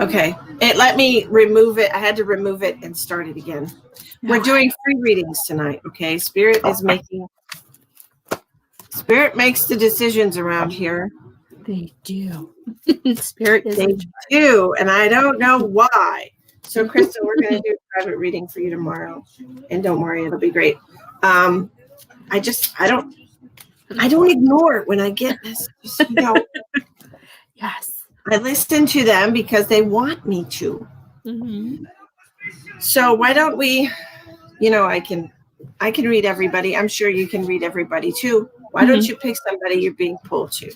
Okay. It let me remove it. I had to remove it and start it again. We're doing free readings tonight. Okay. Spirit makes the decisions around here. They do. Spirit is. They do. And I don't know why. So, Crystal, we're going to do a private reading for you tomorrow. And don't worry, it'll be great. I don't ignore it when I get this. Yes. I listen to them because they want me to. Mm-hmm. So why don't we, I can read everybody. I'm sure you can read everybody too. Why don't you pick somebody you're being pulled to?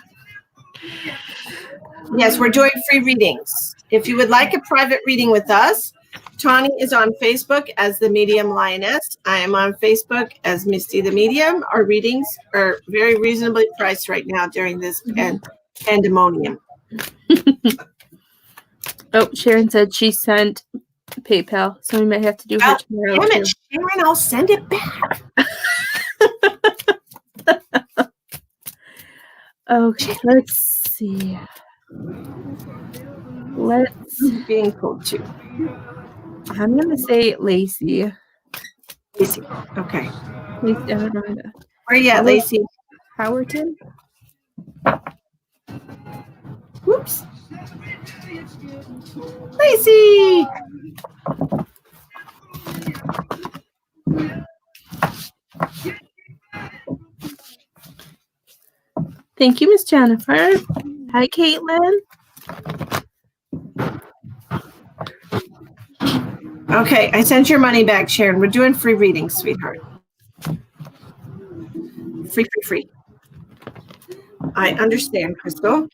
Yes, we're doing free readings. If you would like a private reading with us, Tawny is on Facebook as the Medium Lioness. I am on Facebook as Misty the Medium. Our readings are very reasonably priced right now during this pandemonium. Oh, Sharon said she sent PayPal, so we might have to do her tomorrow. Damn it, Sharon, I'll send it back. Okay, let's see. Being pulled to. I'm gonna say Lacey. Lacey. Okay. Lacey, I don't know. Where you at, Lacey? Howerton. Whoops. Lacey. Thank you, Miss Jennifer. Hi, Caitlin. Okay, I sent your money back, Sharon. We're doing free readings, sweetheart. Free. I understand, Crystal.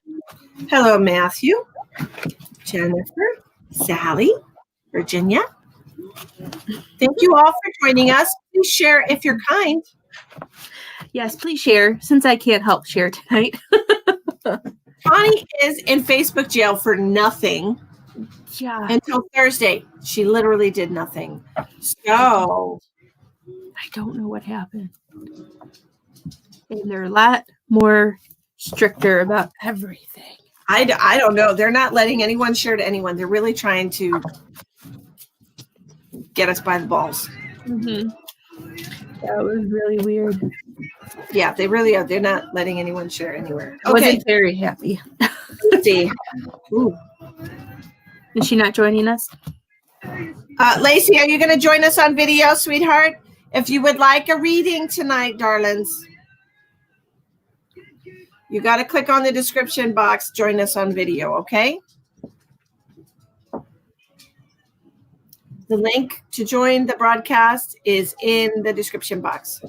Hello, Matthew, Jennifer, Sally, Virginia. Thank you all for joining us. Please share if you're kind. Yes, please share, since I can't help share tonight. Connie is in Facebook jail for nothing. Yeah. Until Thursday. She literally did nothing. So I don't know what happened. And they're a lot more stricter about everything. I don't know. They're not letting anyone share to anyone. They're really trying to get us by the balls. Mm-hmm. That was really weird. Yeah, they really are. They're not letting anyone share anywhere. I wasn't very happy. Let's see. Ooh. Is she not joining us? Lacey, are you going to join us on video, sweetheart? If you would like a reading tonight, darlings, you got to click on the description box. Join us on video, okay? The link to join the broadcast is in the description box.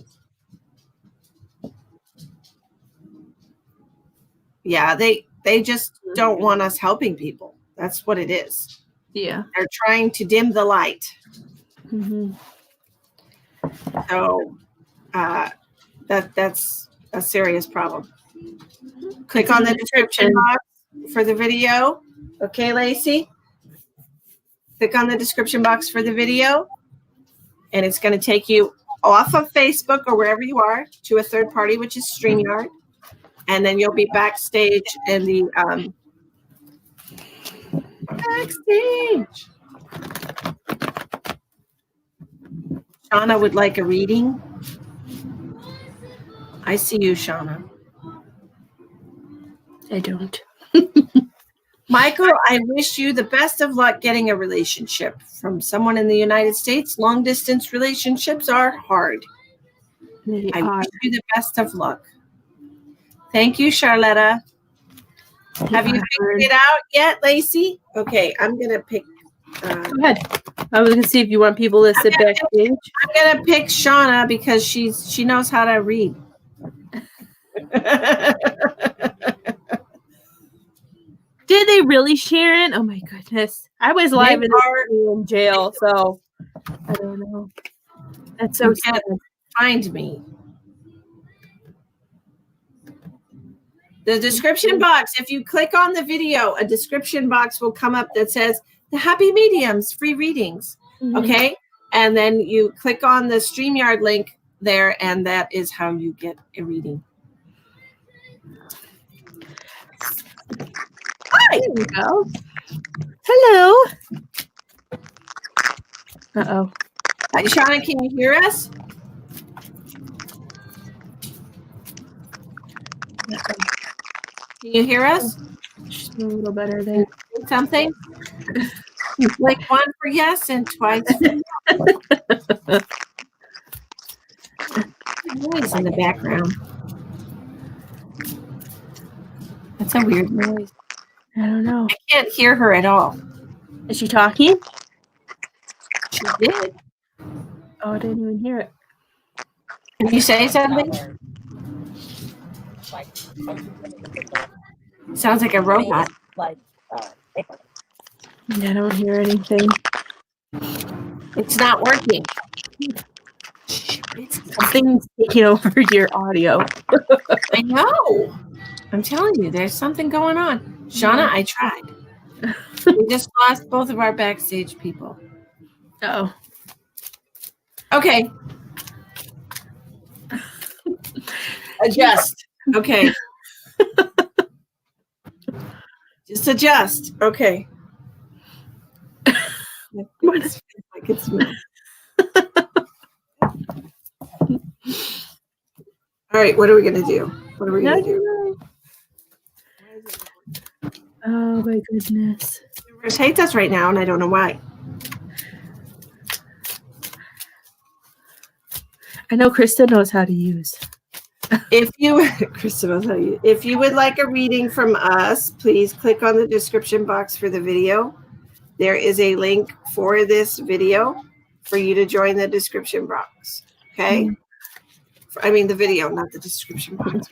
Yeah, they just don't want us helping people. That's what it is. Yeah. They're trying to dim the light. Mm-hmm. So that's a serious problem. Click on the description box for the video. Okay, Lacey? Click on the description box for the video, and it's going to take you off of Facebook or wherever you are to a third party, which is StreamYard, and then you'll be backstage in the backstage. Shauna would like a reading. I see you, Shauna. I don't. Michael, I wish you the best of luck getting a relationship from someone in the United States. Long distance relationships are hard. I wish you the best of luck. Thank you, Charlotta. Have you figured it out yet, Lacey? Okay, I'm going to pick. Go ahead. I was going to see if you want people to sit backstage. I'm going to pick Shauna because she knows how to read. Did they really, Sharon? Oh my goodness. I was live in jail, so I don't know. That's so sad. Find me. The description box, if you click on the video, a description box will come up that says the Happy Mediums free readings. Mm-hmm. Okay? And then you click on the StreamYard link there, and that is how you get a reading. Hi. There you go. Hello. Uh-oh. Shauna, can you hear us? Can you hear us? She's a little better there. Something? Like one for yes and twice for no. Noise in the background. That's a weird noise. I don't know. I can't hear her at all. Is she talking? She did. Oh, I didn't even hear it. Can you say something? Sounds like a robot. I don't hear anything. It's not working. Something's taking over your audio. I know. I'm telling you, there's something going on. Shauna, I tried. We just lost both of our backstage people. Oh. Okay. Adjust. Okay. Just adjust. Okay. What is like it's me. All right, what are we gonna do? What are we gonna do? Oh my goodness. Universe hates us right now, and I don't know why. I know Krista knows how to use. If you, Krista will tell you, if you would like a reading from us, please click on the description box for the video. There is a link for this video for you to join the description box. Okay? I mean the video, not the description box.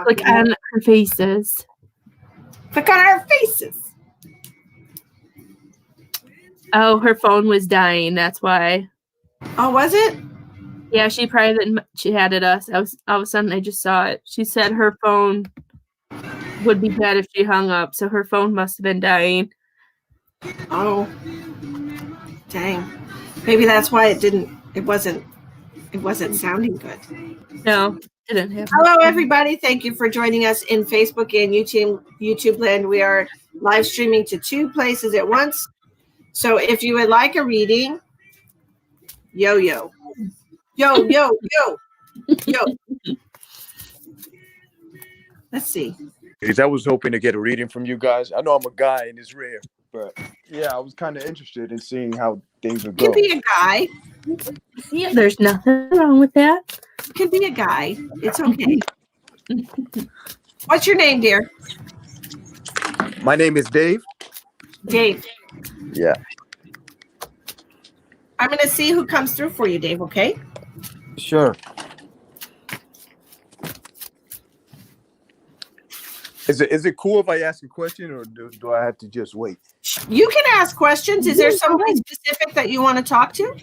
Click on her faces. Click on our faces. Oh, her phone was dying. That's why. Oh, was it? Yeah, she private chatted us. All of a sudden, I just saw it. She said her phone would be bad if she hung up, so her phone must have been dying. Oh, dang. Maybe that's why it wasn't sounding good. No, it didn't happen. Hello, everybody. Thank you for joining us in Facebook and YouTube land. We are live streaming to 2 places at once. So if you would like a reading, yo. Let's see. I was hoping to get a reading from you guys. I know I'm a guy and it's rare, but yeah, I was kind of interested in seeing how things would go. Could be a guy. Yeah, there's nothing wrong with that. Could be a guy. It's okay. What's your name, dear? My name is Dave. Dave. Yeah. I'm going to see who comes through for you, Dave, okay? Sure. Is it cool if I ask a question, or do I have to just wait? You can ask questions. Is there somebody specific that you want to talk to?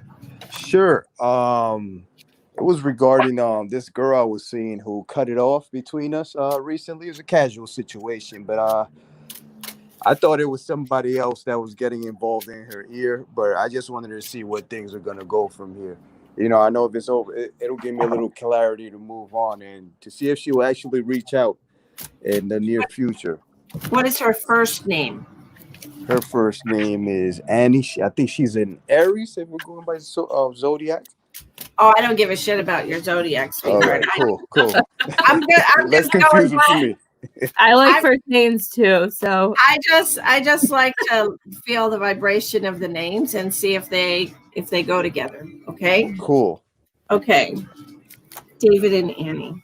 Sure. It was regarding this girl I was seeing who cut it off between us recently. It was a casual situation, but I thought it was somebody else that was getting involved in her ear, but I just wanted to see what things are going to go from here. You know, I know if it's over, it'll give me a little clarity to move on and to see if she will actually reach out in the near future. What is her first name? Her first name is Annie. I think she's an Aries, if we're going by zodiac. Oh, I don't give a shit about your zodiac, sweetheart. All right, cool. I'm good. I'm Less just going confusing for me. I like first names too, so I just like to feel the vibration of the names and see if they go together. Okay. Cool. Okay. David and Annie.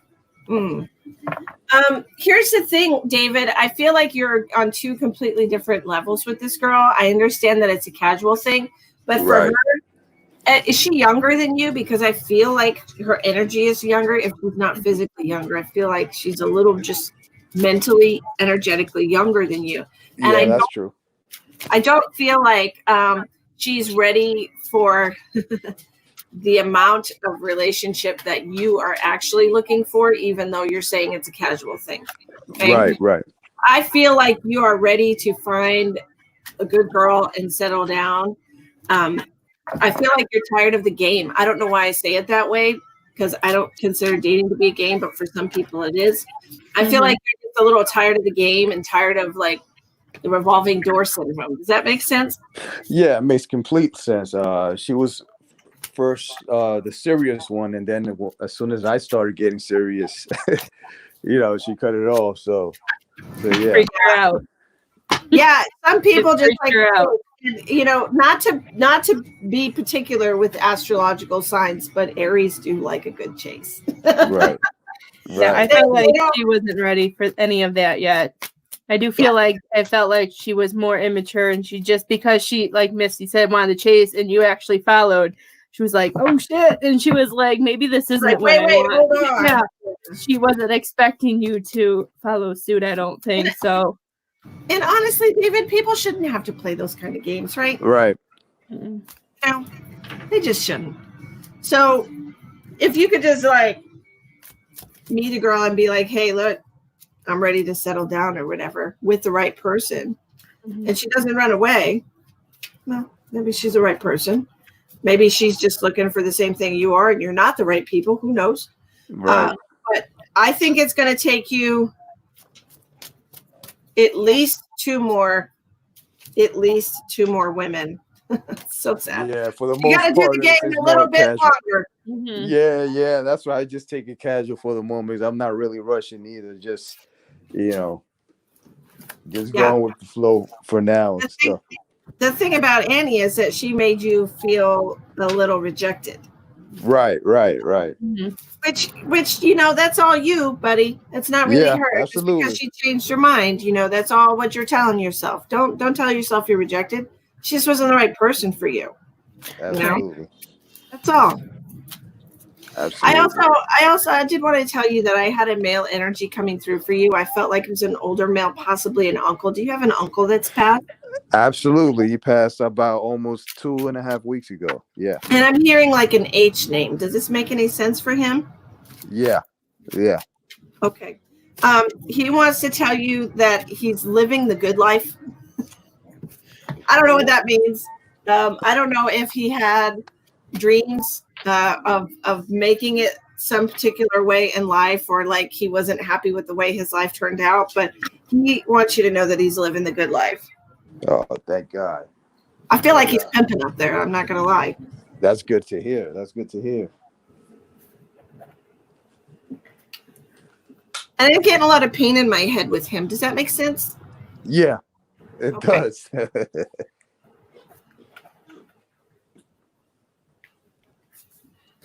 Here's the thing, David. I feel like you're on 2 completely different levels with this girl. I understand that it's a casual thing, but for her, is she younger than you? Because I feel like her energy is younger. If she's not physically younger, I feel like she's a little just mentally, energetically younger than you. And yeah, that's true. I don't feel like she's ready for the amount of relationship that you are actually looking for, even though you're saying it's a casual thing. Okay? Right. I feel like you are ready to find a good girl and settle down. I feel like you're tired of the game. I don't know why I say it that way, because I don't consider dating to be a game, but for some people it is. I feel like you're just a little tired of the game and tired of like the revolving door syndrome. Does that make sense? Yeah, it makes complete sense. She was first the serious one, and then as soon as I started getting serious, she cut it off. So yeah. Freaked her out. Yeah, some people just freaked like, her out. not to be particular with astrological signs, but Aries do like a good chase. Right. Yeah, I Right. felt like she wasn't ready for any of that yet. I do feel like I felt like she was more immature, and she just, because she, like Misty said, wanted to chase, and you actually followed. She was like, "Oh shit!" And she was like, "Maybe this isn't Like, what I wait, want." hold on. Yeah, she wasn't expecting you to follow suit. I don't think so. And honestly, David, people shouldn't have to play those kind of games, right? Right. No, they just shouldn't. So if you could just like meet a girl and be like, "Hey, look, I'm ready to settle down," or whatever, with the right person, and she doesn't run away, well, maybe she's the right person. Maybe she's just looking for the same thing you are, and you're not the right people. Who knows? Right. But I think it's going to take you at least two more women. It's so sad. Yeah, for the You most got to do part, the game it's a little more bit casual. longer. Yeah. That's why I just take it casual for the moment. I'm not really rushing either. Just going with the flow for now and stuff. The thing about Annie is that she made you feel a little rejected. Right. Which that's all you, buddy. It's not really her. Absolutely. Just because she changed her mind, that's all what you're telling yourself. Don't tell yourself you're rejected. She just wasn't the right person for you. Absolutely. That's all. Absolutely. I did want to tell you that I had a male energy coming through for you. I felt like it was an older male, possibly an uncle. Do you have an uncle that's passed? Absolutely. He passed about almost 2.5 weeks ago. Yeah. And I'm hearing like an H name. Does this make any sense for him? Yeah. Okay. He wants to tell you that he's living the good life. I don't know what that means. I don't know if he had dreams of making it some particular way in life, or like he wasn't happy with the way his life turned out, but he wants you to know that he's living the good life. Oh, thank God. I feel like he's pimping up there. I'm not going to lie. That's good to hear. And I'm getting a lot of pain in my head with him. Does that make sense? Yeah, it does.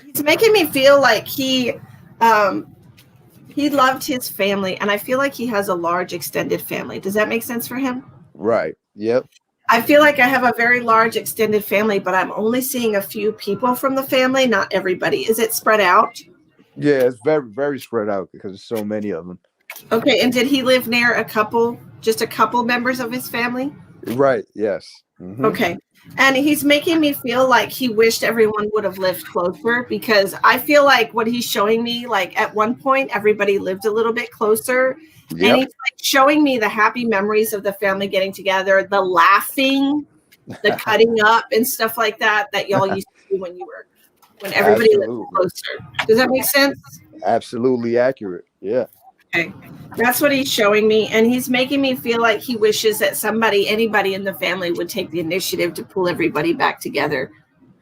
He's making me feel like he loved his family, and I feel like he has a large extended family. Does that make sense for him? Right. Yep. I feel like I have a very large extended family, but I'm only seeing a few people from the family, not everybody. Is it spread out? Yeah, it's very, very spread out because there's so many of them. Okay, and did he live near just a couple members of his family? Right, yes. Mm-hmm. Okay. And he's making me feel like he wished everyone would have lived closer, because I feel like what he's showing me, like at one point, everybody lived a little bit closer. Yep. And he's like showing me the happy memories of the family getting together, the laughing, the cutting up and stuff like that y'all used to do when everybody lived closer. Does that make sense? Absolutely accurate. Yeah. Okay. That's what he's showing me. And he's making me feel like he wishes that anybody in the family would take the initiative to pull everybody back together.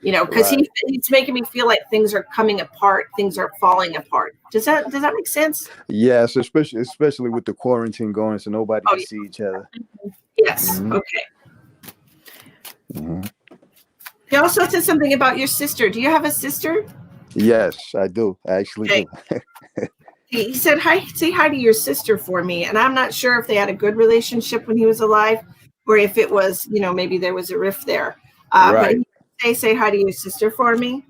Because he's making me feel like things are coming apart, things are falling apart. Does that make sense? Yes, especially with the quarantine going, so nobody can see each other. Yes. Mm-hmm. Okay. Mm-hmm. He also said something about your sister. Do you have a sister? Yes, I do. I actually do. He said, say hi to your sister for me. And I'm not sure if they had a good relationship when he was alive, or if it was, maybe there was a rift there. Right. But say hi to your sister for me.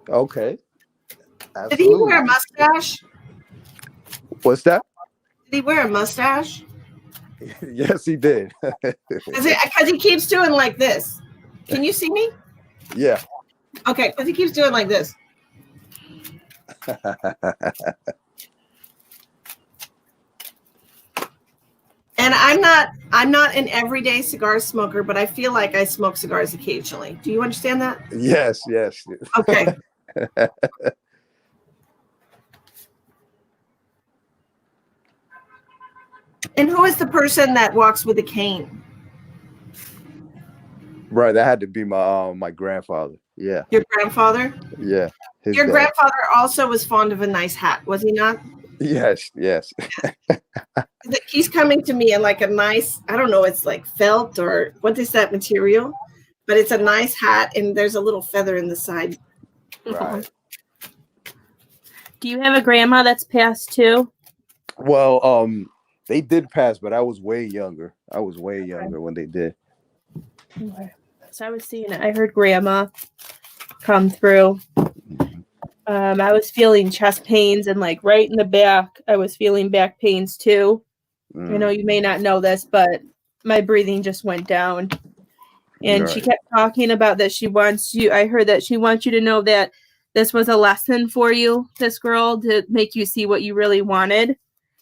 Okay. Absolutely. Did he wear a mustache? What's that? Did he wear a mustache? Yes, he did. Because he keeps doing like this. Can you see me? Yeah. Okay, because he keeps doing like this. And I'm not an everyday cigar smoker, but I feel like I smoke cigars occasionally. Do you understand that? Yes. Okay. And who is the person that walks with a cane? Right, that had to be my grandfather. Yeah, Your grandfather? yeah, his Your dad. grandfather also was fond of a nice hat, was he not? Yes, yes. He's coming to me in like a nice, I don't know, it's like felt or what is that material? But it's a nice hat and there's a little feather in the side. Right. Do you have a grandma that's passed too? Well, they did pass, but I was way younger. I was way younger when they did. Okay. So I was seeing it. I heard grandma come through. I was feeling chest pains and like right in the back, I was feeling back pains too. I know you may not know this, but my breathing just went down. And she kept talking about that she wants you. I heard that she wants you to know that this was a lesson for you, this girl, to make you see what you really wanted.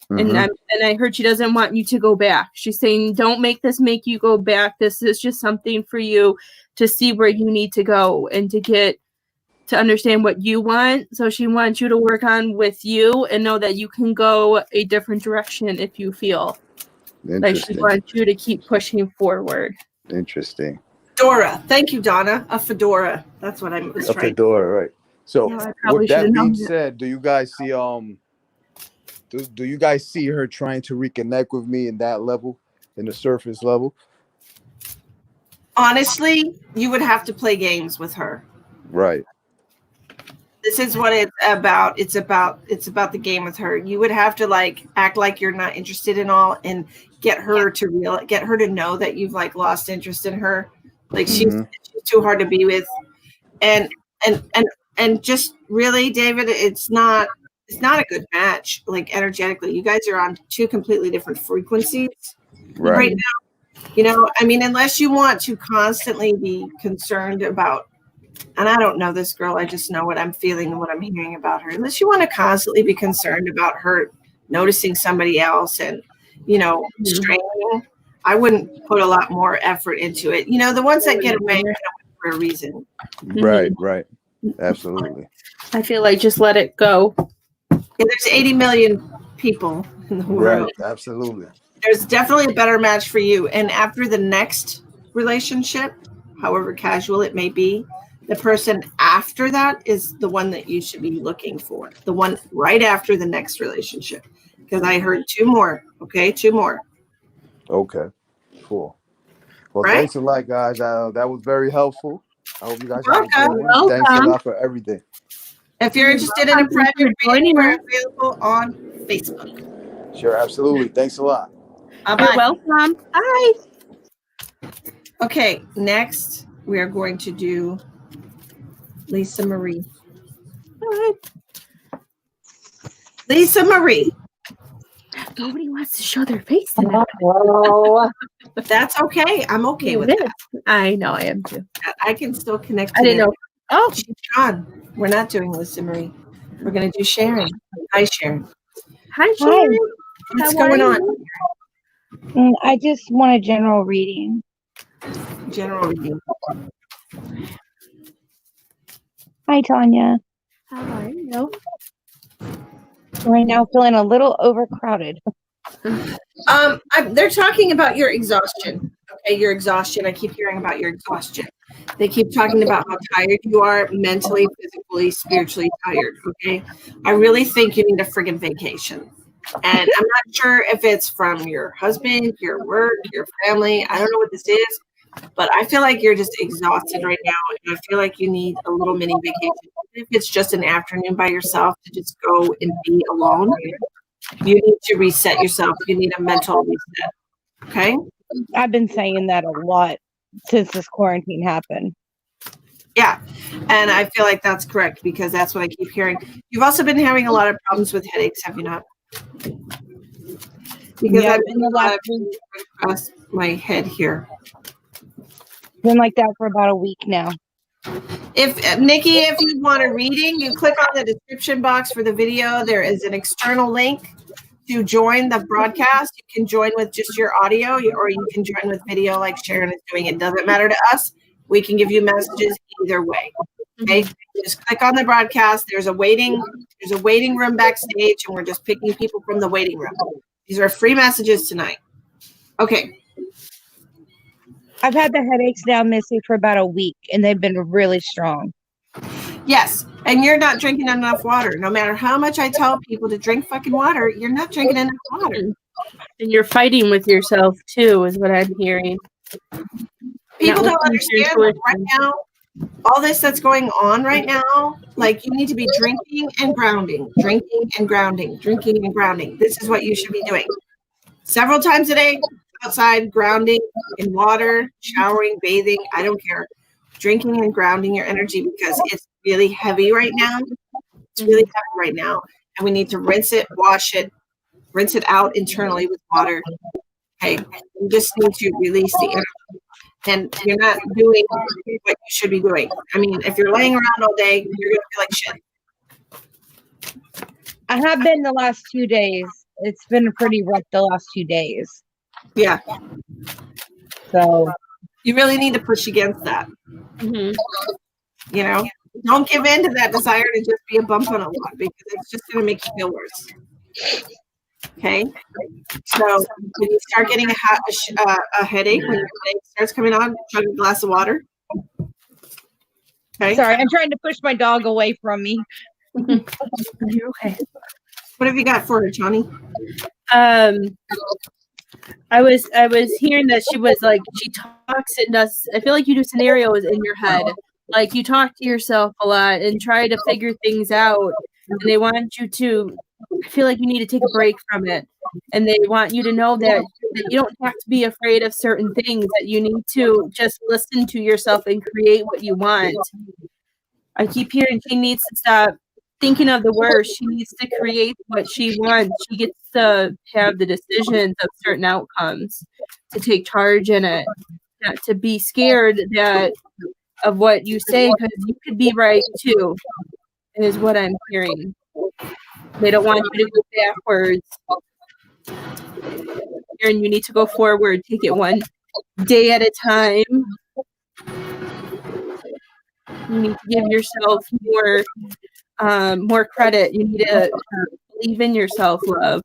And I heard she doesn't want you to go back. She's saying, don't make this make you go back. This is just something for you to see where you need to go and to understand what you want. So she wants you to work on with you and know that you can go a different direction if you feel like she wants you to keep pushing forward. Interesting. Fedora. Thank you, Donna. A fedora. That's what I was trying. A fedora, right. So with that being said, do you guys see do you guys see her trying to reconnect with me in that level, in the surface level? Honestly, you would have to play games with her. Right. This is what it's about. It's about the game with her. You would have to like act like you're not interested in all and get her to know that you've like lost interest in her. Like she's too hard to be with. And just really, David, it's not a good match, like energetically. You guys are on two completely different frequencies right now. You know, I mean, unless you want to constantly be concerned about, and I don't know this girl, I just know what I'm feeling and what I'm hearing about her. Unless you want to constantly be concerned about her noticing somebody else and, you know, straining, I wouldn't put a lot more effort into it. You know, the ones that get away for a reason. Right, right. Absolutely. I feel like just let it go. Yeah, there's 80 million people in the world. Right, absolutely. There's definitely a better match for you. And after the next relationship, however casual it may be, the person after that is the one that you should be looking for. The one right after the next relationship. Because I heard two more. Okay, two more. Okay, cool. Well, thanks a lot, guys. That was very helpful. I hope you guys have a good one. Thanks a lot for everything. If you're interested in a private reading, we're available on Facebook. Sure, absolutely. Thanks a lot. Bye-bye. You're welcome. Bye. Okay, next we are going to do Lisa Marie. All right. Lisa Marie. Nobody wants to show their face tonight. That's okay. I'm okay with that. I know I am too. I can still connect. I didn't know. Oh, she's gone. We're not doing Lisa Marie. We're going to do Sharon. Hi, Sharon. Hi, Sharon. What's going on? I just want a general reading. General reading. Hi, Tanya. How are you? Right now, feeling a little overcrowded. They're talking about your exhaustion. Okay, your exhaustion. I keep hearing about your exhaustion. They keep talking about how tired you are, mentally, physically, spiritually tired. Okay, I really think you need a friggin' vacation. And I'm not sure if it's from your husband, your work, your family. I don't know what this is, but I feel like you're just exhausted right now. And I feel like you need a little mini vacation. If it's just an afternoon by yourself to just go and be alone, you need to reset yourself. You need a mental reset. Okay? I've been saying that a lot since this quarantine happened. Yeah. And I feel like that's correct because that's what I keep hearing. You've also been having a lot of problems with headaches, have you not? Because I've been a lot of across my head here. Been like that for about a week now. If Nikki, if you want a reading, you click on the description box for the video. There is an external link to join the broadcast. You can join with just your audio, or you can join with video like Sharon is doing. It doesn't matter to us. We can give you messages either way. Okay, just click on the broadcast. There's a waiting room backstage, and we're just picking people from the waiting room. These are free messages tonight. Okay. I've had the headaches now, Missy, for about a week, and they've been really strong. Yes, and you're not drinking enough water. No matter how much I tell people to drink fucking water, you're not drinking enough water. And you're fighting with yourself too, is what I'm hearing. People Not don't listening to understand your that right now, all this that's going on right now, like you need to be drinking and grounding, drinking and grounding, drinking and grounding. This is what you should be doing. Several times a day, outside, grounding in water, showering, bathing, I don't care. Drinking and grounding your energy because it's really heavy right now. It's really heavy right now. And we need to rinse it, wash it, rinse it out internally with water. Okay. You just need to release the energy. And you're not doing what you should be doing. I mean, if you're laying around all day, you're going to feel like shit. I have been the last 2 days. It's been pretty rough the last 2 days. Yeah. So You really need to push against that. Mhm. You know, don't give in to that desire to just be a bump on a log because it's just going to make you feel worse. Okay. So when you start getting a headache, when your headache starts coming on, chug a glass of water. Okay. sorry, I'm trying to push my dog away from me. You're okay. What have you got for her, Johnny? I was hearing that she was like, she talks and does, I feel like you do scenarios in your head. Like you talk to yourself a lot and try to figure things out. And they want you to, I feel like you need to take a break from it. And they want you to know that you don't have to be afraid of certain things, that you need to just listen to yourself and create what you want. I keep hearing she needs to stop thinking of the worst. She needs to create what she wants. She gets to have the decisions of certain outcomes, to take charge in it, not to be scared that of what you say, because you could be right too, is what I'm hearing. They don't want you to go backwards. And you need to go forward. Take it one day at a time. You need to give yourself more credit. You need to believe in yourself, love.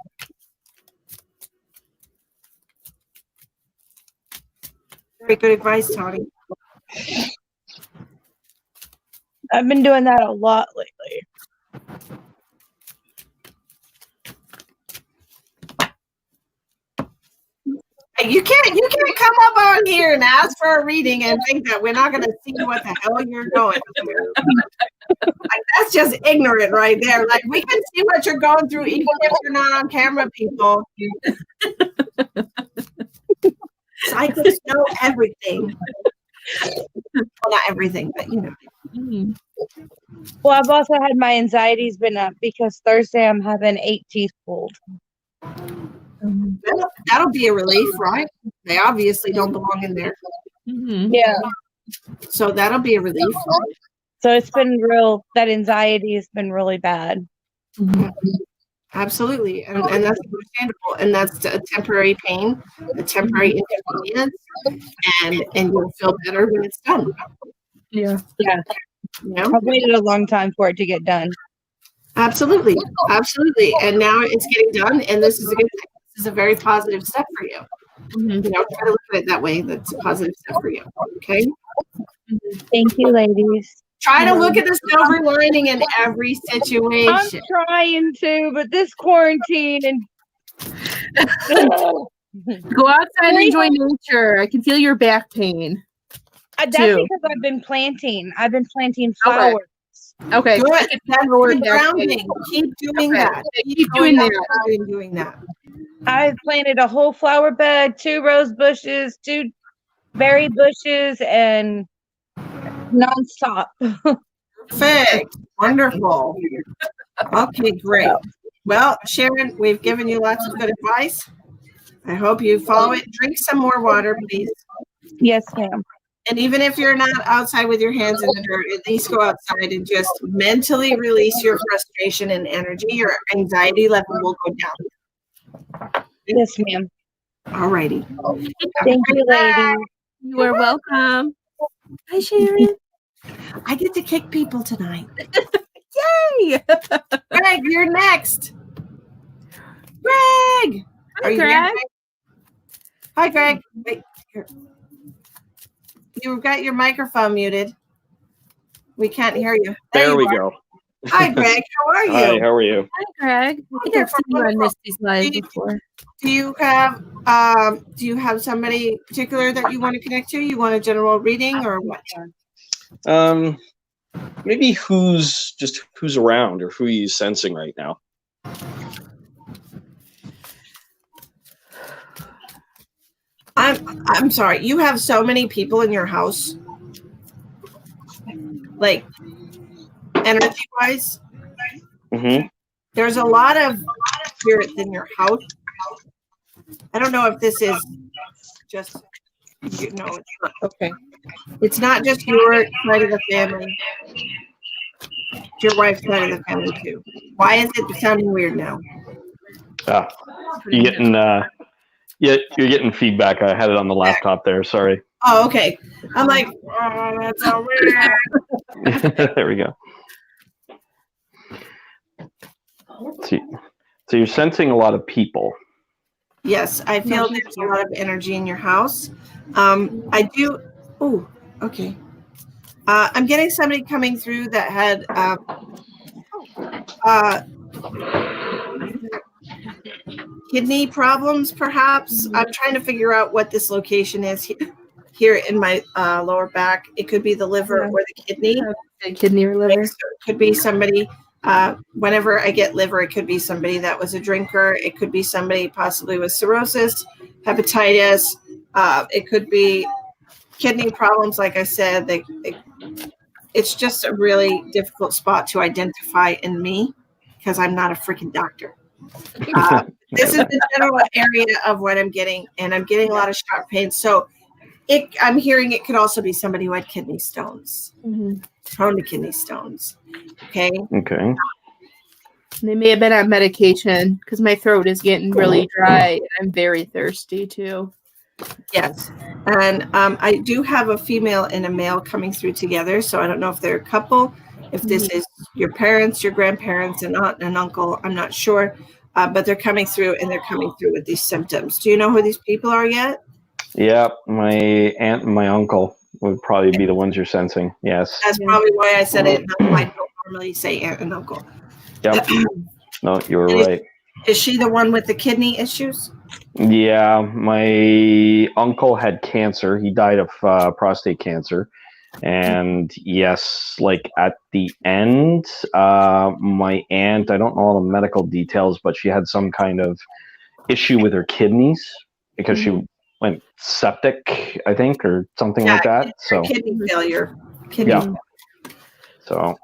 Very good advice, Tony. I've been doing that a lot lately. Hey, you can't come up on here and ask for a reading and think that we're not going to see what the hell you're going through. Like, that's just ignorant right there. Like, we can see what you're going through even if you're not on camera, people. Psychics know everything. Well, not everything, but you know. Mm. Well, I've also had my anxieties been up because Thursday I'm having 8 teeth pulled. That'll be a relief, right? They obviously don't belong in there. Mhm. Yeah. So that'll be a relief. So it's been that anxiety has been really bad. Absolutely. And that's understandable. And that's a temporary pain, a temporary inconvenience, and you'll feel better when it's done. Yeah. Yeah. You know? I've waited a long time for it to get done. Absolutely. Absolutely. And now it's getting done, and this is a good thing. This is a very positive step for you. Mhm. You know, try to look at it that way. That's a positive step for you. Okay. Thank you, ladies. Try to look at the silver lining in every I'm situation. trying to, but this quarantine and Go outside and enjoy nature. I can feel your back pain. that's too. because I've been planting. I've been planting flowers. Okay. Good. I can That's feel your good back pain. grounding. Keep doing Okay. that. Keep doing that. outside and doing that. I've planted a whole flower bed, 2 rose bushes, 2 berry bushes, and nonstop. Perfect. Wonderful. Okay, great. Well, Sharon, we've given you lots of good advice. I hope you follow it. Drink some more water, please. Yes, ma'am. And even if you're not outside with your hands in the dirt, at least go outside and just mentally release your frustration and energy. Your anxiety level will go down. Yes, ma'am. All righty. Thank you, ladies. You are welcome. Hi, Sharon. I get to kick people tonight. Yay! Greg, you're next. Greg. Hi, Are you Greg. there, Greg? Hi, Greg. Wait, here. you've got your microphone muted. We can't hear you. There you we are. go. Hi, Greg. How are you? Hi, how are you? Hi, Greg. I think I've seen you on Misty's live before. Do you have somebody particular that you want to connect to? You want a general reading or what? Maybe who's around or who are you sensing right now? I'm sorry. You have so many people in your house, like energy-wise. Mm-hmm. There's a lot of spirits in your house. I don't know if this is just it's not okay. It's not just your side of the family. It's your wife's side of the family too. Why is it sounding weird now? You're getting you're getting feedback. I had it on the laptop there. Sorry. Oh, okay. I'm like, oh, that's so weird. There we go. So you're sensing a lot of people. Yes, I feel there's a lot of energy in your house. I do. Oh, okay. I'm getting somebody coming through that had kidney problems, perhaps. I'm trying to figure out what this location is here in my lower back. It could be the liver or the kidney. Kidney or liver. So it could be somebody. Whenever I get liver, it could be somebody that was a drinker. It could be somebody possibly with cirrhosis, hepatitis. It could be kidney problems. Like I said, it's just a really difficult spot to identify in me because I'm not a freaking doctor. This is the general area of what I'm getting, and I'm getting a lot of sharp pain. So I'm hearing it could also be somebody who had kidney stones, prone to kidney stones. Okay. They may have been on medication because my throat is getting really dry and I'm very thirsty too. Yes. And I do have a female and a male coming through together. So I don't know if they're a couple, if this is your parents, your grandparents, an aunt and an uncle. I'm not sure. But they're coming through and they're coming through with these symptoms. Do you know who these people are yet? Yeah, my aunt and my uncle would probably be the ones you're sensing. Yes. That's probably why I said it. I don't normally say aunt and uncle. Yep. No, you were right. Is she the one with the kidney issues? Yeah, my uncle had cancer. He died of prostate cancer. And yes, like at the end, my aunt, I don't know all the medical details, but she had some kind of issue with her kidneys because she went septic, I think, or something like that. So kidney failure. So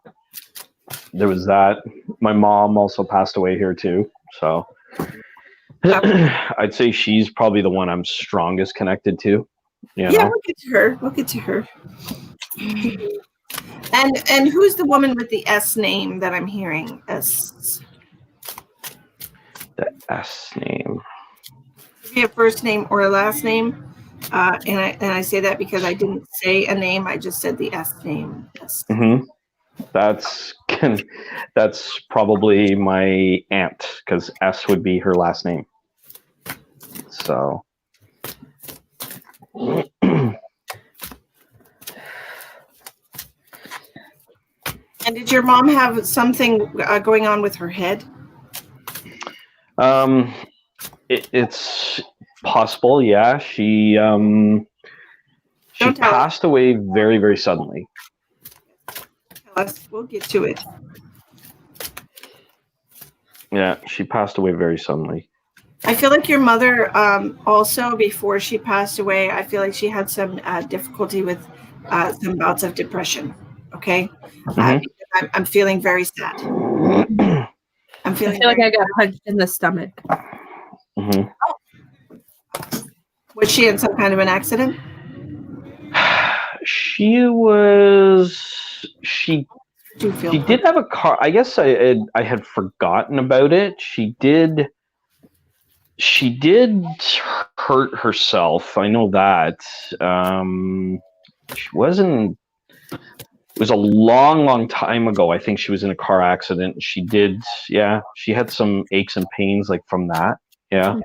there was that. My mom also passed away here too. So I'd say she's probably the one I'm strongest connected to. You know? Yeah, we'll get to her. We'll get to her. And who's the woman with the S name that I'm hearing? S. The S name. Could be a first name or a last name. And I say that because I didn't say a name. I just said the S name. S. That's probably my aunt because S would be her last name. So. And did your mom have something going on with her head? It's possible, yeah. She passed away very, very suddenly. We'll get to it. Yeah, she passed away very suddenly. I feel like your mother also, before she passed away, I feel like she had some difficulty with some bouts of depression. Okay? I'm feeling very sad. I feel like I got punched in the stomach. Was she in some kind of an accident? She did have a car. I guess I had forgotten about it. She did hurt herself. I know that. She wasn't. It was a long, long time ago. I think she was in a car accident. She did. Yeah, she had some aches and pains like from that. Yeah.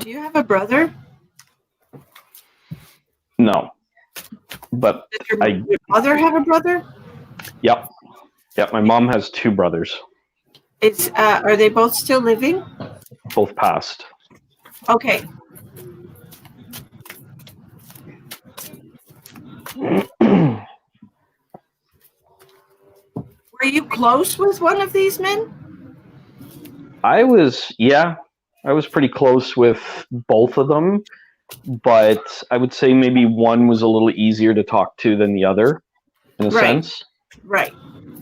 Do you have a brother? No, but Does your, I- your mother have a brother? yep. My mom has 2 brothers, Are they both still living? both passed. Okay. Were you close with one of these men? I was pretty close with both of them, but I would say maybe one was a little easier to talk to than the other, in a Right. sense. Right.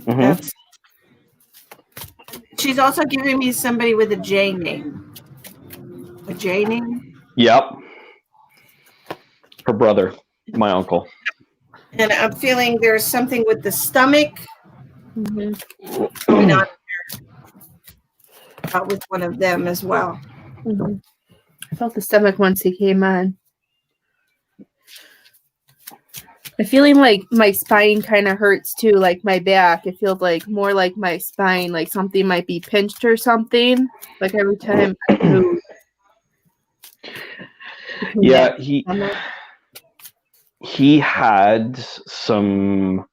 Mhm. That's. She's also giving me somebody with a J name. A J name? Yep. Her brother, my uncle. And I'm feeling there's something with the stomach Mhm. going on with one of them as well. Mhm. I felt the stomach once he came on. I'm feeling like my spine kind of hurts too, like my back. It feels like more like my spine, like something might be pinched or something. Like every time I move. Yeah, he had some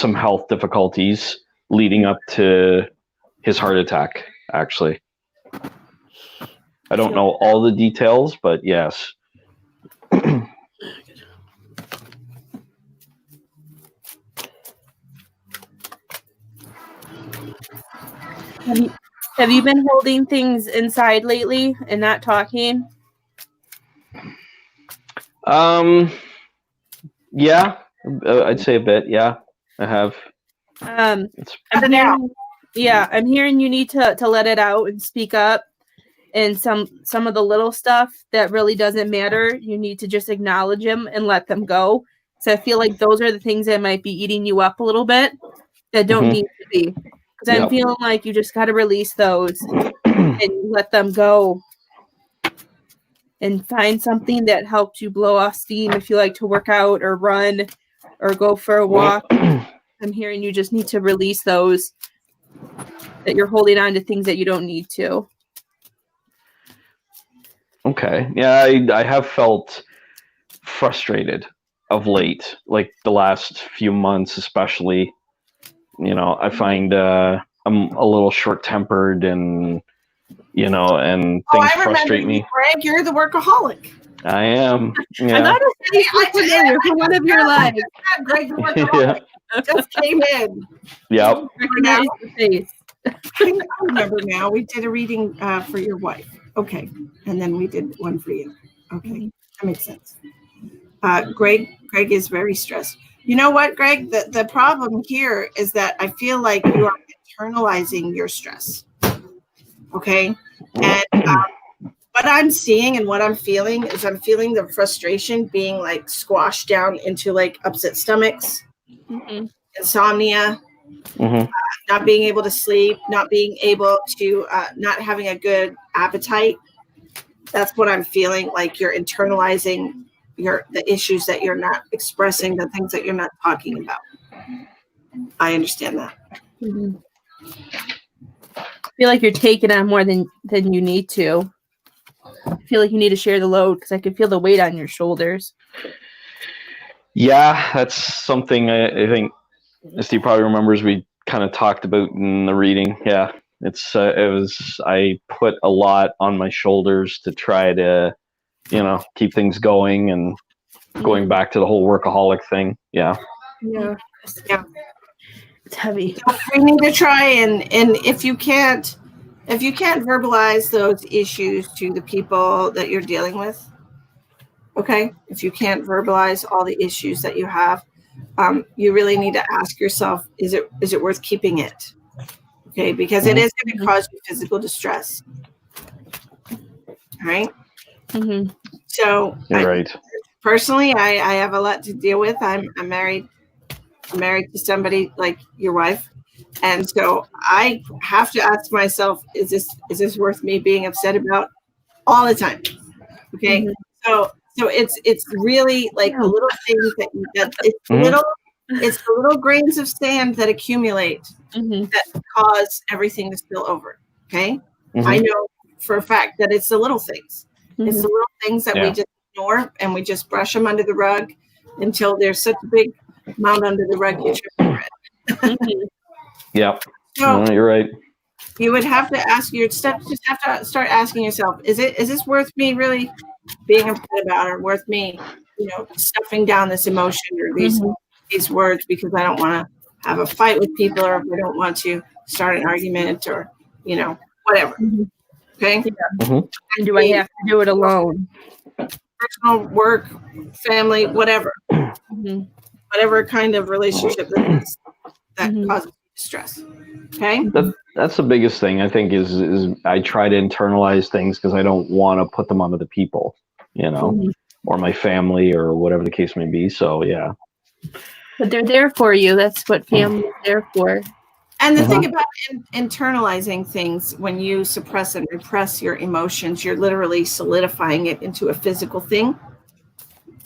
health difficulties leading up to his heart attack, actually. I don't know all the details, but yes. Have you been holding things inside lately and not talking? Yeah, I'd say a bit. Yeah, I have. It's I'm hearing you need to let it out and speak up. And some of the little stuff that really doesn't matter, you need to just acknowledge them and let them go. So I feel like those are the things that might be eating you up a little bit that don't Mhm. need to be. Because I'm Yep. feeling like you just got to release those and let them go. And find something that helps you blow off steam if you like to work out or run or go for a walk. I'm hearing you just need to release those, that you're holding on to things that you don't need to. Okay. Yeah, I have felt frustrated of late, like the last few months, especially. You know, I find I'm a little short-tempered, and and things frustrate me. Greg, you're the workaholic. I am. I Yeah. thought it was familiar for one of your lives. Greg, the workaholic just came in. Yep. Recognize the face. I remember now. We did a reading for your wife. Okay. And then we did one for you. Okay. That makes sense. Greg is very stressed. You know what, Greg? The problem here is that I feel like you are internalizing your stress. Okay. And what I'm seeing and what I'm feeling is I'm feeling the frustration being like squashed down into like upset stomachs, insomnia, not being able to sleep, not being able to, not having a good appetite. That's what I'm feeling, like you're internalizing the issues that you're not expressing, the things that you're not talking about. I understand that. I feel like you're taking on more than you need to. I feel like you need to share the load because I can feel the weight on your shoulders. Yeah, that's something I think Steve probably remembers we kind of talked about in the reading. Yeah, I put a lot on my shoulders to try to, keep things going, and going back to the whole workaholic thing. Yeah. Yeah. It's heavy. So we need to try and if you can't verbalize those issues to the people that you're dealing with, okay? If you can't verbalize all the issues that you have, you really need to ask yourself, is it worth keeping it? Okay, because it is going to cause you physical distress. All right. So You're right. Personally, I have a lot to deal with. I'm married to somebody like your wife. And so I have to ask myself, is this worth me being upset about all the time? Okay. So it's really like the little things it's the little grains of sand that accumulate that cause everything to spill over. Okay. I know for a fact that it's the little things. It's the little things that we Yeah. just ignore and we just brush them under the rug until there's such a big mound under the rug you trip over it. Mhm. Yep. So No, you're right. you would have to ask just have to start asking yourself, is this worth me really being upset about, or worth me, stuffing down this emotion or these words because I don't want to have a fight with people, or if I don't want to start an argument, or whatever. Mhm. Okay. And do I have to do it alone? Personal, work, family, whatever. Mhm. Whatever kind of relationship that is that Mhm. causes stress. Okay. That's the biggest thing I think is I try to internalize things because I don't want to put them on other people, Mhm. or my family or whatever the case may be. So yeah. But they're there for you. That's what family is there for. And the thing about internalizing things, when you suppress and repress your emotions, you're literally solidifying it into a physical thing.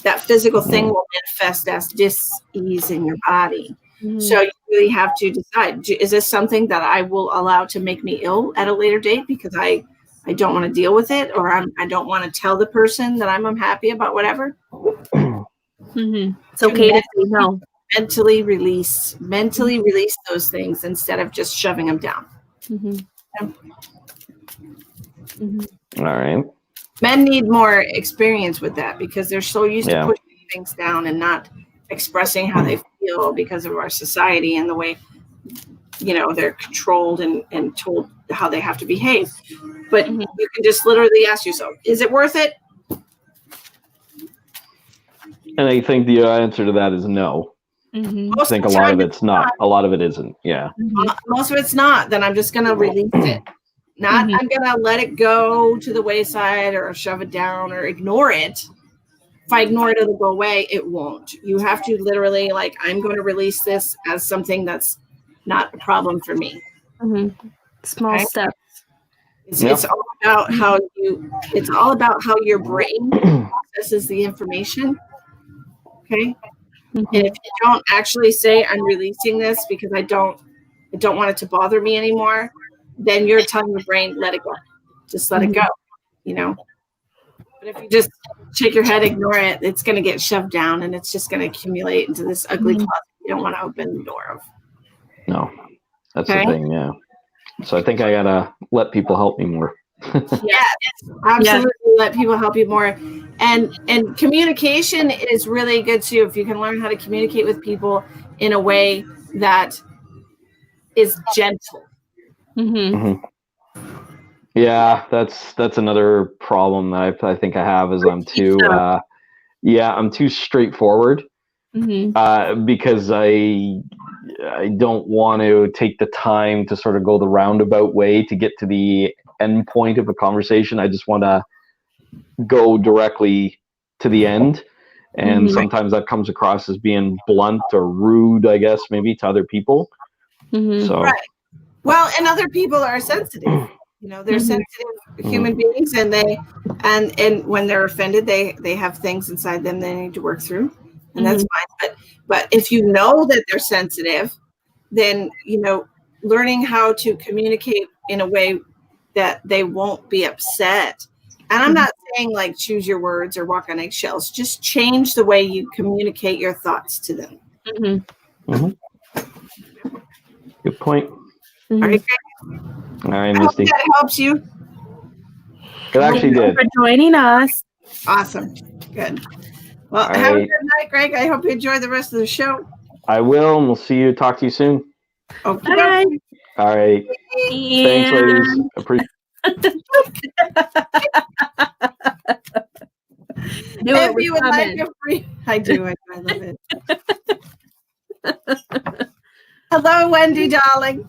That physical thing will manifest as dis-ease in your body. So you really have to decide, is this something that I will allow to make me ill at a later date because I don't want to deal with it, or I don't want to tell the person that I'm unhappy about whatever? It's okay to say no. Mentally release those things instead of just shoving them down. All right. Men need more experience with that because they're so used Yeah. to pushing things down and not expressing how they feel because of our society and the way they're controlled and told how they have to behave. But you can just literally ask yourself, is it worth it? And I think the answer to that is no. I Most think of a the lot time of it's not. A lot of it isn't. Yeah. Most of it's not. Then I'm just going to release it. I'm going to let it go to the wayside or shove it down or ignore it. If I ignore it, it'll go away. It won't. You have to literally, I'm going to release this as something that's not a problem for me. Small steps. It's all about how how your brain processes the information. Okay. And if you don't actually say, I'm releasing this because I don't want it to bother me anymore, then you're telling your brain, let it go. Just let it go. But if you just shake your head, ignore it, it's going to get shoved down and it's just going to accumulate into this ugly closet you don't want to open the door of. No, that's the thing. Yeah. So I think I gotta let people help me more. Yes, absolutely. Let people help you more. And communication is really good too. If you can learn how to communicate with people in a way that is gentle. Yeah, that's another problem that I think I have is I'm too straightforward because I don't want to take the time to sort of go the roundabout way to get to the end point of a conversation. I just want to go directly to the end. And sometimes that comes across as being blunt or rude, I guess, maybe to other people. So, right. Well, and other people are sensitive. They're sensitive human beings, and and when they're offended, they have things inside them they need to work through, and that's fine. But if you know that they're sensitive, then learning how to communicate in a way that they won't be upset. And I'm not saying choose your words or walk on eggshells. Just change the way you communicate your thoughts to them. Good point. All right, All right, I hope Misty. that helps you. It actually did. For joining us. Awesome. Good. Well, All have a right. good night, Greg. I hope you enjoy the rest of the show. I will, and we'll talk to you soon. Okay. Bye. All right. Thanks, ladies. Appreciate Knew it If was you would coming. like a free, I do. I love it. Hello, Wendy, darling.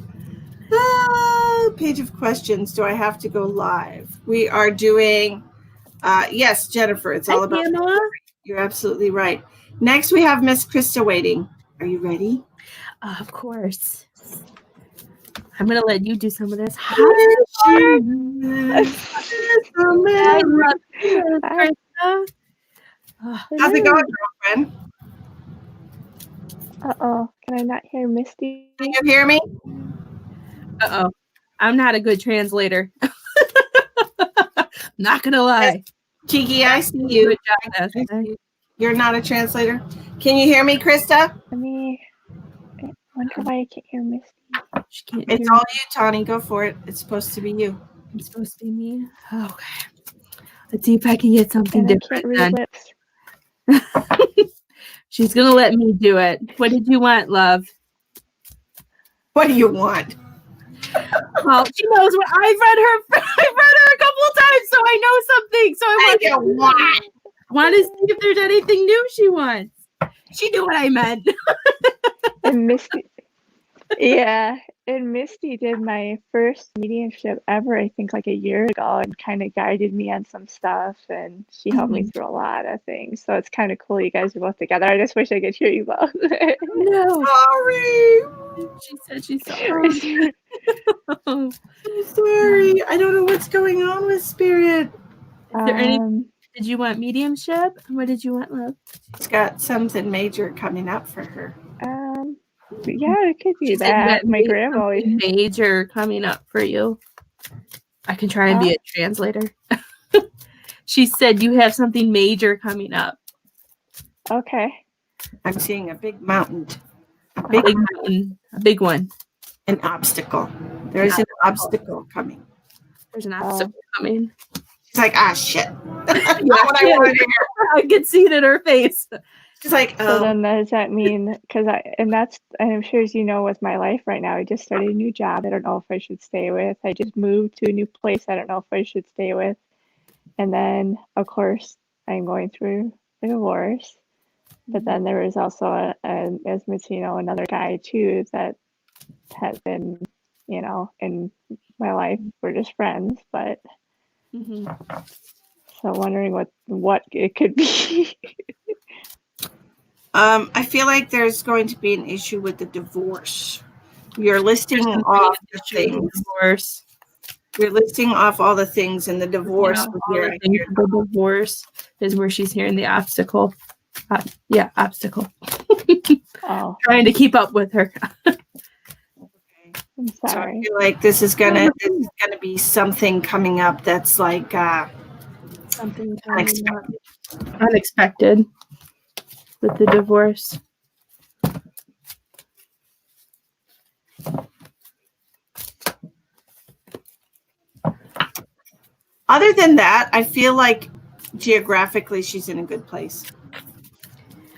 Page of questions. Do I have to go live? We are doing. Yes, Jennifer. It's all Hi, about. Pamela. You're absolutely right. Next, we have Miss Krista waiting. Are you ready? Of course. I'm going to let you do some of this. How's it going, girlfriend? Uh-oh. Can I not hear Misty? Can you hear me? Uh-oh. I'm not a good translator. Not gonna lie. Kiki, I see you. Good job, Esther. You're not a translator. Can you hear me, Krista? Let me. I wonder why I can't hear Misty. She can't It's hear all me. you, Tawny. Go for it. It's supposed to be you. It's supposed to be me. Okay. Let's see if I can get something And I can't different read then. lips. She's gonna let me do it. What did you want, love? What do you want? Well, she knows what I've read her. I've read her a couple of times, so I know something. So I want to see if there's anything new she wants. She knew what I meant. And Misty. Yeah, and Misty did my first mediumship ever, I think like a year ago, and kind of guided me on some stuff, and she helped me through a lot of things. So it's kind of cool you guys are both together. I just wish I could hear you both. No, Sorry. she said she's sorry. I'm sorry. I don't know what's going on with Spirit. Is there any? Um, Did you want mediumship? What did you want, love? She's got something major coming up for her. yeah, it could be She said that. My there's grandma always. something major coming up for you. I can try and be a translator. She said you have something major coming up. Okay. I'm seeing a big mountain, A big mountain, a big one. an obstacle. There's an obstacle coming. There's an obstacle coming. She's like, ah, shit. That's Yeah, not what I yeah. wanted to hear. I could see it in her face. She's like, So oh, then does that mean, because I'm sure as you know with my life right now, I just started a new job. I don't know if I should stay with. I just moved to a new place. I don't know if I should stay with. And then, of course, I'm going through a divorce. But then there was also, as Mitzi, another guy too that has been, in my life. We're just friends, but so wondering what it could be. I feel like there's going to be an issue with the divorce. You're listing off the things. Divorce. You're listing off all the things in the divorce. Yeah, with all your- the things with the divorce is where she's hearing the obstacle. Obstacle. Oh, Trying to keep up with her. I'm So I sorry. feel like this is gonna be something coming up that's like Something unexpected. unexpected with the divorce. Other than that, I feel like geographically she's in a good place.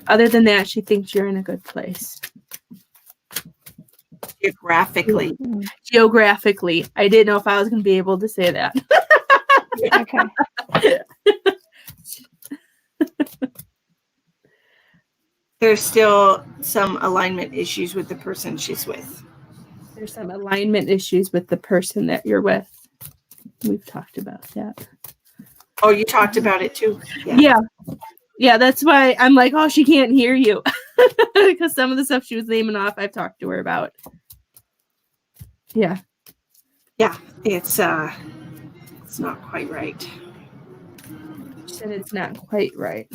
Other than that, she thinks you're in a good place. Geographically. Mm, Geographically, I didn't know if I was going to be able to say that. okay. There's still some alignment issues with the person she's with. There's some alignment issues with the person that you're with. We've talked about that. Oh, you talked about it too. Yeah, that's why I'm like, oh, she can't hear you. Because some of the stuff she was naming off, I've talked to her about. Yeah. It's not quite right. She said it's not quite right.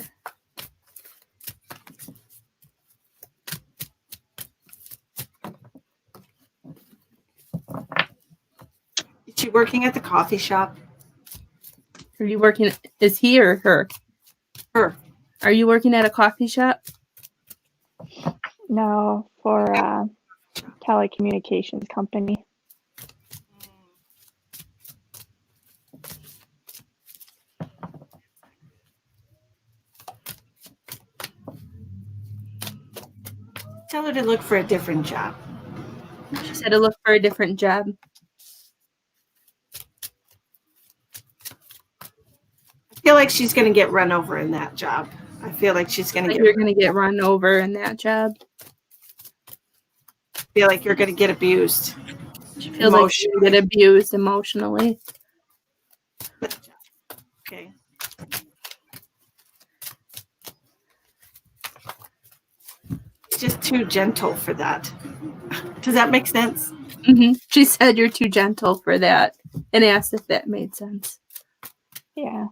Is she working at the coffee shop? Are you working? Is he or her? Her. Are you working at a coffee shop? No, for a telecommunications company. Tell her to look for a different job. She said to look for a different job. I feel like she's going to get run over in that job. I feel like she's going to Like get. you're going to get run over in that job. I feel like you're going to get abused. She feels like she get abused emotionally. Okay. It's just too gentle for that. Does that make sense? She said you're too gentle for that, and asked if that made sense. Yeah.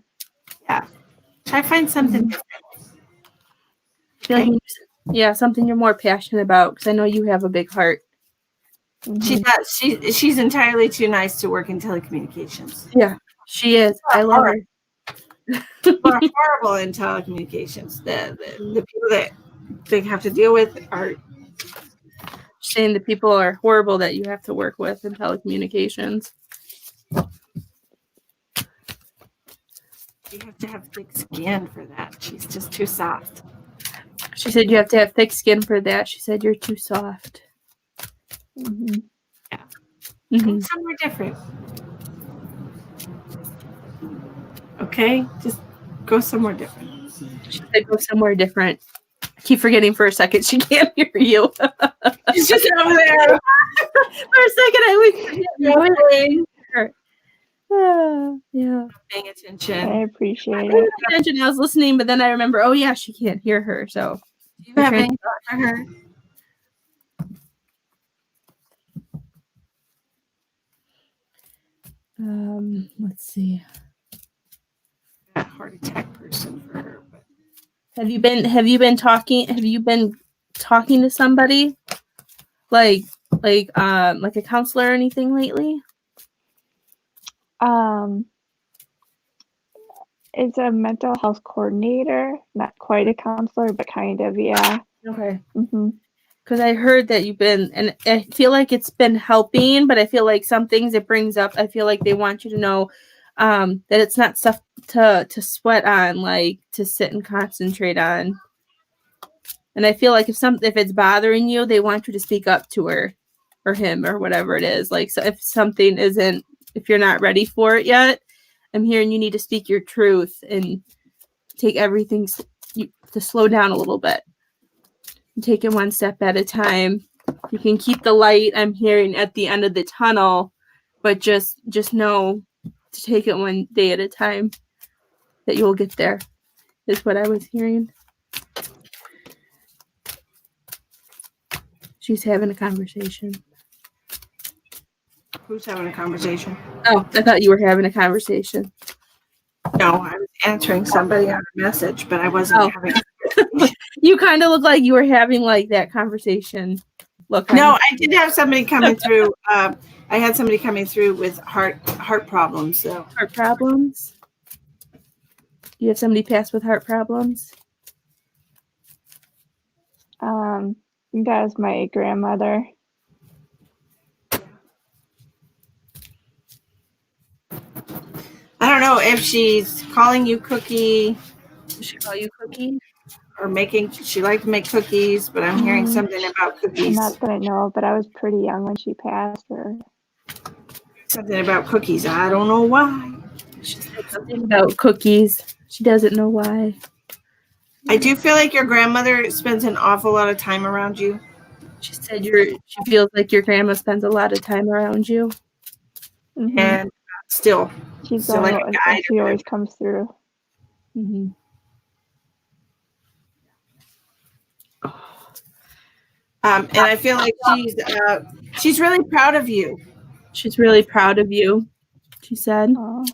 Try find something different. I feel like yeah, something you're more passionate about, because I know you have a big heart. She's not. She's entirely too nice to work in telecommunications. Yeah, She is. I love her. People are horrible in telecommunications. The people that they have to deal with are Saying the people are horrible that you have to work with in telecommunications. you have to have thick skin for that. She's just too soft. She said you have to have thick skin for that. She said you're too soft. Mhm. Mhm. Somewhere different. Okay, just go somewhere different. She said go somewhere different. I keep forgetting for a second she can't hear you. She's just over there. For a second, I was Paying yeah. attention. I appreciate I it. paid attention. I was listening, but then I remember, oh yeah, she can't hear her. So Do you have any thought for her? let's see. Not a heart attack person for her. But Have you been talking to somebody? Like a counselor or anything lately? It's a mental health coordinator, not quite a counselor, but kind of, yeah. Okay. Hmm. Because I heard that you've been, and I feel like it's been helping, but I feel like some things it brings up, I feel like they want you to know that it's not stuff to sweat on, like to sit and concentrate on. And I feel like if it's bothering you, they want you to speak up to her or him or whatever it is. Like, so if you're not ready for it yet, I'm hearing you need to speak your truth and take everything to slow down a little bit. Take it one step at a time. You can keep the light, I'm hearing, at the end of the tunnel, but just know to take it one day at a time, that you'll get there, is what I was hearing. She's having a conversation. who's having a conversation? Oh, I thought you were having a conversation. No, I was answering somebody on a message, but I wasn't Oh. having. You kind of look like you were having like that conversation. Look, No, I did have somebody coming through. I had somebody coming through with heart problems. So heart problems. You have somebody pass with heart problems? That was my grandmother. I don't know if she's calling you Cookie Does she call you Cookie? or making. She liked to make cookies, but I'm hearing something about cookies. Not that I know, but I was pretty young when she passed. Or Something about cookies. I don't know why. She said something about cookies. She doesn't know why. I do feel like your grandmother spends an awful lot of time around you. She said she feels like your grandma spends a lot of time around you. Mhm. And still, she's so like a always, guide she or always comes through. Mm-hmm. and I feel like she's really proud of you. She's really proud of you, she said. Oh,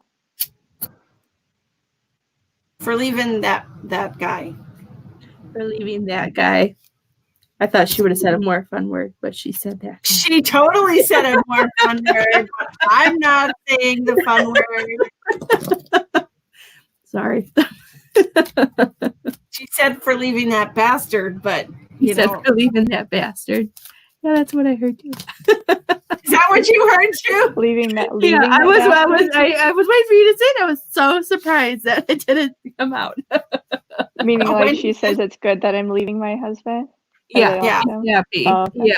For leaving that guy. For leaving that guy. I thought she would have said a more fun word, but she said that. She totally said a more fun word, but I'm not saying the fun word. Sorry. She said for leaving that bastard, but He you said know, for leaving that bastard. Yeah, that's what I heard too. is that what you heard too? leaving Yeah, that I was bastard? waiting for you to say it. I was so surprised that it didn't come out. Meaning, Oh, like when she you says it's good that I'm leaving my husband. Or Yeah, that I yeah, left him? happy. Oh, okay.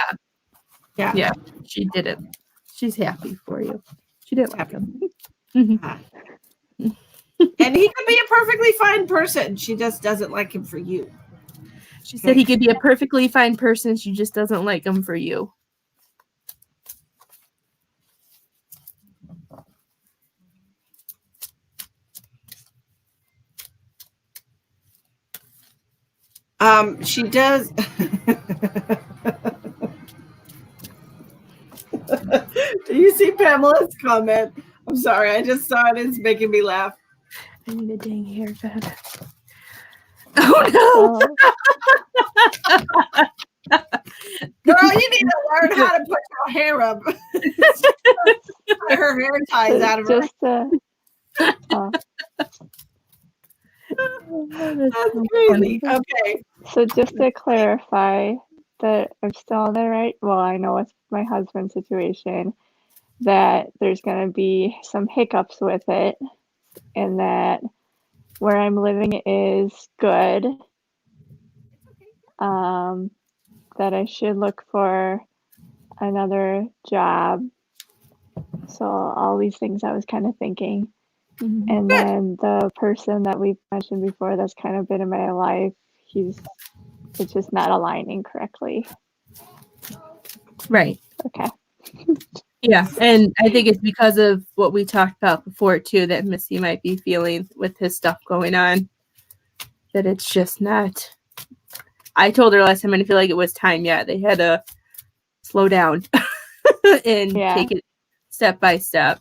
Yeah, she did it. She's happy for you. She didn't like him. Mhm. And he could be a perfectly fine person. She just doesn't like him for you. She said he could be a perfectly fine person. She just doesn't like him for you. She does. Do you see Pamela's comment? I'm sorry, I just saw it. It's making me laugh. I need a dang haircut. Oh no! Oh, Girl, you need to learn how to put your hair up. Her hair ties out of her. just Uh, That's crazy. Okay. so just to clarify that I'm still in the right, well, I know with my husband's situation that there's going to be some hiccups with it, and that where I'm living is good. That I should look for another job. So all these things I was kind of thinking. Mhm. And then the person that we've mentioned before that's kind of been in my life, it's just not aligning correctly. Right. Okay. Yeah, and I think it's because of what we talked about before too, that Missy might be feeling with his stuff going on. That it's just not. I told her last time I didn't feel like it was time yet. They had to slow down and Yeah. take it step by step.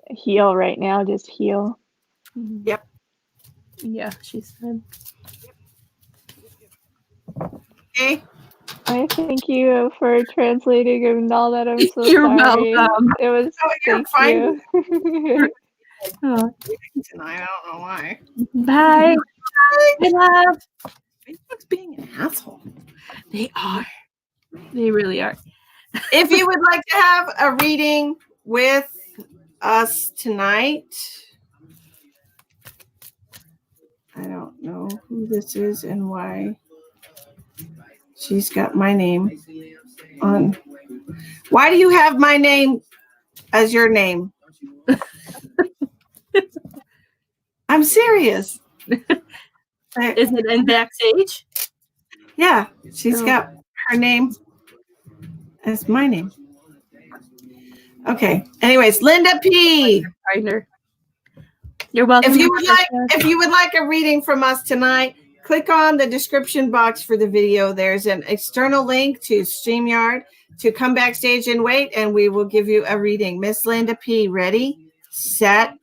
Heal right now, just heal. Yep. Yeah, she said. Okay. I thank you for translating and all that. I'm so You're sorry. welcome. It was Oh, you're thank fine. you. Oh, Tonight, I don't know why. bye. Bye, love. Facebook's being an asshole. They are. They really are. If you would like to have a reading with us tonight, I don't know who this is and why she's got my name on. Why do you have my name as your name? I'm serious. Is it in backstage? Yeah, she's Oh. got her name as my name. Okay. Anyways, Linda P. Find her. You're welcome. If you would like a reading from us tonight, click on the description box for the video. There's an external link to StreamYard to come backstage and wait, and we will give you a reading. Miss Linda P. Ready, set,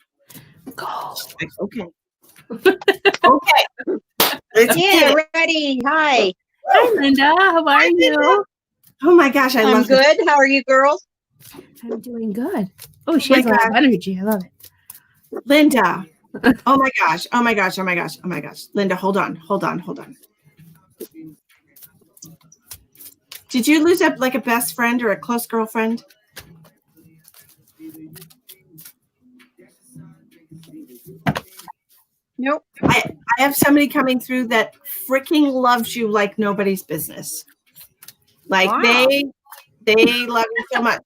go. Okay. Okay. Let's get it. Ready. Hi. Hi, Linda. How are you? Oh my gosh, I I'm love this. good. How are you girls? I'm doing good. Oh, she my has a lot of God. energy. I love it. Linda. Oh my gosh. Oh my gosh. Oh my gosh. Oh my gosh. Linda, hold on. Did you lose like a best friend or a close girlfriend? Nope. I have somebody coming through that freaking loves you like nobody's business. Like Wow. they love you so much.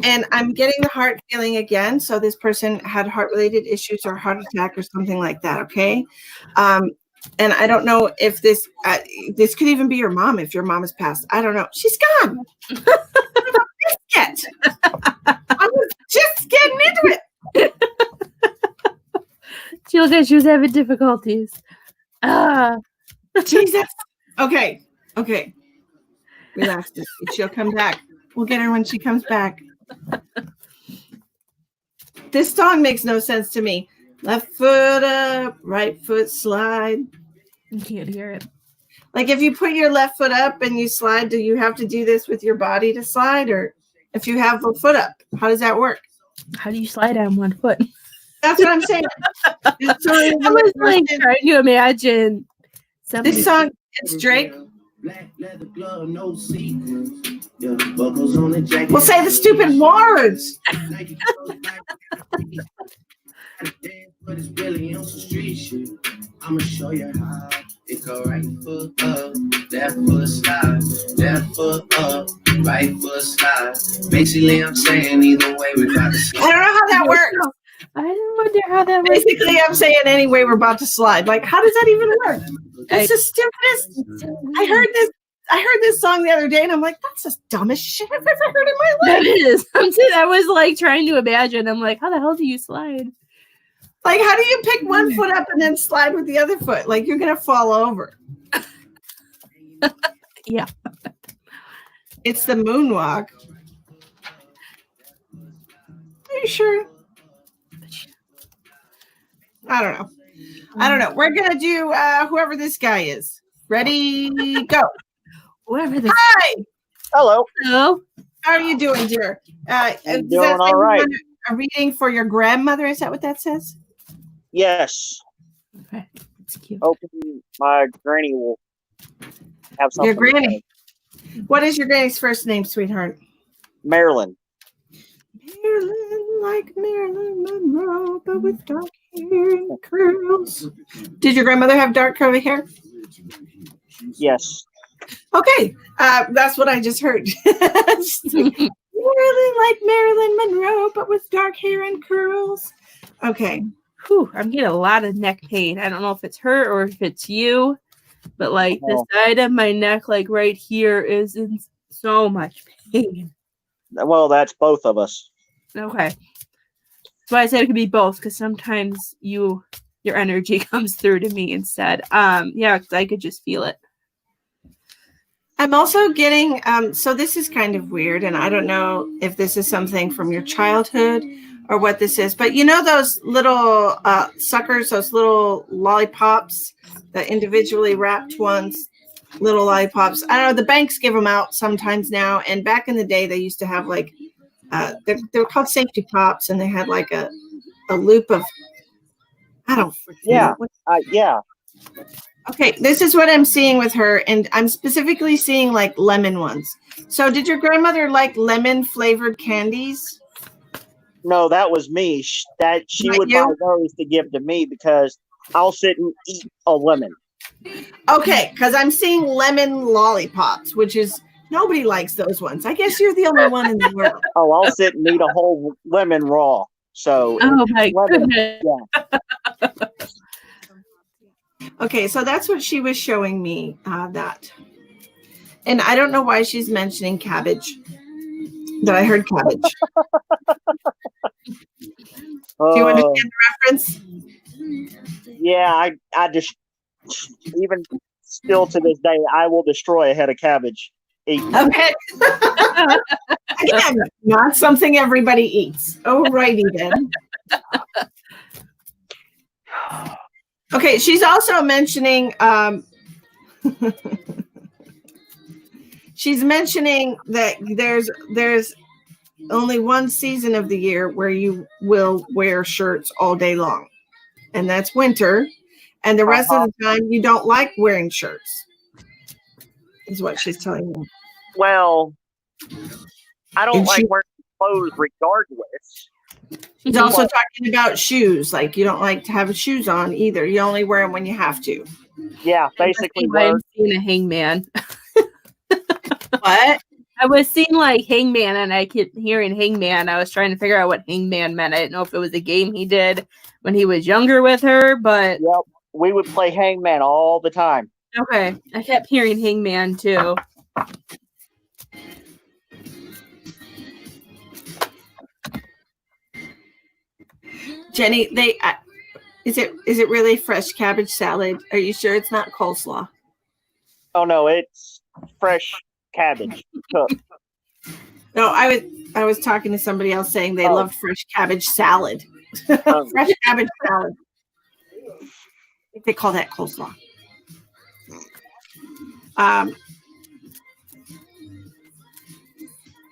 And I'm getting the heart feeling again. So this person had heart-related issues or heart attack or something like that. Okay. And I don't know if this could even be your mom if your mom has passed. I don't know. She's gone. Biscuit. I was just getting into it. She looked like she was having difficulties. Jesus. Okay. Relax. She'll come back. We'll get her when she comes back. This song makes no sense to me. Left foot up, right foot slide. You can't hear it. Like if you put your left foot up and you slide, do you have to do this with your body to slide? Or if you have the foot up, how does that work? How do you slide on one foot? That's what I'm saying. I was like trying to imagine somebody. This song, it's Drake. Well, say the stupid words. I'ma show you how. It go right foot up, left foot slide, left foot up, right foot slide. Basically, I'm saying either way we got to slide. I don't know how that works. I don't wonder how that works. Basically, I'm saying anyway we're about to slide. Like, how does that even work? It's the stupidest. I heard this song the other day, and I'm like, that's the dumbest shit I've ever heard in my life. That is. I was like trying to imagine. I'm like, how the hell do you slide? Like, how do you pick one foot up and then slide with the other foot? Like, you're gonna fall over. Yeah. It's the moonwalk. Are you sure? I don't know. We're gonna do whoever this guy is. Ready, go. Whoever this. Hi. Hello. Hello. How are you doing, dear? I'm doing all right. a reading for your grandmother. Is that what that says? Yes. Okay, that's cute. Hoping my granny will have something. Your to granny. say. What is your granny's first name, sweetheart? Marilyn. Marilyn, like Marilyn Monroe, but with dark hair and curls. Did your grandmother have dark curly hair? Yes. Okay, that's what I just heard. Marilyn, like Marilyn Monroe, but with dark hair and curls. Okay. Whew, I'm getting a lot of neck pain. I don't know if it's her or if it's you, but like the side of my neck, like right here, is in so much pain. Well, that's both of us. Okay. So I said it could be both because sometimes your energy comes through to me instead. Yeah, 'cause I could just feel it. I'm also getting, so this is kind of weird, and I don't know if this is something from your childhood or what this is, but you know those little suckers, those little lollipops, the individually wrapped ones, little lollipops. I don't know, the banks give them out sometimes now, and back in the day they used to have like, they're called safety pops, and they had like a loop of, I don't Yeah. know. Yeah. Okay, this is what I'm seeing with her, and I'm specifically seeing like lemon ones. So did your grandmother like lemon flavored candies? No, that was me. She Not would you? buy those to give to me because I'll sit and eat a lemon. Okay, because I'm seeing lemon lollipops, which is, nobody likes those ones. I guess you're the only one in the world. Oh, I'll sit and eat a whole lemon raw. So Oh my lemon, goodness. yeah. Okay, so that's what she was showing me, that. And I don't know why she's mentioning cabbage, that I heard cabbage. Do you understand the reference? Yeah, I just, even still to this day, I will destroy a head of cabbage. Okay. Again, not something everybody eats. Alrighty then. Okay, she's also mentioning she's mentioning that there's only one season of the year where you will wear shirts all day long, and that's winter, and the rest of the time you don't like wearing shirts, is what she's telling me. Well, I don't And like she- wearing clothes regardless. She's also talking about shoes, like you don't like to have shoes on either. You only wear them when you have to. Yeah, basically. I'm seeing a hangman. What? I was seeing like Hangman, and I kept hearing Hangman. I was trying to figure out what Hangman meant. I didn't know if it was a game he did when he was younger with her, but Yep, we would play Hangman all the time. okay. I kept hearing Hangman too. Jenny, is it really fresh cabbage salad? Are you sure it's not coleslaw? Oh no, it's fresh cabbage cooked. No, I was talking to somebody else saying they love fresh cabbage salad. Fresh cabbage salad. I think they call that coleslaw.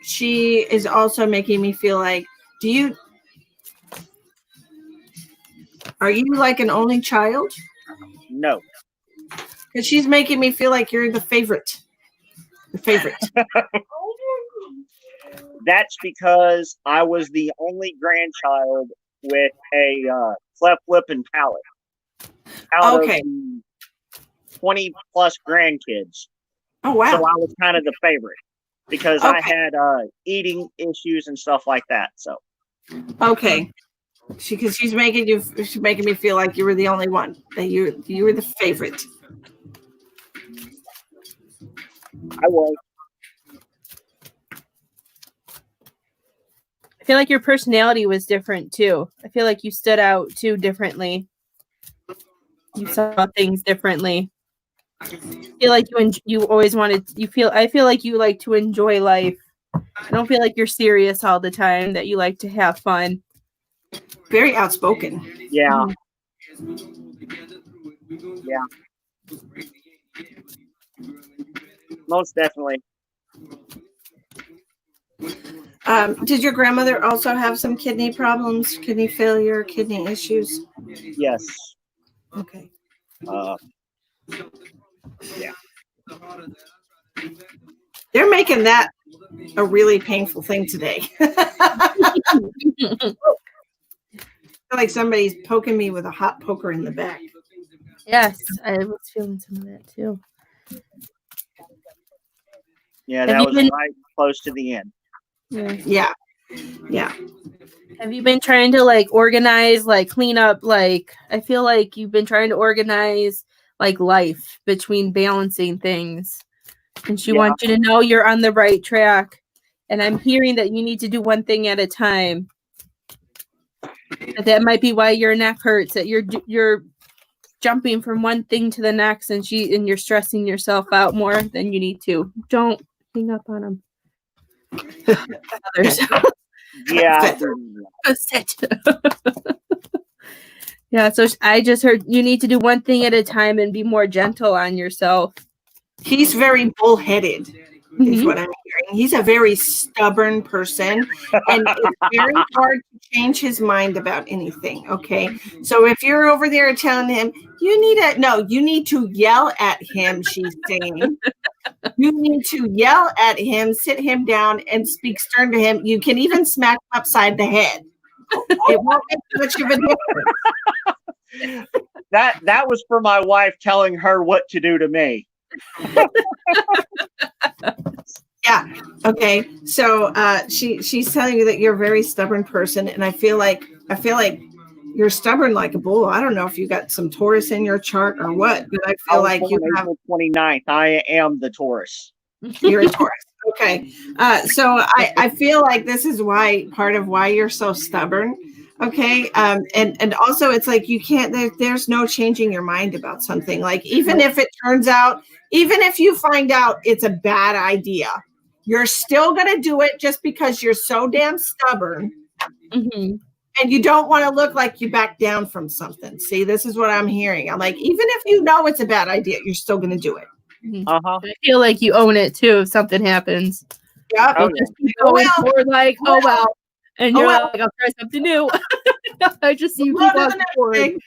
She is also making me feel like, are you like an only child? No. Because she's making me feel like you're the favorite. The favorite. That's because I was the only grandchild with a cleft lip and palate. Out of the 20 plus grandkids. Oh wow. So I was kind of the favorite because I had eating issues and stuff like that. So okay. Because she's making me feel like you were the only one. That you were the favorite. I was. I feel like your personality was different too. I feel like you stood out too differently. You saw things differently. I feel like you always wanted. I feel like you like to enjoy life. I don't feel like you're serious all the time. That you like to have fun. Very outspoken. Yeah. Yeah. Most definitely. Did your grandmother also have some kidney problems, kidney failure, kidney issues? Yes. Okay. Yeah. They're making that a really painful thing today. Like somebody's poking me with a hot poker in the back. Yes, I was feeling some of that too. Yeah, Have that you was been- right close to the end. Yeah. Yeah. Have you been trying to like organize, like clean up? Like, I feel like you've been trying to organize like life between balancing things. And she Yeah. wants you to know you're on the right track. And I'm hearing that you need to do one thing at a time. That might be why your neck hurts. That you're jumping from one thing to the next, and you're stressing yourself out more than you need to. Don't hang up on them. Others. Yeah. Sit. Yeah, so I just heard you need to do one thing at a time and be more gentle on yourself. He's very bullheaded, is Mhm. what I'm hearing. He's a very stubborn person, and it's very hard to change his mind about anything. Okay. So if you're over there telling him, you need to yell at him, she's saying. You need to yell at him, sit him down, and speak stern to him. You can even smack him upside the head. It won't make much of a difference. That was for my wife telling her what to do to me. Yeah. Okay. So she's telling you that you're a very stubborn person, and I feel like you're stubborn like a bull. I don't know if you got some Taurus in your chart or what, but I feel like you have. April 29th. I am the Taurus. You're a Taurus. Okay. So I feel like this is part of why you're so stubborn. Okay. And also it's like you can't, there's no changing your mind about something. Like even if it turns out, even if you find out it's a bad idea, you're still going to do it just because you're so damn stubborn. Mhm. And you don't want to look like you back down from something. See, this is what I'm hearing. I'm like, even if you know it's a bad idea, you're still going to do it. Uh-huh. I feel like you own it too if something happens. Yep. Oh, You'll just keep going forward like, oh well. And you're well. like, I'll try something new. I just see you Well, keep walking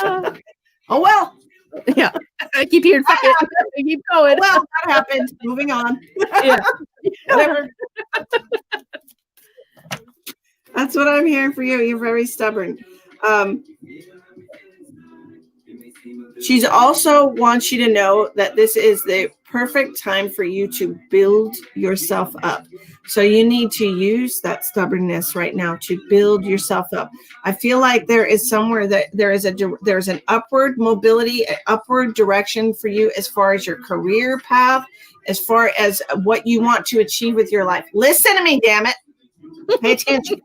forward. Oh, well. Yeah. I keep hearing fuck it. I keep going. Well, that happened. Moving on. Yeah. Whatever. That's what I'm hearing for you. You're very stubborn. She's also wants you to know that this is the perfect time for you to build yourself up. So you need to use that stubbornness right now to build yourself up. I feel like there is somewhere that there's an upward mobility, an upward direction for you as far as your career path, as far as what you want to achieve with your life. Listen to me, damn it. Pay attention.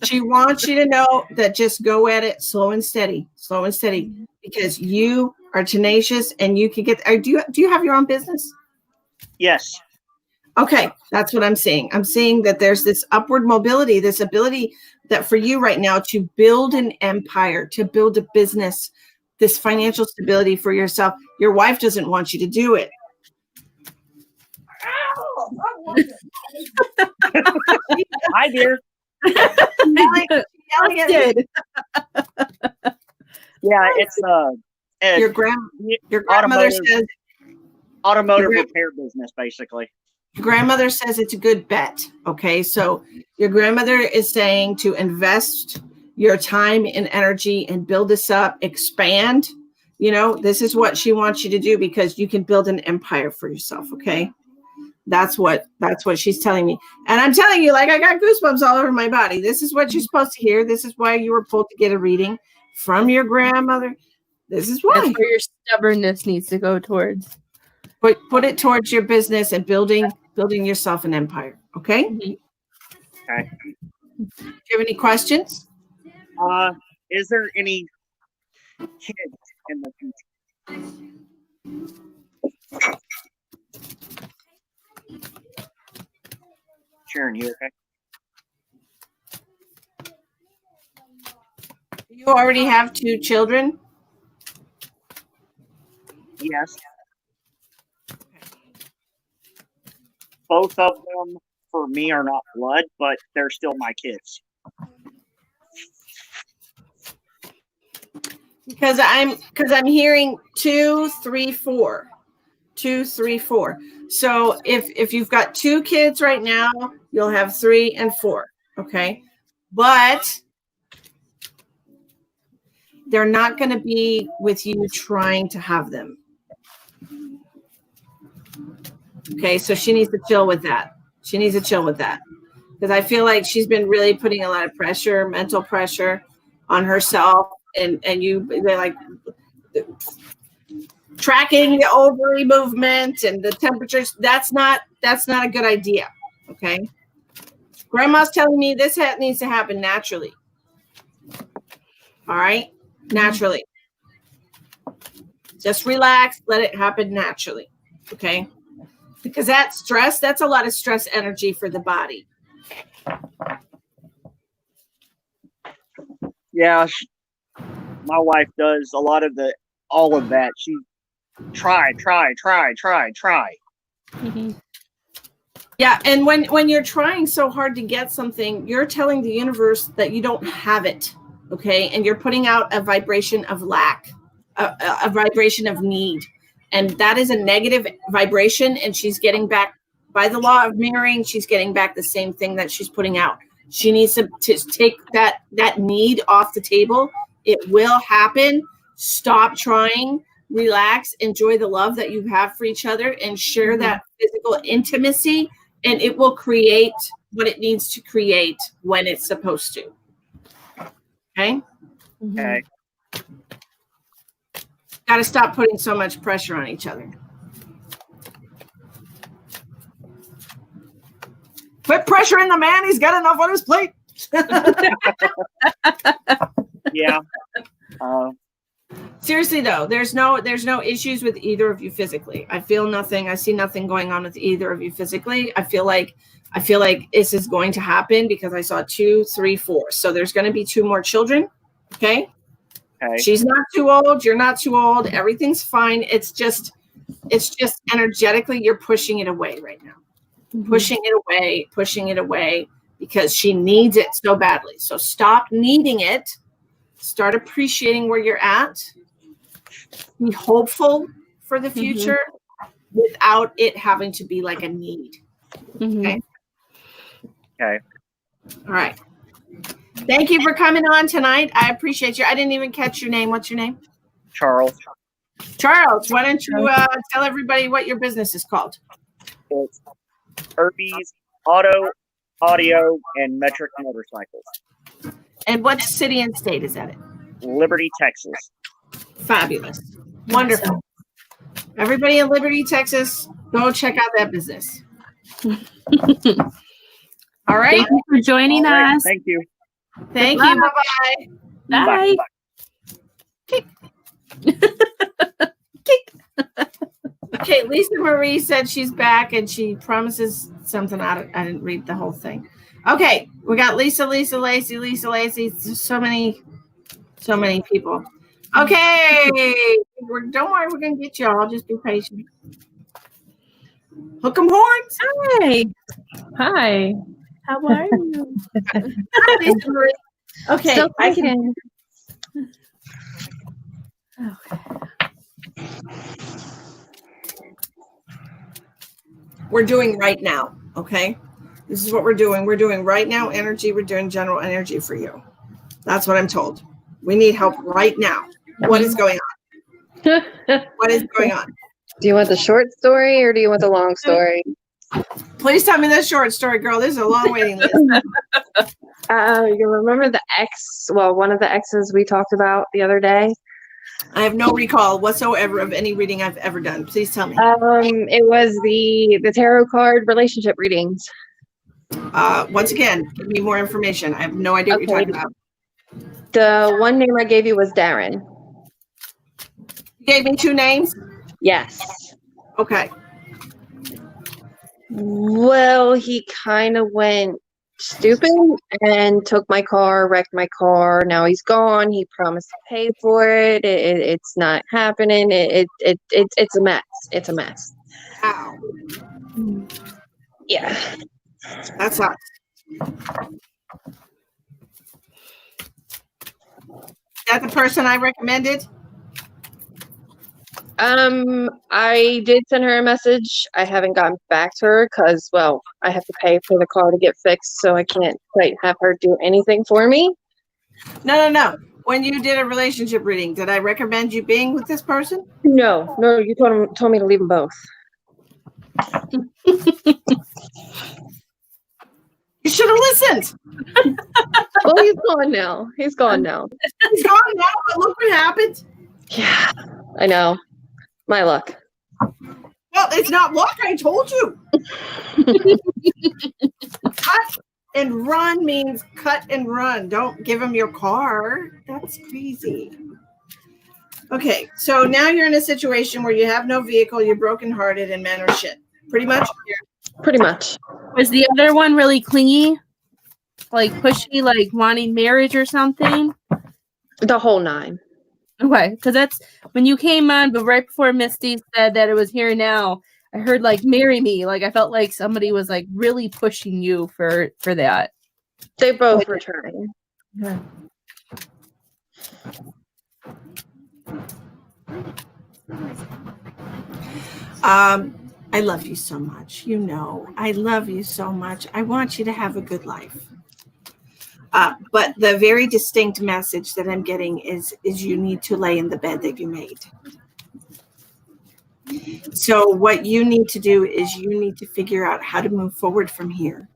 She wants you to know that just go at it slow and steady, because you are tenacious and you can get. Do you have your own business? Yes. Okay, that's what I'm seeing. I'm seeing that there's this upward mobility, this ability that for you right now to build an empire, to build a business, this financial stability for yourself. Your wife doesn't want you to do it. Hi, dear. Yeah, it's your grandmother says automotive repair business, basically. your grandmother says it's a good bet. Okay, so your grandmother is saying to invest your time and energy and build this up, expand. You know, this is what she wants you to do because you can build an empire for yourself. Okay. That's what she's telling me. And I'm telling you, like, I got goosebumps all over my body. This is what you're supposed to hear. This is why you were pulled to get a reading from your grandmother. This is why. That's where your stubbornness needs to go towards. Put it towards your business and building yourself an empire. Okay? Okay. Do you have any questions? Is there any kids in the future? Sharon, you okay? You already have 2 children? Yes. Both of them for me are not blood, but they're still my kids. Because I'm hearing 2, 3, 4. 2, 3, 4. So if you've got 2 kids right now, you'll have 3 and 4. Okay. But they're not going to be with you trying to have them. Okay, so she needs to chill with that. She needs to chill with that. Because I feel like she's been really putting a lot of pressure, mental pressure on herself. And they're like tracking the ovary movement and the temperatures. That's not a good idea. Okay. Grandma's telling me this needs to happen naturally. All right. Naturally. Just relax. Let it happen naturally. Okay. Because that stress, that's a lot of stress energy for the body. Yeah. My wife does a lot of all of that. She try. Mhm. Yeah, and when you're trying so hard to get something, you're telling the universe that you don't have it, okay? And you're putting out a vibration of lack, a vibration of need. And that is a negative vibration, and she's getting back, by the law of mirroring, she's getting back the same thing that she's putting out. She needs to take that need off the table. It will happen. Stop trying. Relax. Enjoy the love that you have for each other and share that physical intimacy, and it will create what it needs to create when it's supposed to. Okay? Okay. Got to stop putting so much pressure on each other. Quit pressuring the man. He's got enough on his plate. Yeah. Seriously though, there's no issues with either of you physically. I feel nothing. I see nothing going on with either of you physically. I feel like this is going to happen because I saw 2, 3, 4. So there's going to be 2 more children. Okay. Okay. She's not too old. You're not too old. Everything's fine. It's just energetically you're pushing it away right now. Pushing it away because she needs it so badly. So stop needing it. Start appreciating where you're at. Be hopeful for the future without it having to be like a need. Okay. Okay. All right. Thank you for coming on tonight. I appreciate you. I didn't even catch your name. What's your name? Charles. Charles, why don't you tell everybody what your business is called? It's Irby's Audio, and Metric Motorcycles. And what city and state is that in? Liberty, Texas. Fabulous. Wonderful. Everybody in Liberty, Texas, go check out that business. All right. Thank you for joining us. Thank you. Thank you. Bye-bye. Bye. Kick. Okay, Lisa Marie said she's back and she promises something. I didn't read the whole thing. Okay, we got Lisa Lacy. So many people. Okay, don't worry, we're gonna get you all. Just be patient. Hook 'em horns. Hi. How are you? Hi, Lisa Marie. Okay, Still I can. We're doing right now. Okay, this is what we're doing. We're doing right now energy. We're doing general energy for you. That's what I'm told. We need help right now. What is going on? What is going on? Do you want the short story or do you want the long story? Please tell me the short story, girl. This is a long waiting list. You remember the one of the exes we talked about the other day? I have no recall whatsoever of any reading I've ever done. Please tell me. It was the tarot card relationship readings. Once again, give me more information. I have no idea what you're talking about. The one name I gave you was Darren. You gave me 2 names? Yes. Okay. Well, he kind of went stupid and took my car, wrecked my car. Now he's gone. He promised to pay for it. It's not happening. It's a mess. It's a mess. Ow. Yeah. That sucks. Is that the person I recommended? I did send her a message. I haven't gotten back to her because, well, I have to pay for the car to get fixed, so I can't quite have her do anything for me. No. When you did a relationship reading, did I recommend you being with this person? No, you told me to leave them both. You should have listened. Well, he's gone now. He's gone now. He's gone now, but look what happened. Yeah, I know. My luck. Well, it's not luck, I told you. Cut and run means cut and run. Don't give him your car. That's crazy. Okay, so now you're in a situation where you have no vehicle, you're brokenhearted, and men are shit. Pretty much? Pretty much. Was the other one really clingy? Like pushy, like wanting marriage or something? The whole 9. Okay, because that's when you came on, but right before Misty said that it was here now, I heard like marry me. Like I felt like somebody was like really pushing you for that. They both were trying. Yeah. I love you so much. You know, I love you so much. I want you to have a good life. But the very distinct message that I'm getting is you need to lay in the bed that you made. So what you need to do is you need to figure out how to move forward from here.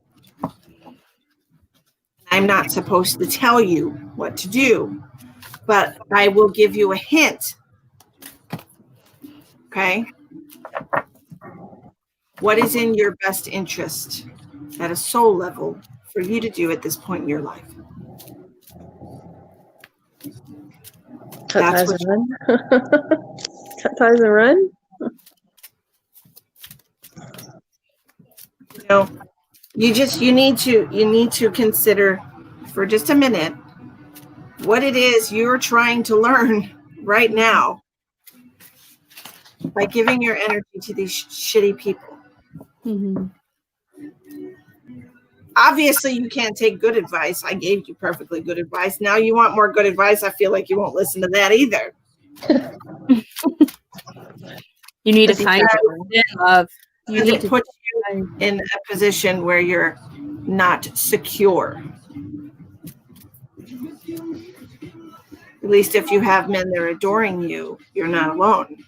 I'm not supposed to tell you what to do, but I will give you a hint. Okay? What is in your best interest at a soul level for you to do at this point in your life? Cut ties and run. Cut ties and run. You know, you need to consider for just a minute what it is you're trying to learn right now by giving your energy to these shitty people. Mm-hmm. Obviously, you can't take good advice. I gave you perfectly good advice. Now you want more good advice. I feel like you won't listen to that either. You need to find love. You need to put you in a position where you're not secure. At least if you have men that are adoring you, you're not alone.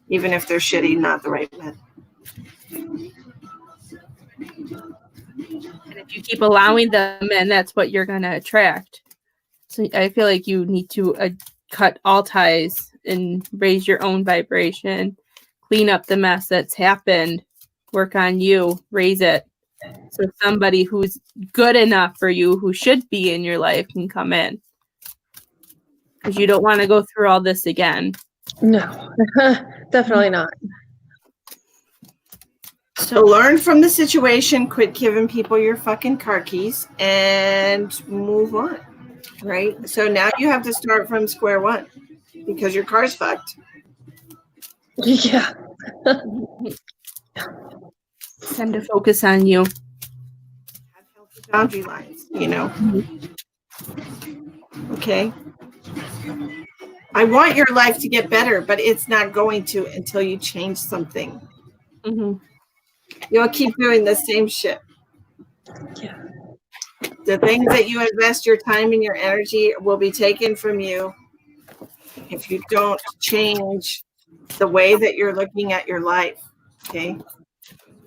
Even if they're shitty, not the right men. And if you keep allowing them in, that's what you're going to attract. So I feel like you need to cut all ties and raise your own vibration, clean up the mess that's happened, work on you, raise it. So somebody who's good enough for you, who should be in your life, can come in. Because you don't want to go through all this again. No, definitely not. So learn from the situation, quit giving people your fucking car keys, and move on, right? So now you have to start from square one because your car's fucked. Yeah. Time to focus on you. Have healthy boundary lines, you know? Okay? I want your life to get better, but it's not going to until you change something. Mm-hmm. You'll keep doing the same shit. Yeah. The things that you invest your time and your energy will be taken from you if you don't change the way that you're looking at your life. Okay?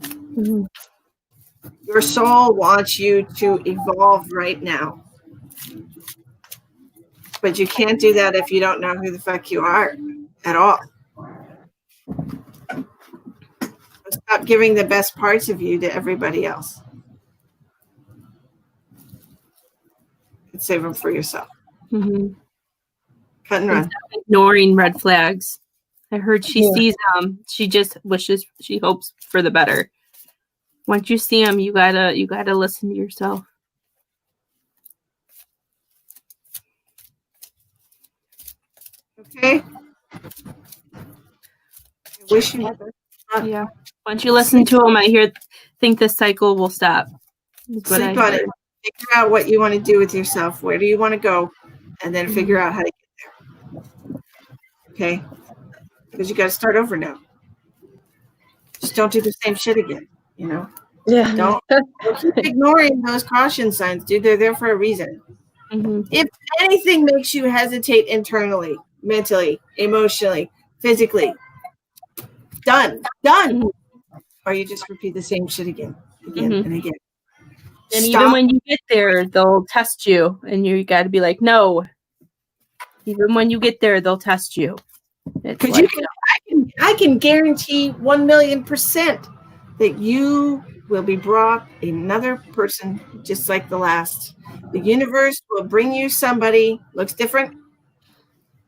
Mm-hmm. Your soul wants you to evolve right now. But you can't do that if you don't know who the fuck you are at all. Stop giving the best parts of you to everybody else. And save them for yourself. Mm-hmm. Cut and run. Ignoring red flags. I heard she sees them. She just wishes, she hopes for the better. Once you see them, you gotta listen to yourself. Okay. I wish you had Yeah. Once you listen to them, think the cycle will stop. is what Sleep I on it. heard. Figure out what you want to do with yourself. Where do you want to go? And then figure out how to get there. Okay? Because you got to start over now. Just don't do the same shit again, you know? Yeah. Don't keep ignoring those caution signs, dude. They're there for a reason. If anything makes you hesitate internally, mentally, emotionally, physically, done. Or you just repeat the same shit again and again. And even when you get there, they'll test you, and you got to be like, no. Even when you get there, they'll test you. Because like, I can guarantee 1,000,000% that you will be brought another person just like the last. The universe will bring you somebody, looks different,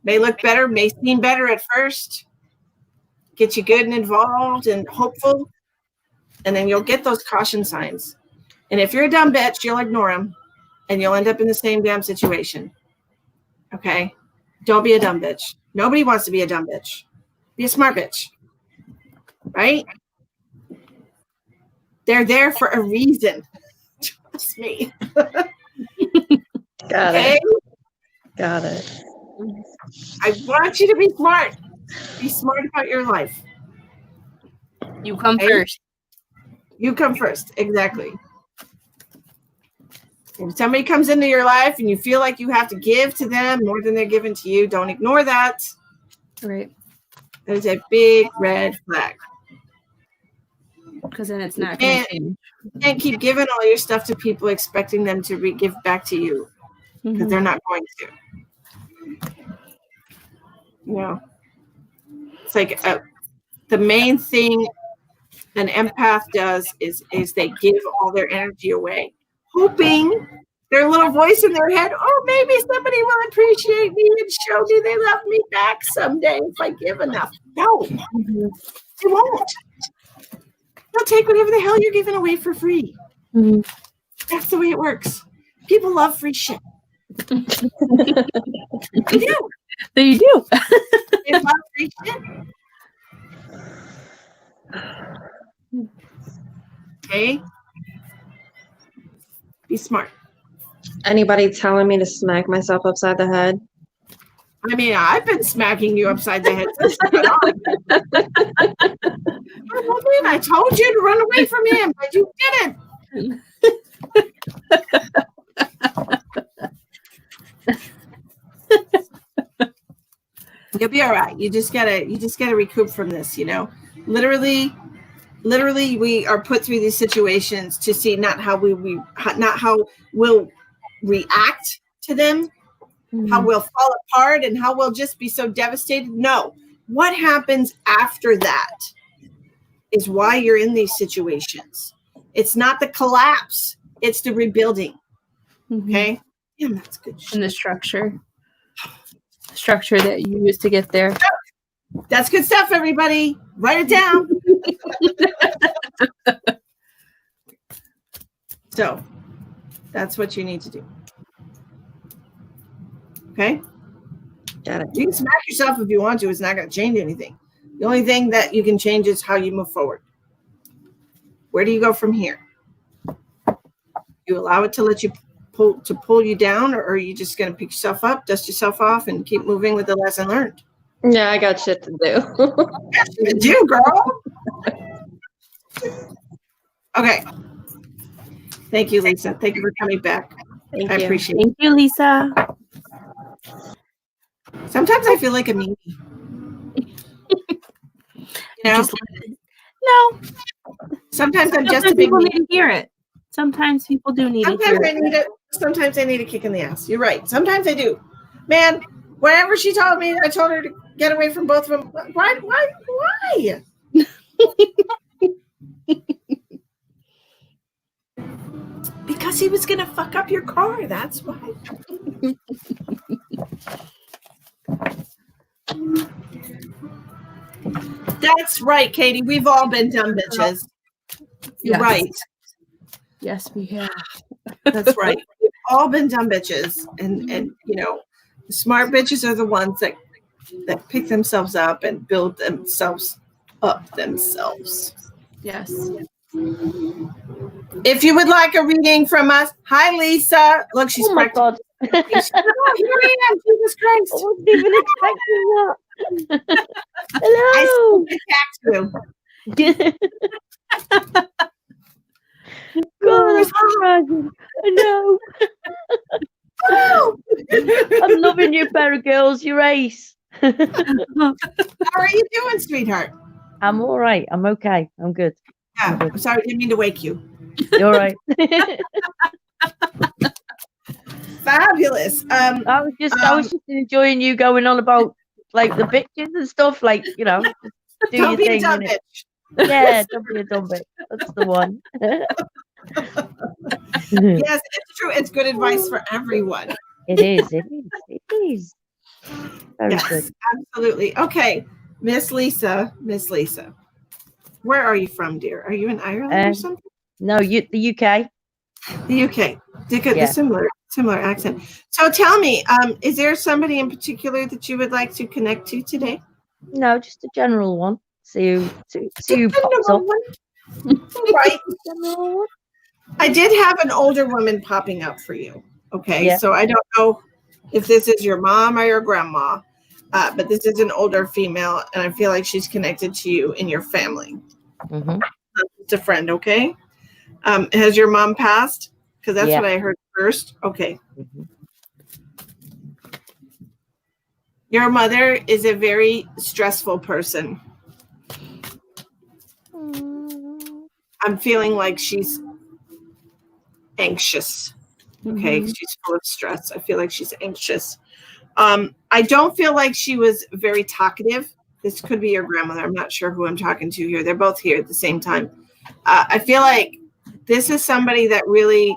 may look better, may seem better at first, get you good and involved and hopeful, and then you'll get those caution signs. And if you're a dumb bitch, you'll ignore them, and you'll end up in the same damn situation. Okay? Don't be a dumb bitch. Nobody wants to be a dumb bitch. Be a smart bitch. Right? They're there for a reason. Trust me. Got Okay? it. Got it. I want you to be smart. Be smart about your life. You come Okay? first. You come first. Exactly. If somebody comes into your life and you feel like you have to give to them more than they're giving to you, don't ignore that. Right. That is a big red flag. Because then it's not going to change. You can't keep giving all your stuff to people expecting them to give back to you. Because they're not going to. You know, it's like the main thing an empath does is they give all their energy away, hoping their little voice in their head, oh, maybe somebody will appreciate me and show me they love me back someday if I give enough. No, they won't. They'll take whatever the hell you're giving away for free. That's the way it works. People love free shit. They do. They do. They love free shit. Okay? Be smart. Anybody telling me to smack myself upside the head? I mean, I've been smacking you upside the head. I told you to run away from him, but you didn't. You'll be all right. You just gotta recoup from this, you know. Literally, we are put through these situations to see not how we'll react to them, how we'll fall apart, and how we'll just be so devastated. No, what happens after that is why you're in these situations. It's not the collapse; it's the rebuilding. Okay, yeah, that's good. And the structure that you use to get there. That's good stuff, everybody. Write it down. So that's what you need to do. Okay? Got it. You can smack yourself if you want to. It's not going to change anything. The only thing that you can change is how you move forward. Where do you go from here? You allow it to let you pull you down, or are you just going to pick yourself up, dust yourself off, and keep moving with the lesson learned? Yeah, I got shit to do. That's what you do, girl. Okay. Thank you, Lisa. Thank you for coming back. Thank I you. appreciate it. Thank you, Lisa. Sometimes I feel like a meanie. You know? No. Sometimes I'm just Sometimes a big people meanie. need to hear it. Sometimes people do need to hear Sometimes I it. need it. Sometimes I need a kick in the ass. You're right. Sometimes I do. Man, whenever she told me, I told her to get away from both of them. Why? Because he was gonna fuck up your car. That's why. That's right, Katie. We've all been dumb bitches. You're Yes. right. Yes, we have. That's right. We've all been dumb bitches, and you know, the smart bitches are the ones that pick themselves up and build themselves up themselves. Yes. If you would like a reading from us, hi Lisa. Look, she's Oh my practicing. God. Oh, here I am, Jesus Christ. I wasn't even expecting that. I Hello. attacked you. God, that's surprising. I know. I'm loving you, pair of girls. You're ace. How are you doing, sweetheart? I'm all right. I'm okay. I'm good. Yeah, I'm sorry, I didn't mean to wake you. You're all right. Fabulous. I was just enjoying you going on about like the bitches and stuff. Like, you know, just do Don't your be a thing. dumb innit? bitch. Yeah, don't be a dumb bitch. That's the one. Yes, it's true. It's good advice for everyone. It is. It is. It is. Very Yes, good. absolutely. Okay, Miss Lisa. Where are you from, dear? Are you in Ireland or something? No, the UK. The UK. The Yeah. similar accent. So tell me, is there somebody in particular that you would like to connect to today? No, just a general one. See who pops up. Right. General one. I did have an older woman popping up for you. Okay, Yeah. so I don't know if this is your mom or your grandma, but this is an older female, and I feel like she's connected to you in your family. Mm-hmm. It's a friend, okay? Has your mom passed? Because that's Yeah. what I heard first. Okay. Mm-hmm. Your mother is a very stressful person. I'm feeling like she's anxious. Okay, Mhm. she's full of stress. I feel like she's anxious. I don't feel like she was very talkative. This could be your grandmother. I'm not sure who I'm talking to here. They're both here at the same time. I feel like this is somebody that really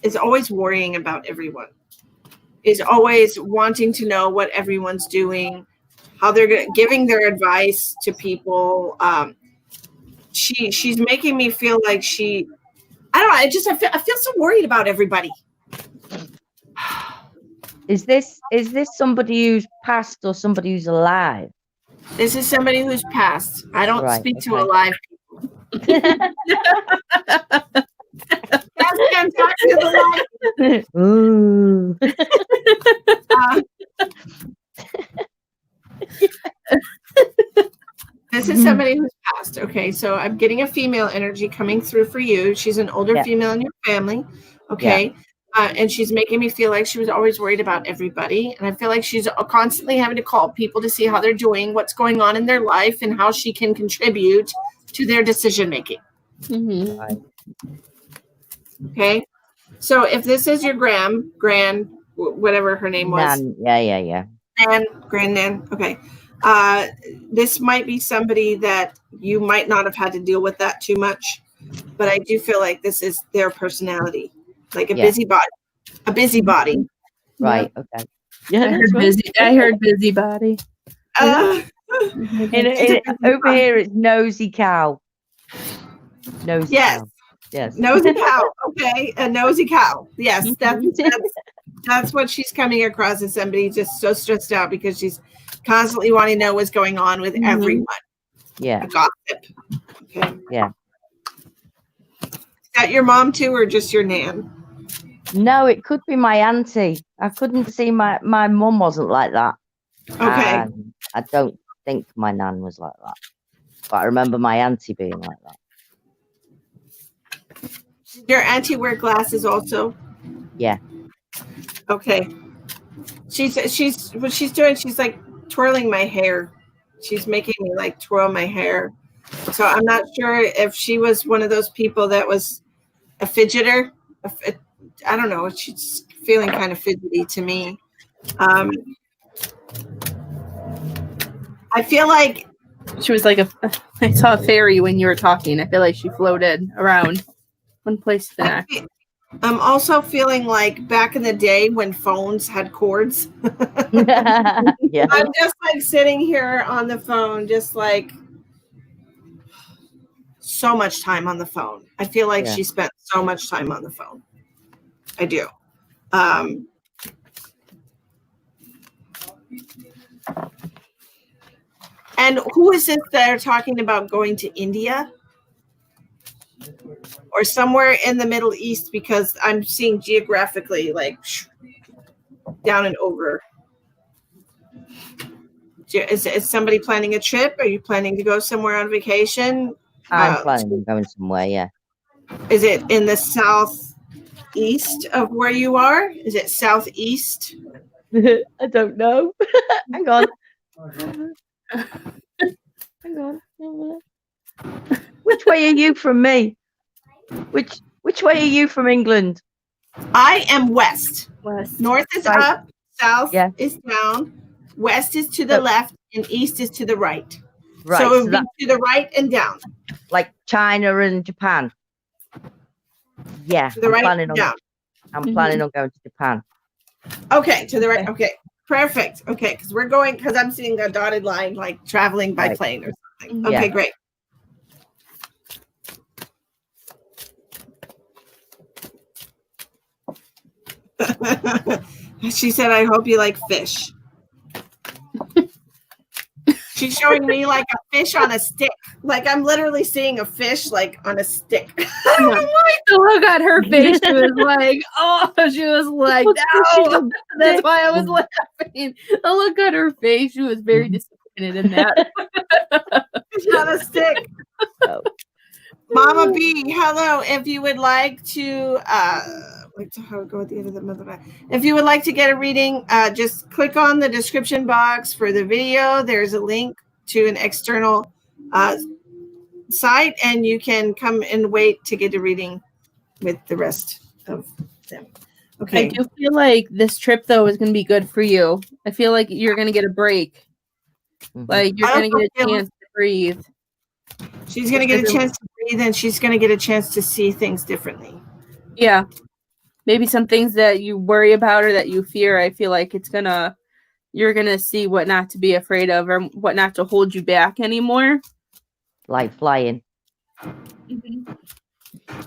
is always worrying about everyone, is always wanting to know what everyone's doing, how they're giving their advice to people. She's making me feel like I don't know. I feel so worried about everybody. Is this somebody who's passed or somebody who's alive? This is somebody who's passed. I don't Right, speak to okay. alive people. Can't talk to the alive. Ooh. This is somebody who's passed. Okay, so I'm getting a female energy coming through for you. She's an older Yeah. female in your family. Okay. And she's making me feel like she was always worried about everybody. And I feel like she's constantly having to call people to see how they're doing, what's going on in their life, and how she can contribute to their decision making. Right. Okay. So if this is your whatever her name was. Nan. Yeah. Grandnan. Okay. This might be somebody that you might not have had to deal with that too much, but I do feel like this is their personality, like a busybody. Right. Okay. Yeah, I heard busybody. Over here, it's nosy cow. Nosy Yes. cow. Yes. Nosy cow. Okay. A nosy cow. Yes. That's what she's coming across as, somebody just so stressed out because she's constantly wanting to know what's going on with everyone. Yeah. A gossip. Okay. Yeah. Is that your mom too, or just your nan? No, it could be my auntie. I couldn't see my mum wasn't like that. Okay. And I don't think my nan was like that. But I remember my auntie being like that. Your auntie wear glasses also? Yeah. Okay. She's what she's doing, she's like twirling my hair. She's making me like twirl my hair. So I'm not sure if she was one of those people that was a fidgeter. I don't know. She's feeling kind of fidgety to me. I feel like she was like I saw a fairy when you were talking. I feel like she floated around one place to the next. I'm also feeling like back in the day when phones had cords. Yeah. I'm just like sitting here on the phone, just like so much time on the phone. I feel like she spent so much time on the phone. I do. And who is it that are talking about going to India? or somewhere in the Middle East, because I'm seeing geographically like down and over. Is somebody planning a trip? Are you planning to go somewhere on vacation? I'm planning on going somewhere, yeah. Is it in the southeast of where you are? Is it southeast? I don't know. Hang on. Hang on. Which way are you from me? Which way are you from England? I am west. West. North is Right. up, south Yeah. is down, west is to the So- left, and east is to the right. Right. So it So would that, be to the right and down. like China and Japan. Yeah. To the I'm right planning and on down. I'm Mhm. planning on going to Japan. Okay, to the right. Okay, perfect. Okay, because I'm seeing a dotted line like traveling by Right. plane or something. Mhm. Okay, Yeah. great. She said, I hope you like fish. She's showing me like a fish on a stick. Like I'm literally seeing a fish like on a stick. I don't know why. The look on her face, she was like, oh, she was like, no. That's why I was laughing. The look on her face, she was very disappointed in that. Fish on a stick. Oh. Mama B, hello. If you would like to wait to how go at the end of the month. If you would like to get a reading, just click on the description box for the video. There's a link to an external site, and you can come and wait to get a reading with the rest of them. I Okay. do feel like this trip, though, is going to be good for you. I feel like you're going to get a break. Mhm. Like, you're I going to also get a feel- chance to breathe. She's gonna get a chance to breathe, and she's gonna get a chance to see things differently. Yeah. Maybe some things that you worry about or that you fear, I feel like you're going to see what not to be afraid of or what not to hold you back anymore. Like flying.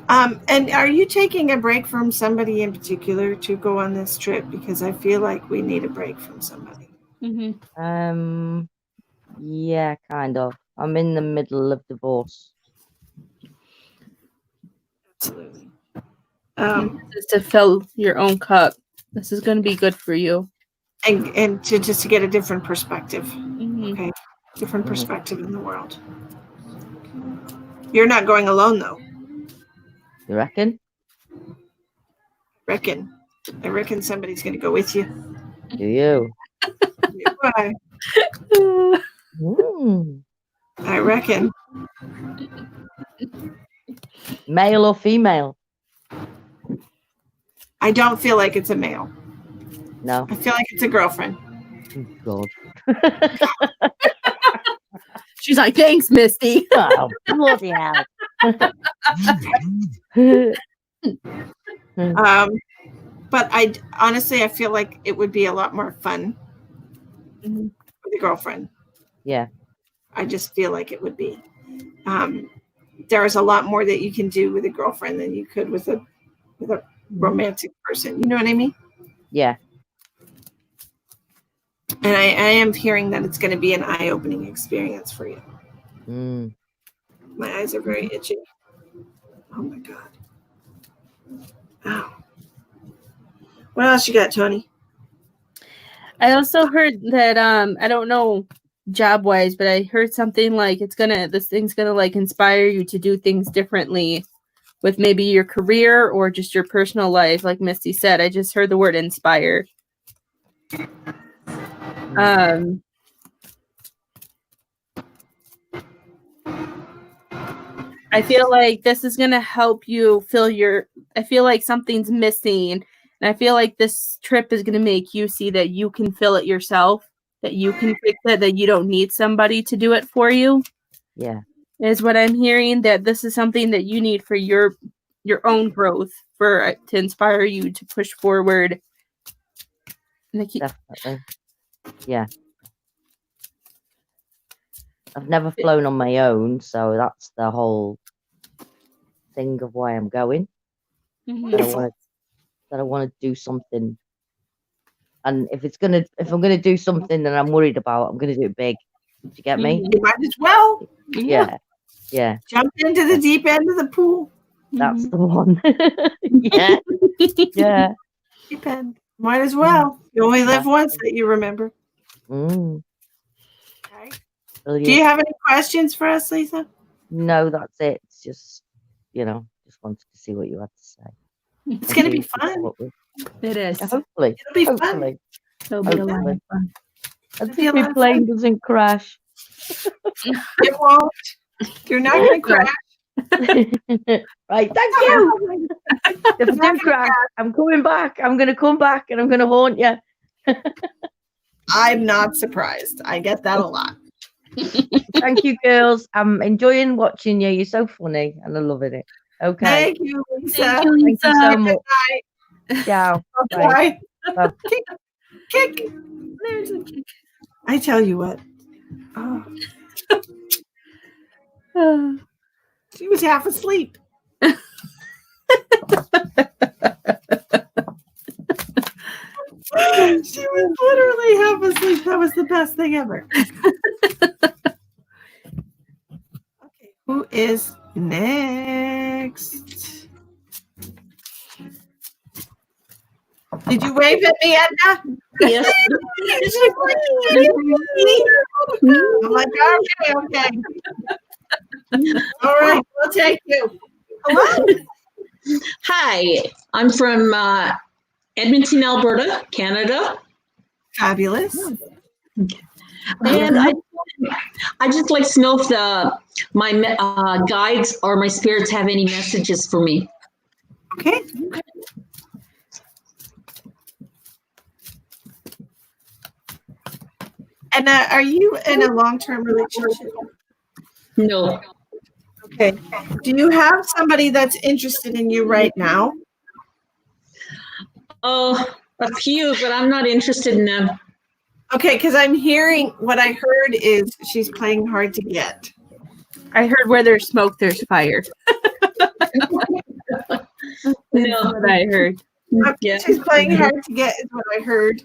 And are you taking a break from somebody in particular to go on this trip? Because I feel like we need a break from somebody. Mm-hmm. Yeah, kind of. I'm in the middle of divorce. Absolutely. Just to fill your own cup. This is going to be good for you. And to just to get a different perspective. Mhm. Okay. Different perspective in the world. You're not going alone though. You reckon? I reckon somebody's gonna go with you. Do you? Why? I reckon. Male or female? I don't feel like it's a male. No. I feel like it's a girlfriend. Oh, God. She's like, thanks, Misty. Oh, bloody hell. But I honestly, I feel like it would be a lot more fun with a girlfriend. Yeah. I just feel like it would be. There's a lot more that you can do with a girlfriend than you could with a romantic person. You know what I mean? Yeah. And I am hearing that it's going to be an eye-opening experience for you. Mm. My eyes are very itchy. Oh my God. Ow. What else you got, Tony? I also heard that I don't know job wise, but I heard something like this thing's gonna like inspire you to do things differently with maybe your career or just your personal life. Like Misty said, I just heard the word inspire. I feel like this is gonna help you I feel like something's missing. And I feel like this trip is going to make you see that you can fill it yourself, that you can fix it, that you don't need somebody to do it for you. Yeah. Is what I'm hearing, that this is something that you need for your own growth, to inspire you to push forward. Definitely. Yeah. I've never flown on my own, so that's the whole thing of why I'm going. Mhm. That I want to do something, and if I'm gonna do something that I'm worried about, I'm gonna do it big. Do you get me? You might as well. Yeah. Yeah, Jumped into the deep end of the pool. that's the one. Yeah, yeah. Deep end. Might as well. You only live once that you remember. Mm, Okay. Do brilliant. you have any questions for us, Lisa? No, that's it. It's just, just wanted to see what you had to say. It's going to be fun. It is. Hopefully. It'll be fun. Hopefully. It'll be a lot Hopefully. of fun. And be a if lot my of plane doesn't crash. It won't. You're not going to crash. Right, thank you. If I do crash, I'm coming back. I'm going to come back and I'm going to haunt you. I'm not surprised. I get that a lot. Thank you, girls. I'm enjoying watching you. You're so funny and I'm loving it. Okay. Thank you, Lisa. Thank you, Thank you Lisa. so much. Good night. Ciao. Bye. Bye. Bye. Kick. There's a kick. I tell you what. Oh. She was half asleep. She was literally half asleep. That was the best thing ever. Okay, who is next? Did you wave at me, Edna? Yes. I'm like, okay. All right, we'll take you. Hello. Hi, I'm from Edmonton, Alberta, Canada. Fabulous. And I just like to know if my guides or my spirits have any messages for me. Okay. And are you in a long-term relationship? No. Okay. Do you have somebody that's interested in you right now? Oh, a few, but I'm not interested in them. Okay, because I'm hearing what I heard is she's playing hard to get. I heard where there's smoke, there's fire. No. That's what I heard. Yeah. She's playing hard to get is what I heard.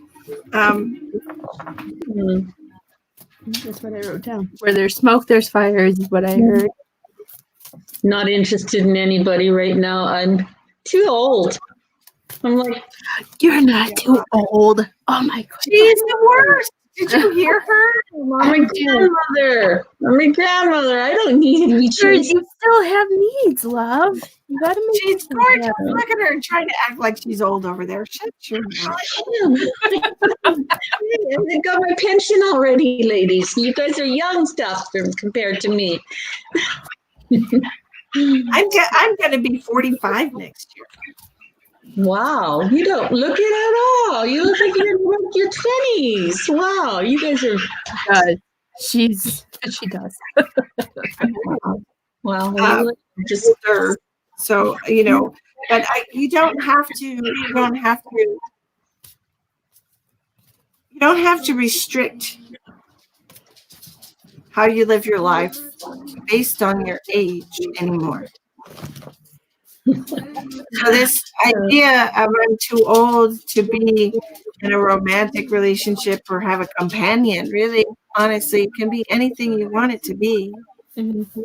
That's what I wrote down. Where there's smoke, there's fire is what I heard. Not interested in anybody right now. I'm too old. I'm like, you're not too old. Oh my god. She's the worst. Did you hear her? I'm a grandmother. I'm a grandmother. I don't need to be You treated. still have needs, love. You gotta make She's gorgeous. Look at her and trying to act like she's old over there. Shut your mouth. I got my pension already, ladies. You guys are young stuff compared to me. I'm going to be 45 next year. Wow, you don't look it at all. You look like you're in like your 20s. Wow, you guys are. She does. Wow, Just so but you don't have to restrict how you live your life based on your age anymore. So this idea of I'm too old to be in a romantic relationship or have a companion, really, honestly, it can be anything you want it to be.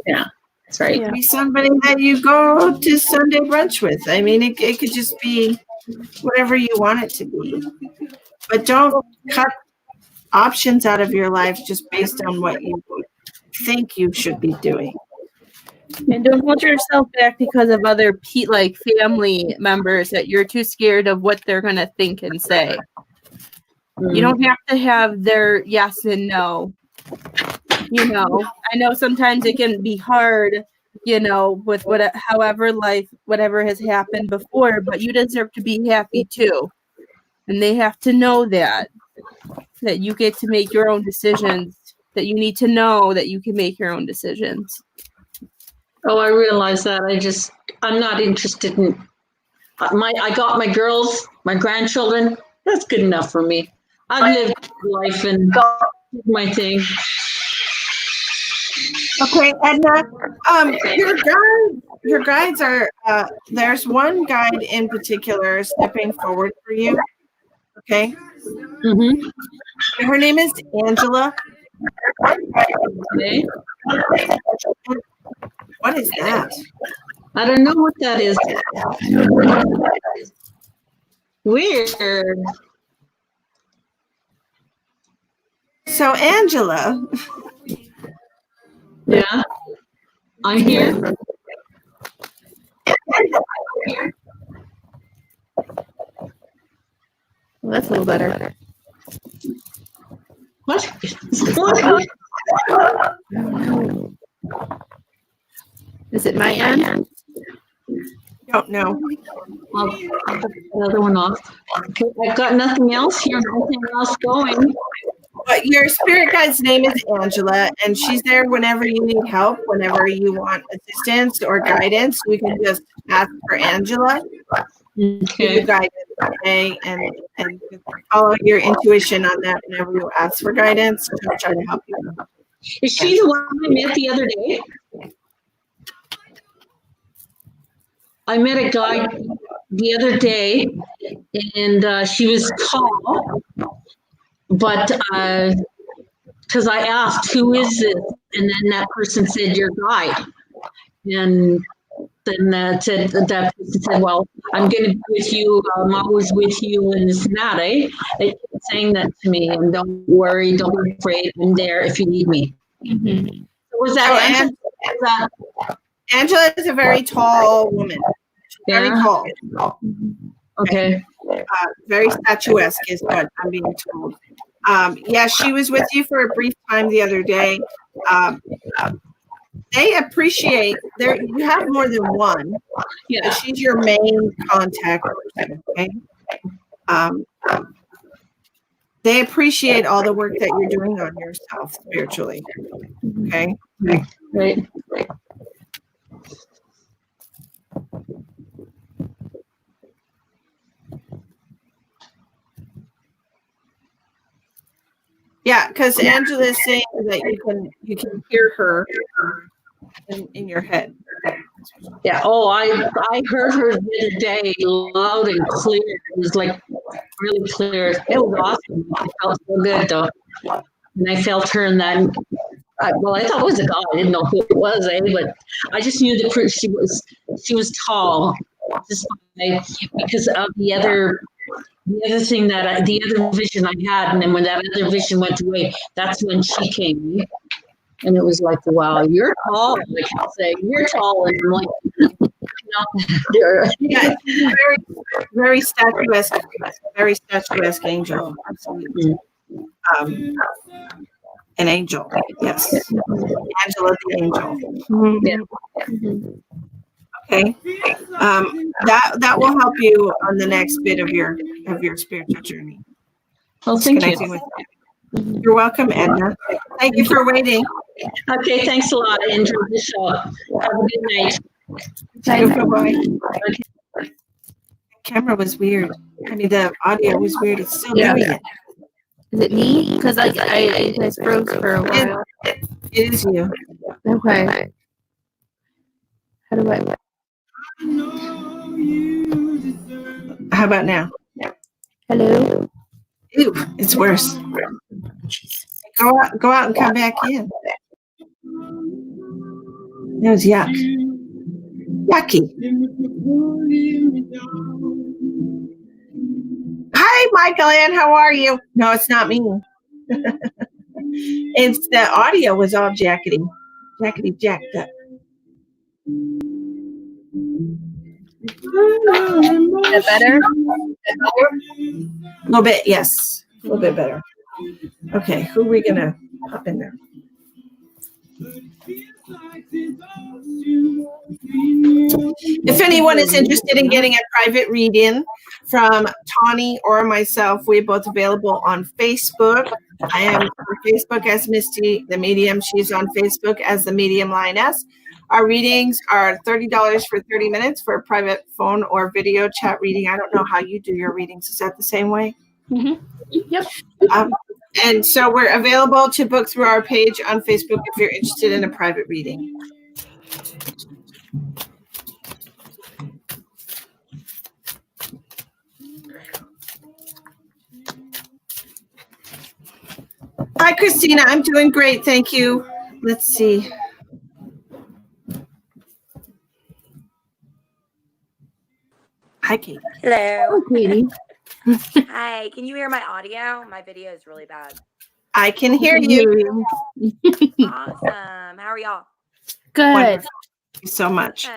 Yeah, that's right. It could be somebody that you go to Sunday brunch with. I mean, it could just be whatever you want it to be. But don't cut options out of your life just based on what you think you should be doing. And don't hold yourself back because of other family members that you're too scared of what they're going to think and say. You don't have to have their yes and no. I know sometimes it can be hard, with whatever has happened before, but you deserve to be happy too. And they have to know that you get to make your own decisions, that you need to know that you can make your own decisions. Oh, I realize that. I'm not interested in I got my girls, my grandchildren. That's good enough for me. I've lived life and got my thing. Okay, Edna, your guides are, there's one guide in particular stepping forward for you. Okay. Her name is Angela. Okay. What is that? I don't know what that is. Weird. So Angela, Yeah. I'm here. Well, that's a little better. What? What? Is it my end? don't know. I'll put the other one off. Okay, I've got nothing else here, nothing else going. But your spirit guide's name is Angela, and she's there whenever you need help, whenever you want assistance or guidance. You can just ask for Angela. Okay. Guidance, okay, and follow your intuition on that whenever you ask for guidance. She'll try to help you. Is she the one I met the other day? I met a guy the other day, and she was tall, but because I asked, who is it? And then that person said, your guide. And then that person said, well, I'm going to be with you. I'm always with you and this and that. They kept saying that to me. And don't worry, don't be afraid. I'm there if you need me. Mm-hmm. So was that Angela is a very tall woman. Very tall. Okay. Very statuesque is what I'm being told. Yeah, she was with you for a brief time the other day. They appreciate there. You have more than one. Yeah, she's your main contact person. Okay. They appreciate all the work that you're doing on yourself spiritually. Okay. Right. Yeah, because Angela is saying that you can hear her in your head. Yeah. Oh, I heard her the other day, loud and clear. It was like really clear. It was awesome. I felt so good though, and I felt her in that. Well, I thought it was a guy. I didn't know who it was, but I just knew that she was tall, just because of the other thing that the other vision I had, and then when that other vision went away, that's when she came. And it was like, wow, you're tall. Like I say, you're tall, and I'm like, yeah, very, very statuesque, angel. Absolutely. An angel, yes. Angela the angel. Yeah. Okay. That will help you on the next bit of your spiritual journey. Well, thank Connecting you. with you. You're welcome, Edna. Thank you for waiting. Okay, thanks a lot. I enjoyed the show. Have a good night. Bye-bye. The camera was weird. I mean, the audio was weird. It's still doing it. Is it me? Because I guys froze for a while. It is you. Okay. How do I? How about now? Hello. Ew, it's worse. Go out and come back in. That was yuck. Yucky. Hi, Michael Ann. How are you? No, it's not me. It's the audio was all jackety jacked up. Is that better? A little bit, yes. A little bit better. Okay, who are we gonna pop in there? If anyone is interested in getting a private reading from Tawny or myself, we're both available on Facebook. I am on Facebook as Misty the Medium. She's on Facebook as the Medium Lioness. Our readings are $30 for 30 minutes for a private phone or video chat reading. I don't know how you do your readings. Is that the same way? Mm-hmm. Yep. And so we're available to book through our page on Facebook if you're interested in a private reading. Hi, Christina. I'm doing great. Thank you. Let's see. Hi, Katie. Hello. Katie. Hi. Can you hear my audio? My video is really bad. I can hear you. Awesome. How are y'all? Good. Wonderful. Thank you so much.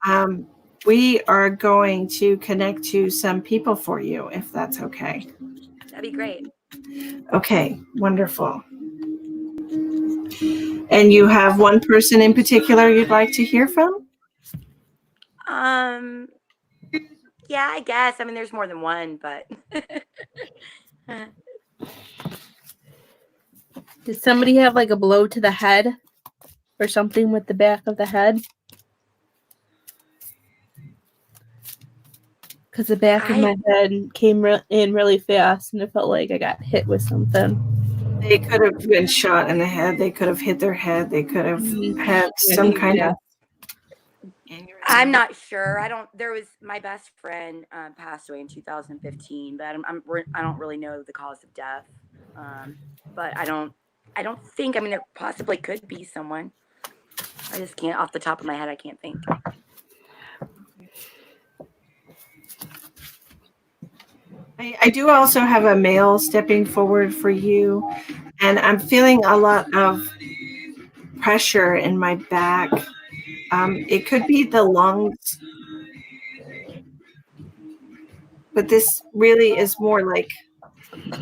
Good. We are going to connect to some people for you, if that's okay. That'd be great. Okay, wonderful. And you have one person in particular you'd like to hear from? Yeah, I guess. I mean, there's more than one, but Did somebody have like a blow to the head or something with the back of the head? Because the back of my head came in really fast and it felt like I got hit with something. They could have been shot in the head. They could have hit their head. They could have had some kind of. I'm not sure. There was my best friend passed away in 2015, but I don't really know the cause of death. But I don't think. I mean, there possibly could be someone. I just can't, off the top of my head, I can't think. I do also have a male stepping forward for you, and I'm feeling a lot of pressure in my back. It could be the lungs, but this really is more like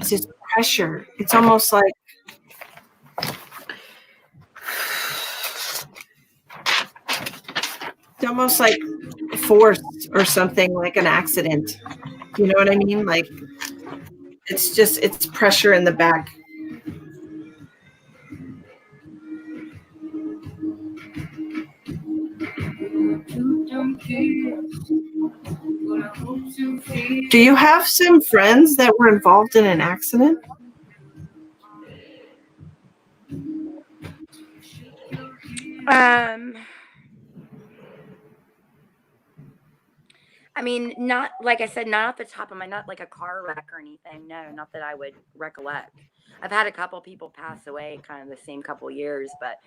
just pressure. It's almost like force or something, like an accident. You know what I mean? Like it's pressure in the back. Do you have some friends that were involved in an accident? I mean, not like I said, not off the top of my, not like a car wreck or anything. No, not that I would recollect. I've had a couple people pass away kind of the same couple years, but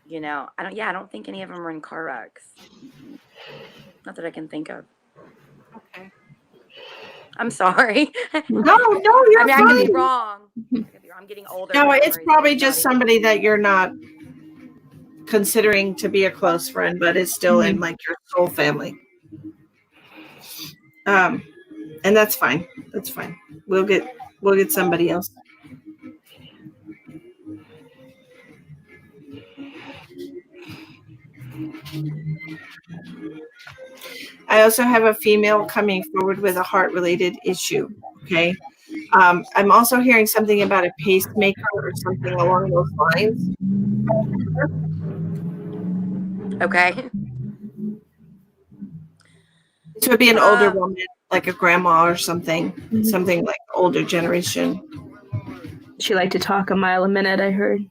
you know, I don't think any of them were in car wrecks. Not that I can think of. Okay. I'm sorry. No, you're I mean, fine. I could be wrong. I'm getting older. No, My it's memory's probably getting just spotty. somebody that you're not considering to be a close friend, but is still in like your soul family. And that's fine. That's fine. We'll get somebody else. I also have a female coming forward with a heart-related issue. Okay. I'm also hearing something about a pacemaker or something along those lines. Okay. This would be an older woman, like a grandma or something, something like older generation. She liked to talk a mile a minute, I heard.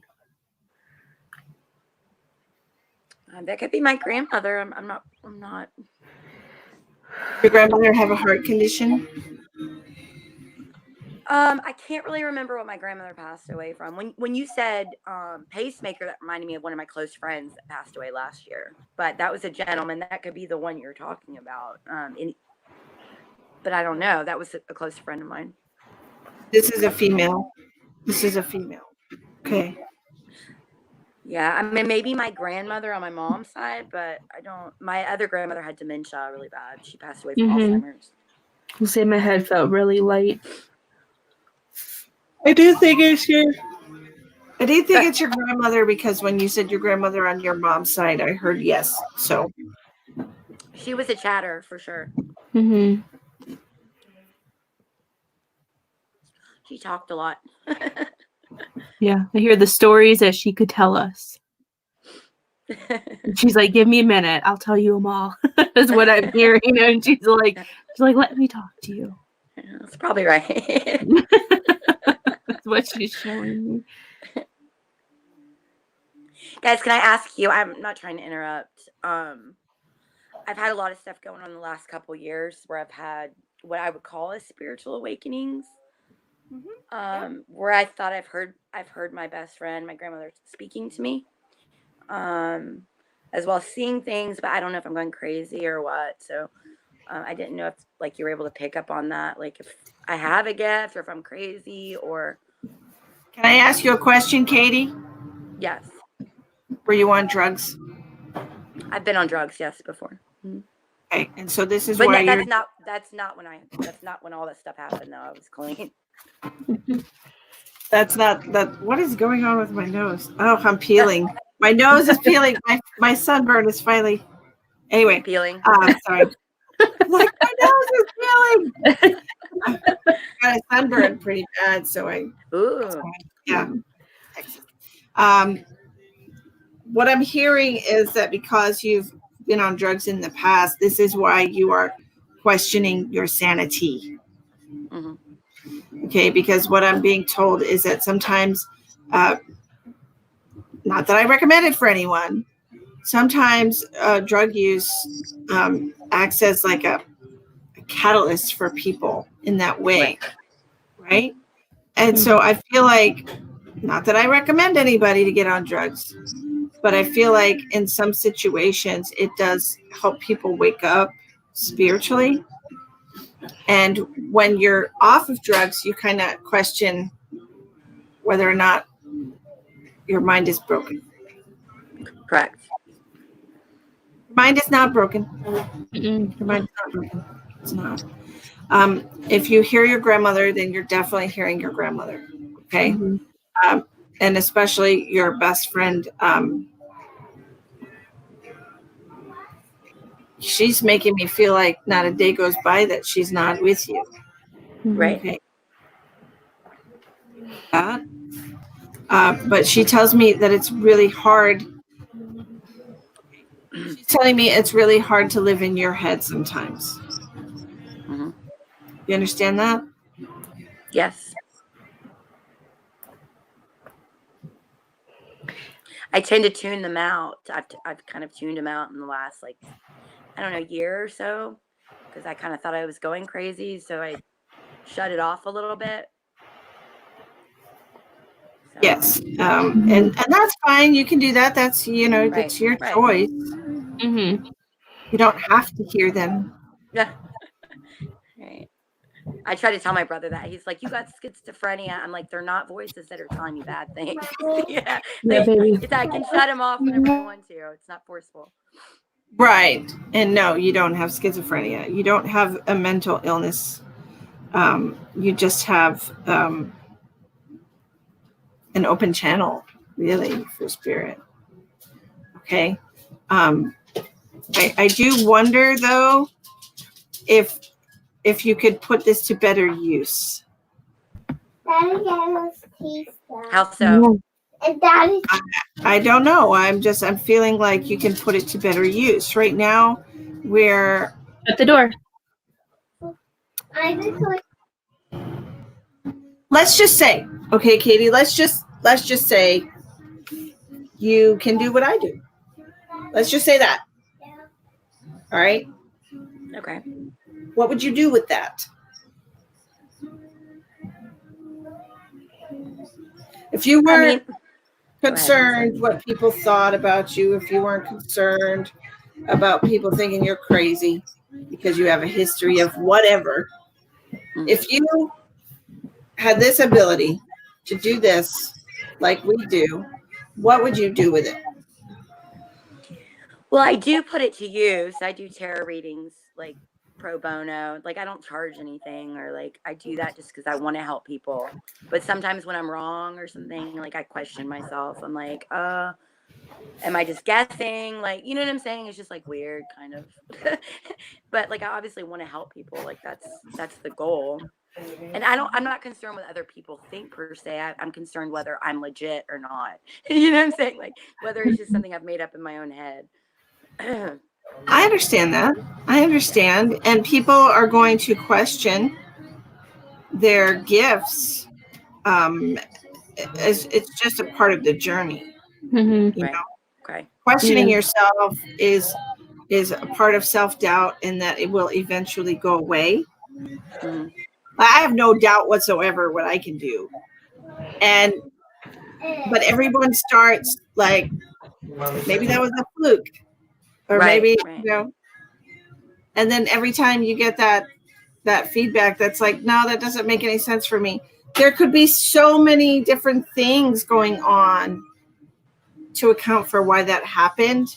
That could be my grandmother. I'm not. Your grandmother have a heart condition? I can't really remember what my grandmother passed away from. When you said pacemaker, that reminded me of one of my close friends that passed away last year. But that was a gentleman. That could be the one you're talking about. But I don't know. That was a close friend of mine. This is a female. Okay. Yeah, I mean, maybe my grandmother on my mom's side, but I don't. My other grandmother had dementia really bad. She passed away from Alzheimer's. I'll say my head felt really light. I do think it's your grandmother, because when you said your grandmother on your mom's side, I heard yes. So She was a chatter for sure. She talked a lot. Yeah, I hear the stories that she could tell us. She's like, "Give me a minute, I'll tell you them all." Is what I'm hearing, and she's like, "Let me talk to you." That's probably right. That's what she's showing me. Guys, can I ask you? I'm not trying to interrupt. I've had a lot of stuff going on the last couple years where I've had what I would call as spiritual awakenings. Where I thought I've heard my best friend, my grandmother, speaking to me. as well as seeing things, but I don't know if I'm going crazy or what. So I didn't know if like you were able to pick up on that, like if I have a gift or if I'm crazy or. Can I ask you a question, Katie? Yes. Were you on drugs? I've been on drugs, yes, before. Okay, and so this is But why that's not when all that stuff happened though. I was clean. That's not that. What is going on with my nose? Oh, I'm peeling. My nose is peeling. My sunburn is finally. Anyway, peeling. Sorry. Like my nose is peeling. Got a sunburn pretty bad, so yeah. What I'm hearing is that because you've been on drugs in the past, this is why you are questioning your sanity. Mm-hmm. Okay, because what I'm being told is that sometimes, not that I recommend it for anyone, sometimes drug use acts as like a catalyst for people in that way, right? And so I feel like, not that I recommend anybody to get on drugs, but I feel like in some situations it does help people wake up spiritually. And when you're off of drugs, you kind of question whether or not your mind is broken. Correct. Mind is not broken. Your mind is not broken. It's not. If you hear your grandmother, then you're definitely hearing your grandmother. Okay. And especially your best friend. She's making me feel like not a day goes by that she's not with you. Right. Okay. But she tells me that it's really hard. She's telling me it's really hard to live in your head sometimes. Mm-hmm. You understand that? Yes. I tend to tune them out. I've kind of tuned them out in the last, like, I don't know, year or so, because I kind of thought I was going crazy, so I shut it off a little bit. So. Yes, and that's fine. You can do that. That's that's your choice. Mm-hmm. You don't have to hear them. Yeah. Right. I try to tell my brother that. He's like, "You got schizophrenia." I'm like, "They're not voices that are telling you bad things." Yeah, baby. I can shut them off whenever I want to. It's not forceful. Right. And no, you don't have schizophrenia. You don't have a mental illness. You just have an open channel, really, for spirit. Okay. I do wonder, though, if you could put this to better use. How so? I don't know. I'm feeling like you can put it to better use. Right now, we're at the door. Let's just say, okay, Katie, let's just say you can do what I do. Let's just say that. All right. Okay. What would you do with that? If you weren't concerned what people thought about you, if you weren't concerned about people thinking you're crazy because you have a history of whatever, if you had this ability to do this like we do, what would you do with it? Well, I do put it to use. I do tarot readings, like pro bono. Like, I don't charge anything, or like I do that just because I want to help people. But sometimes when I'm wrong or something, like I question myself. I'm like, am I just guessing? Like, you know what I'm saying? It's just like weird, kind of. But like, I obviously want to help people. Like that's the goal. And I'm not concerned what other people think per se. I'm concerned whether I'm legit or not. You know what I'm saying? Like whether it's just something I've made up in my own head. I understand that. I understand. And people are going to question their gifts. It's just a part of the journey. Mm-hmm. You know? Okay. Questioning yourself is a part of self-doubt, and that it will eventually go away. Mm-hmm. I have no doubt whatsoever what I can do. But everyone starts like maybe that was a fluke, or Right, maybe right. you know. And then every time you get that feedback, that's like, no, that doesn't make any sense for me. There could be so many different things going on to account for why that happened.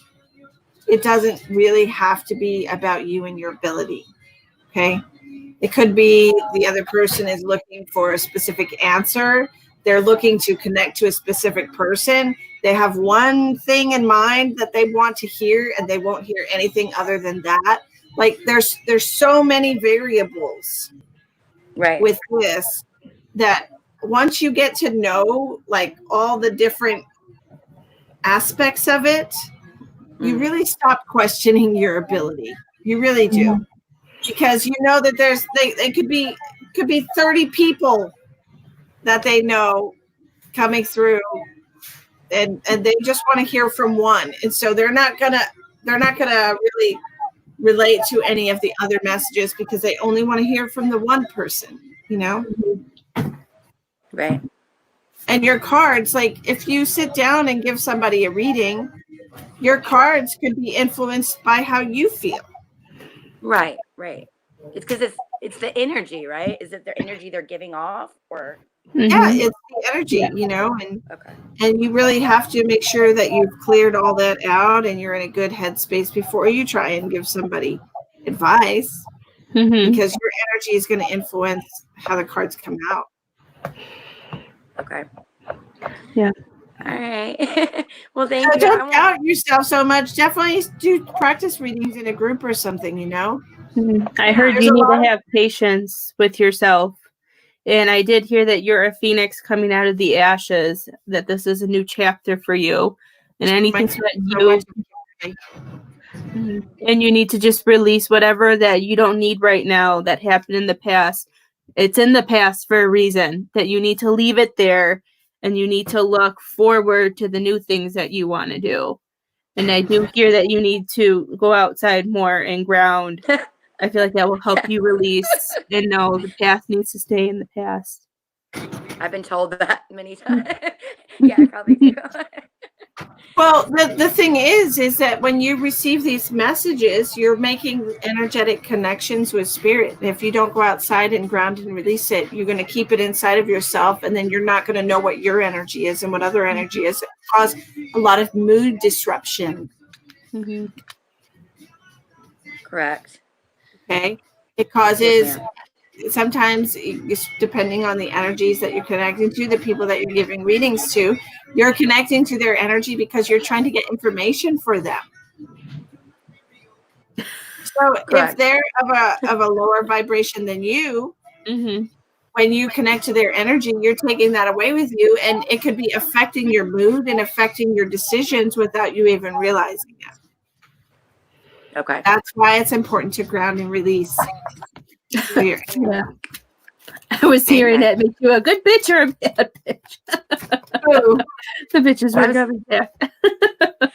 It doesn't really have to be about you and your ability. Okay. It could be the other person is looking for a specific answer. They're looking to connect to a specific person. They have one thing in mind that they want to hear, and they won't hear anything other than that. Like there's so many variables Right. with this that once you get to know like all the different aspects of it, you really stop questioning your ability. You really do. Because you know that they could be 30 people that they know coming through, and they just want to hear from one, and so they're not gonna really relate to any of the other messages because they only want to hear from the one person, you know. Right. And your cards, like if you sit down and give somebody a reading, your cards could be influenced by how you feel. Right. It's because it's the energy, right? Is it their energy they're giving off, or? Yeah, it's the energy, you know, and you really have to make sure that you've cleared all that out and you're in a good headspace before you try and give somebody advice, because your energy is going to influence how the cards come out. Okay. Yeah. All right. Well, thank you. Don't doubt yourself so much. Definitely do practice readings in a group or something, you know. I heard you need to have patience with yourself. And I did hear that you're a phoenix coming out of the ashes, that this is a new chapter for you. And anything that and you need to just release whatever that you don't need right now that happened in the past. It's in the past for a reason, that you need to leave it there and you need to look forward to the new things that you want to do. And I do hear that you need to go outside more and ground. I feel like that will help you release and know the past needs to stay in the past. I've been told that many times. Yeah, I probably do. Well, the thing is that when you receive these messages, you're making energetic connections with spirit. If you don't go outside and ground and release it, you're going to keep it inside of yourself, and then you're not going to know what your energy is and what other energy is. It causes a lot of mood disruption. Correct. Okay. It causes, sometimes, depending on the energies that you're connecting to, the people that you're giving readings to, you're connecting to their energy because you're trying to get information for them. So if they're of a lower vibration than you, when you connect to their energy, you're taking that away with you, and it could be affecting your mood and affecting your decisions without you even realizing it. Okay. That's why it's important to ground and release. Yeah. I was hearing that makes you a good bitch or a bad bitch. The bitches were coming back.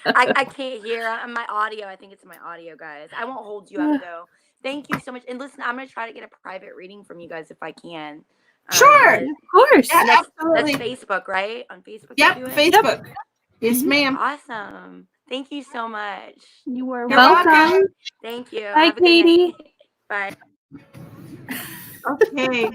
I can't hear on my audio. I think it's my audio, guys. I won't hold you up though. Thank you so much. And listen, I'm gonna try to get a private reading from you guys if I can. Sure, of course. Yeah, That's absolutely. That's Facebook, right? On Facebook. Yep, Facebook. Yes, ma'am. Awesome. Thank you so much. You are welcome. Thank you. Bye, Have a good Katie. night. Bye. Okay.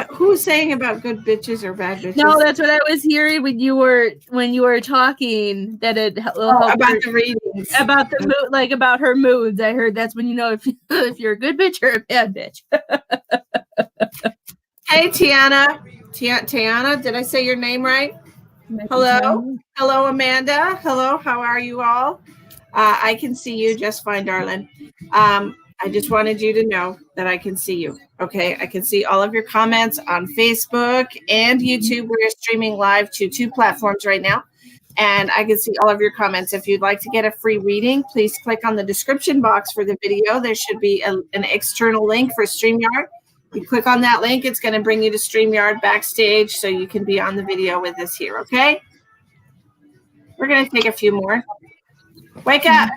Who's saying about good bitches or bad bitches? No, that's what I was hearing when you were talking. That it will help about the readings, about the mood, like about her moods. I heard that's when you know if you're a good bitch or a bad bitch. Hey, Tiana. Tiana, did I say your name right? Hello. Hello, Amanda. Hello. How are you all? I can see you just fine, darling. I just wanted you to know that I can see you. Okay. I can see all of your comments on Facebook and YouTube. We're streaming live to 2 platforms right now. And I can see all of your comments. If you'd like to get a free reading, please click on the description box for the video. There should be an external link for StreamYard. You click on that link, it's going to bring you to StreamYard backstage so you can be on the video with us here. Okay. We're going to take a few more. Wake up.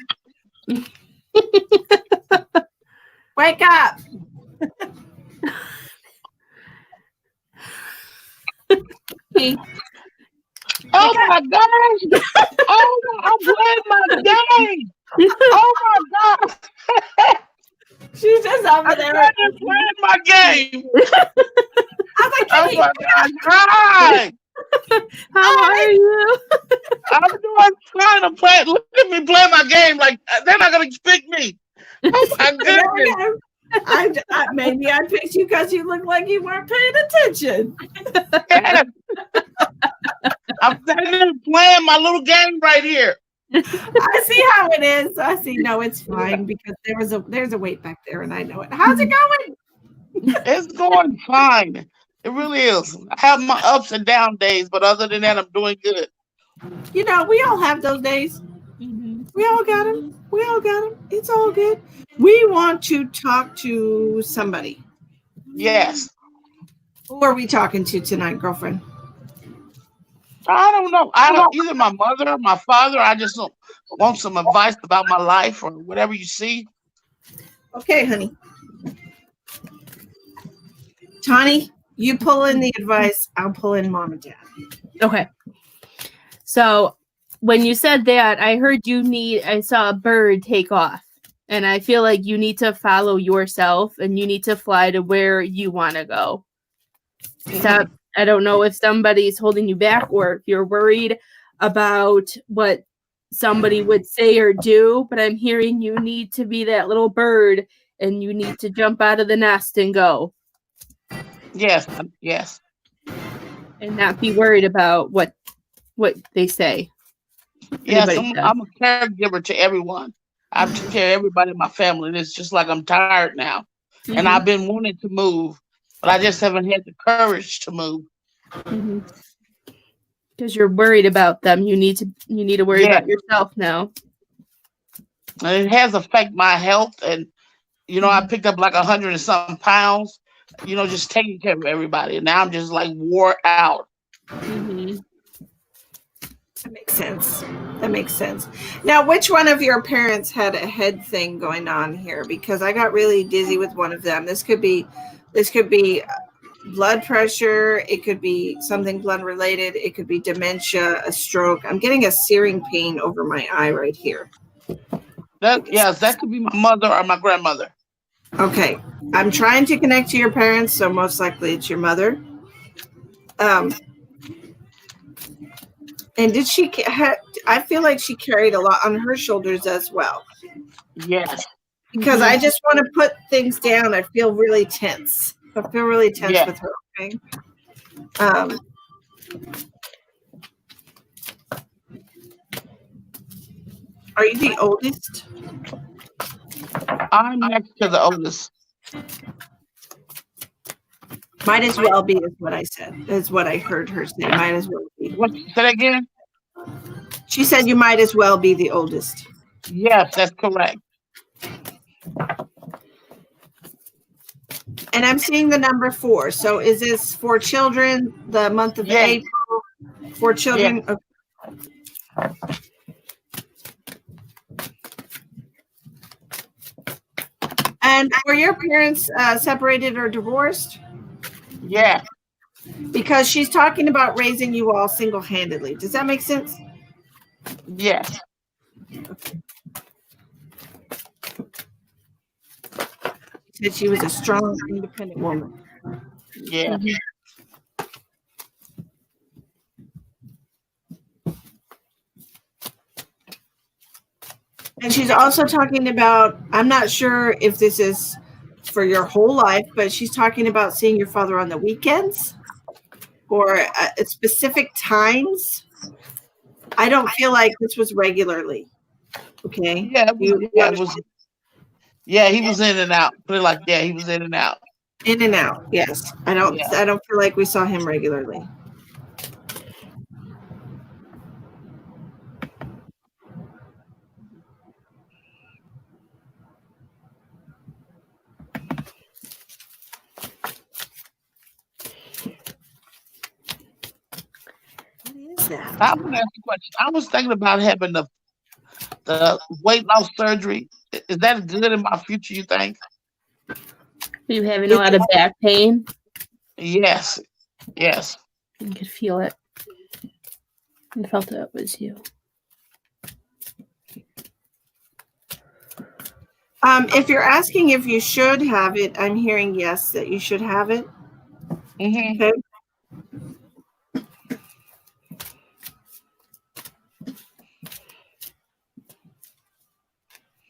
Wake up. Hey, Oh my gosh! Oh, I'm playing my game. Oh my god! She's just over I'm there. playing my game. I'm like, Oh my gosh! Hi. How are you? I'm doing fine. I'm playing. Look at me play my game. Like they're not gonna pick me. Oh my goodness! Maybe I picked you because you look like you weren't paying attention. Yes. I'm sitting there playing my little game right here. I see how it is. I see. No, it's fine because there's a weight back there, and I know it. How's it going? It's going fine. It really is. I have my ups and down days, but other than that, I'm doing good. You know, we all have those days. We all got them. We all got them. It's all good. We want to talk to somebody. Yes. Who are we talking to tonight, girlfriend? I don't know. I don't either my mother or my father. I just want some advice about my life or whatever you see. Okay, honey. Tawny, you pull in the advice. I'll pull in mom and dad. Okay. So when you said that, I heard I saw a bird take off. And I feel like you need to follow yourself and you need to fly to where you want to go. Stop. I don't know if somebody's holding you back or if you're worried about what somebody would say or do, but I'm hearing you need to be that little bird and you need to jump out of the nest and go. Yes. Yes. And not be worried about what they say. Yes, I'm a caregiver to everyone. I take care of everybody in my family, and it's just like I'm tired now. And I've been wanting to move, but I just haven't had the courage to move. Because you're worried about them. You need to worry about yourself now. And it has affected my health, and I picked up like 100 and something pounds. Just taking care of everybody, and now I'm just like wore out. That makes sense. That makes sense. Now, which one of your parents had a head thing going on here? Because I got really dizzy with one of them. This could be blood pressure. It could be something blood related. It could be dementia, a stroke. I'm getting a searing pain over my eye right here. That could be my mother or my grandmother. Okay. I'm trying to connect to your parents, so most likely it's your mother. And did she? I feel like she carried a lot on her shoulders as well. Yes. Because I just want to put things down. I feel really tense. I feel really tense with her. Okay. Are you the oldest? I'm next to the oldest. Might as well be, is what I said. Is what I heard her say. Might as well be. What? Say that again? She said you might as well be the oldest. Yes, that's correct. And I'm seeing the number 4. So is this for children, the month of April? For children? Yes. Okay. And were your parents separated or divorced? Yeah. Because she's talking about raising you all single-handedly. Does that make sense? Yes. She said she was a strong, independent woman. Yeah. And she's also talking about, I'm not sure if this is for your whole life, but she's talking about seeing your father on the weekends or at specific times. I don't feel like this was regularly. Okay. Yeah, he was in and out. Put it like that. He was in and out. In and out. Yes. I don't feel like we saw him regularly. I want to ask you a question. I was thinking about having the weight loss surgery. Is that good in my future, you think? Are you having a lot of back pain? Yes. Yes. You could feel it. I felt that was you. If you're asking if you should have it, I'm hearing yes, that you should have it. Okay.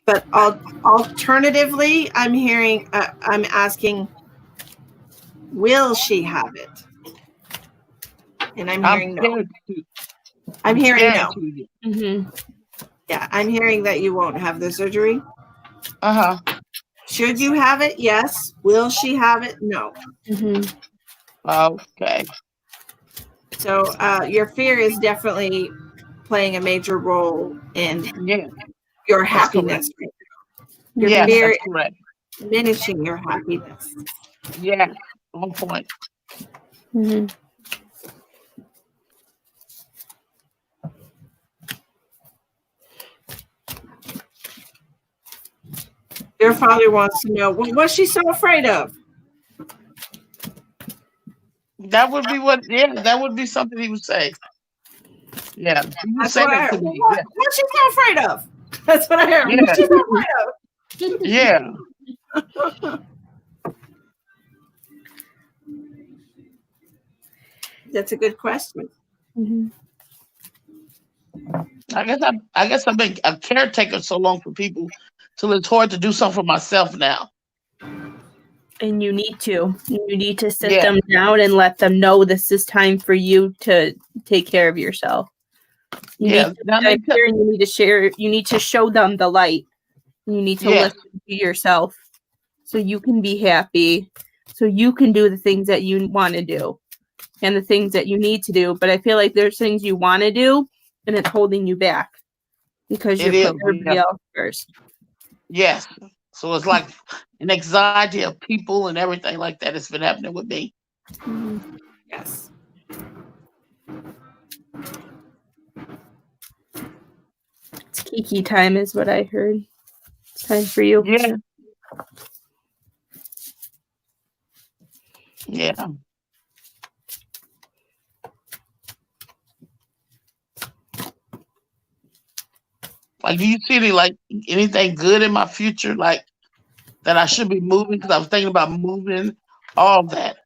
But alternatively, I'm hearing, I'm asking, will she have it? And I'm hearing no. I'm hearing no. Mm-hmm. Yeah, I'm hearing that you won't have the surgery. Should you have it? Yes. Will she have it? No. Mm-hmm. Okay. So your fear is definitely playing a major role in your happiness. Your fear is diminishing your happiness. Yeah, on point. Mm-hmm. Your father wants to know, what's she so afraid of? That would be that would be something he would say. Yeah, he would say that to me. What's she so afraid of? That's what I heard. Yeah. What's she so afraid of? Yeah. That's a good question. Mm-hmm. I guess I've been a caretaker so long for people till it's hard to do something for myself now. And you need to. You need to sit them down and let them know this is time for you to take care of yourself. You need to share. You need to show them the light. You need to listen to yourself so you can be happy, so you can do the things that you want to do and the things that you need to do. But I feel like there's things you want to do and it's holding you back because you're putting everybody else first. Yes. So it's like an anxiety of people and everything like that has been happening with me. Mm-hmm. Yes. It's Kiki time is what I heard. It's time for you. Yeah. Yeah. Like, do you see anything good in my future, like that I should be moving? Because I was thinking about moving, all that.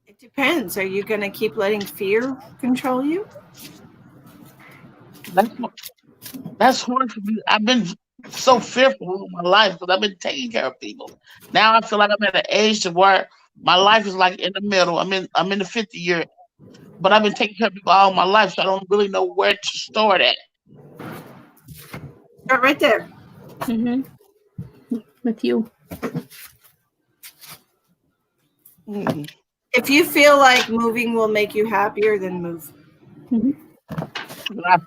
It depends. Are you going to keep letting fear control you? That's hard for me. I've been so fearful all my life because I've been taking care of people. Now I feel like I'm at an age to where my life is like in the middle. I'm in the 50 year, but I've been taking care of people all my life, so I don't really know where to start at. Start right there. Mm-hmm. With you. Mm-hmm. If you feel like moving will make you happier, then move. Mm-hmm. I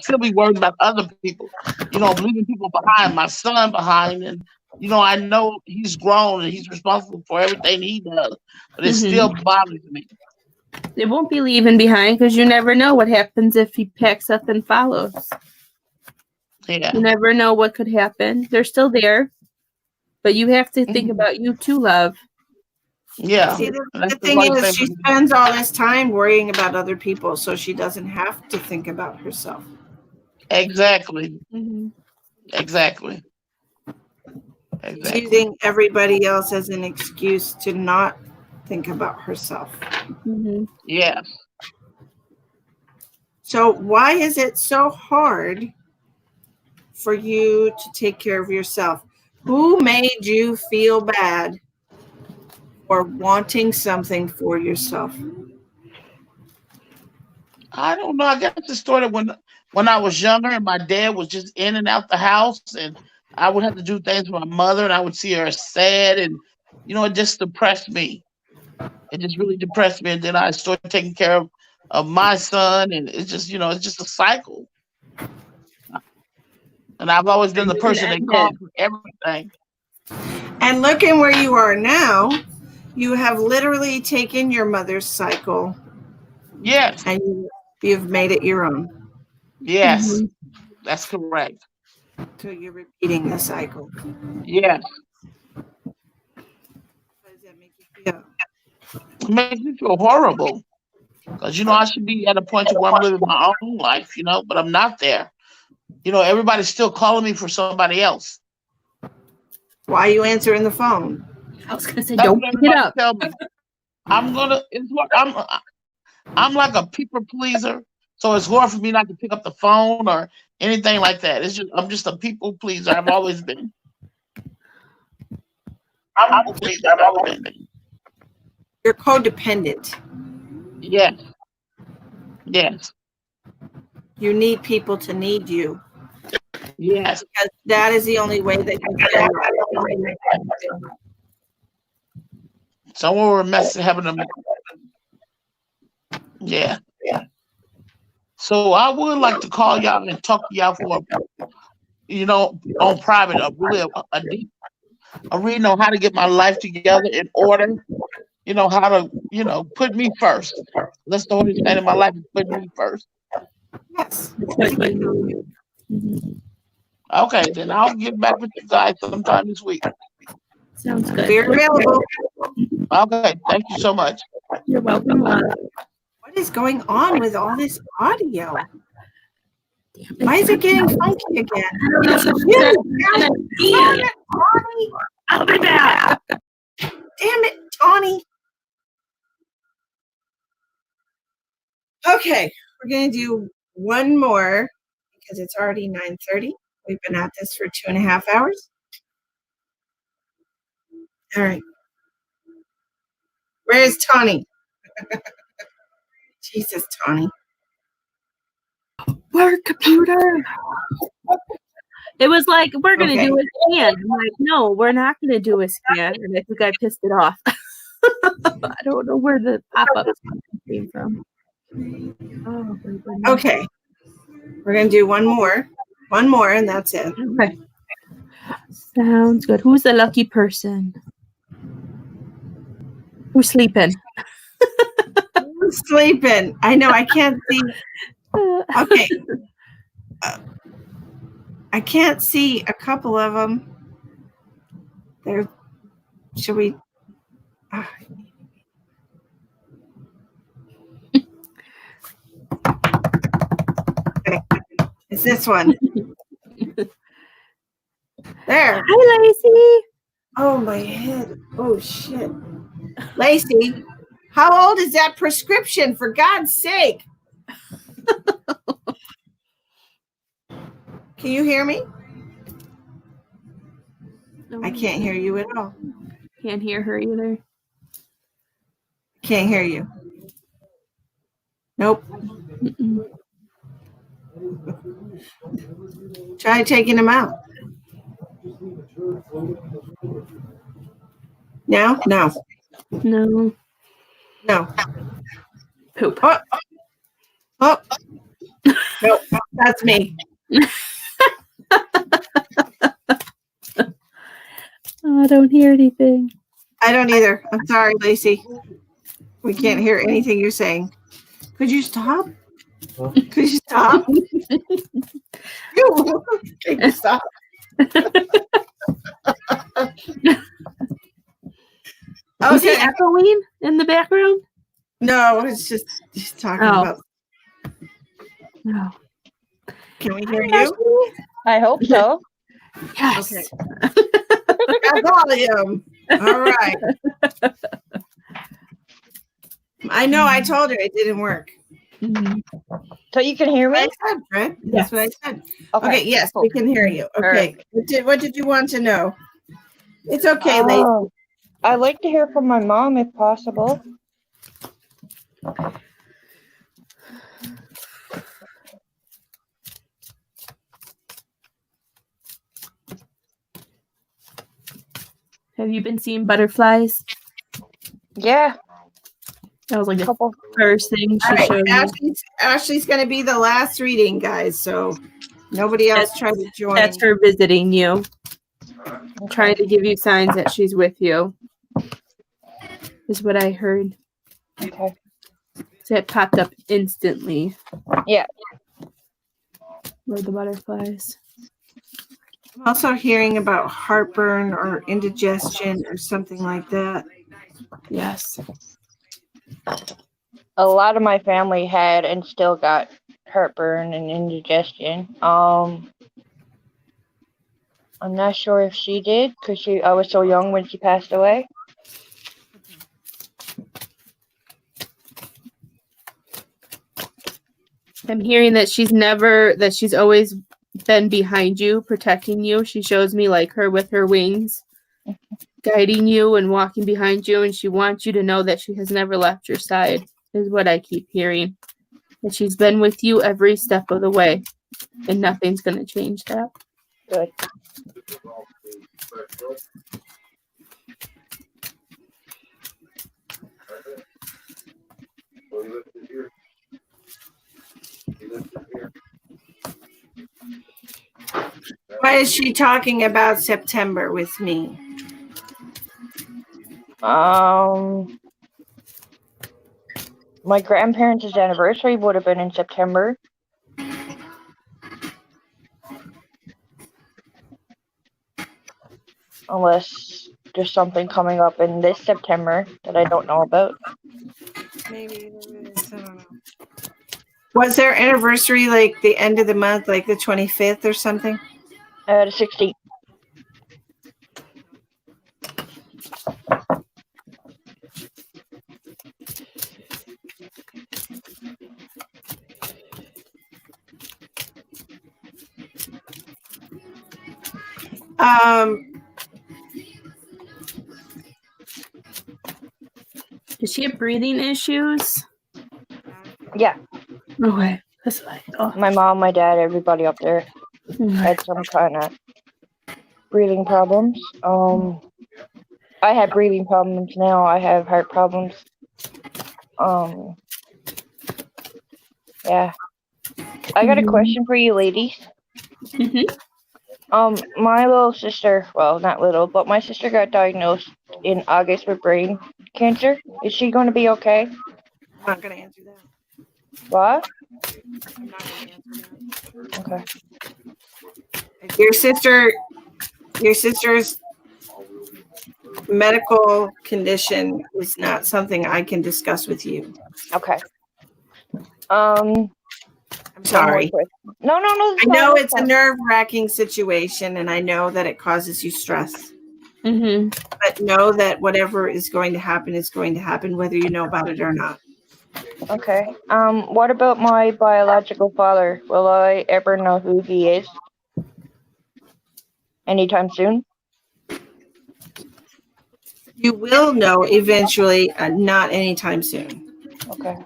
still be worried about other people, leaving people behind, my son behind, and I know he's grown and he's responsible for everything he does, but it still bothers me. It won't be leaving behind because you never know what happens if he packs up and follows. Yeah. You never know what could happen. They're still there, but you have to think about you too, love. Yeah. See, the thing is, she spends all this time worrying about other people, so she doesn't have to think about herself. Exactly. Mm-hmm. Exactly. She's using everybody else as an excuse to not think about herself. Mm-hmm. Yes. So why is it so hard for you to take care of yourself? Who made you feel bad or wanting something for yourself? I don't know. I guess it started when I was younger and my dad was just in and out the house, and I would have to do things with my mother, and I would see her sad, and it just depressed me. It just really depressed me, and then I started taking care of my son, and it's just it's just a cycle. And I've always been the person that called for everything. And looking where you are now, you have literally taken your mother's cycle. Yes. And you've made it your own. Yes. Mm-hmm. That's correct. So you're repeating the cycle. Yes. How does that make you feel? It makes me feel horrible. Because, I should be at a point where I'm living my own life, but I'm not there. Everybody's still calling me for somebody else. Why are you answering the phone? I was gonna say, That's don't what pick it everybody up. tell me. I'm like a people pleaser, so it's hard for me not to pick up the phone or anything like that. I'm just a people pleaser. I've always been. I'm a pleaser. I've always been. You're codependent. Yes. Yes. You need people to need you. Yes. Because that is the only way that you feel right. Someone were messing having a. Yeah. So I would like to call y'all and talk to y'all for, on private, a deep, a reading on how to get my life together in order. How to, put me first. Let's know what he's saying in my life is put me first. Yes. Okay, then I'll get back with you guys sometime this week. Sounds good. We're available. Okay, thank you so much. You're welcome. What is going on with all this audio? Why is it getting funky again? It's you. I'll be back. Damn it, Tawny. Okay, we're going to do one more because it's already 9:30. We've been at this for 2.5 hours. All right. Where's Tawny? Jesus, Tawny. Work, computer. It was like, we're going to do a scan. I'm like, no, we're not going to do a scan. And I think I pissed it off. I don't know where the pop-up came from. Oh, okay. We're going to do one more, and that's it. Okay. Sounds good. Who's the lucky person? Who's sleeping? Who's sleeping? I know, I can't see. Okay. I can't see a couple of them. There. Should we? Okay. It's this one. There. Hi, Lacey. Oh, my head. Oh, shit. Lacey, how old is that prescription, for God's sake? Can you hear me? I can't hear you at all. Can't hear her either. Can't hear you. Nope. Try taking them out. Now? No. No. No. Poop. Oh. Nope. That's me. I don't hear anything. I don't either. I'm sorry, Lacey. We can't hear anything you're saying. Could you stop? Could you stop? Can you stop? Was he echoing in the background? No, it's just talking about. No. Can we hear you? I hope so. Yes. Okay. Got volume. All right. I know. I told her it didn't work. So you can hear me? That's what I said, Fred. That's what I said. Okay, Okay. Yes, cool. we can hear you. Okay. What did you want to know? It's okay, Lacey. I'd like to hear from my mom if possible. Have you been seeing butterflies? Yeah. That was like the first thing she All right, showed me. Ashley's going to be the last reading, guys. So nobody else try to join. That's her visiting you. Trying to give you signs that she's with you. Is what I heard. Okay. So it popped up instantly. Yeah. Where the butterflies. I'm also hearing about heartburn or indigestion or something like that. Yes. a lot of my family had and still got heartburn and indigestion. I'm not sure if she did because I was so young when she passed away. I'm hearing that she's always been behind you, protecting you. She shows me like her with her wings, guiding you and walking behind you, and she wants you to know that she has never left your side, is what I keep hearing. That she's been with you every step of the way, and nothing's going to change that. Good. Why is she talking about September with me? My grandparents' anniversary would have been in September. Unless there's something coming up in this September that I don't know about. Maybe there is. I don't know. Was their anniversary like the end of the month, like the 25th or something? The 16th. Does she have breathing issues? Yeah. Okay. That's fine. Oh. My mom, my dad, everybody up there had some kind of breathing problems. I have breathing problems now. I have heart problems. Yeah. I got a question for you ladies. My little sister, well, not little, but my sister got diagnosed in August with brain cancer. Is she going to be okay? I'm not going to answer that. What? I'm not going to answer that. Okay. Your sister's medical condition is not something I can discuss with you. Okay. I'm sorry. No. I know it's a nerve-wracking situation, and I know that it causes you stress. But know that whatever is going to happen is going to happen, whether you know about it or not. Okay. What about my biological father? Will I ever know who he is? Anytime soon? You will know eventually, not anytime soon. Okay.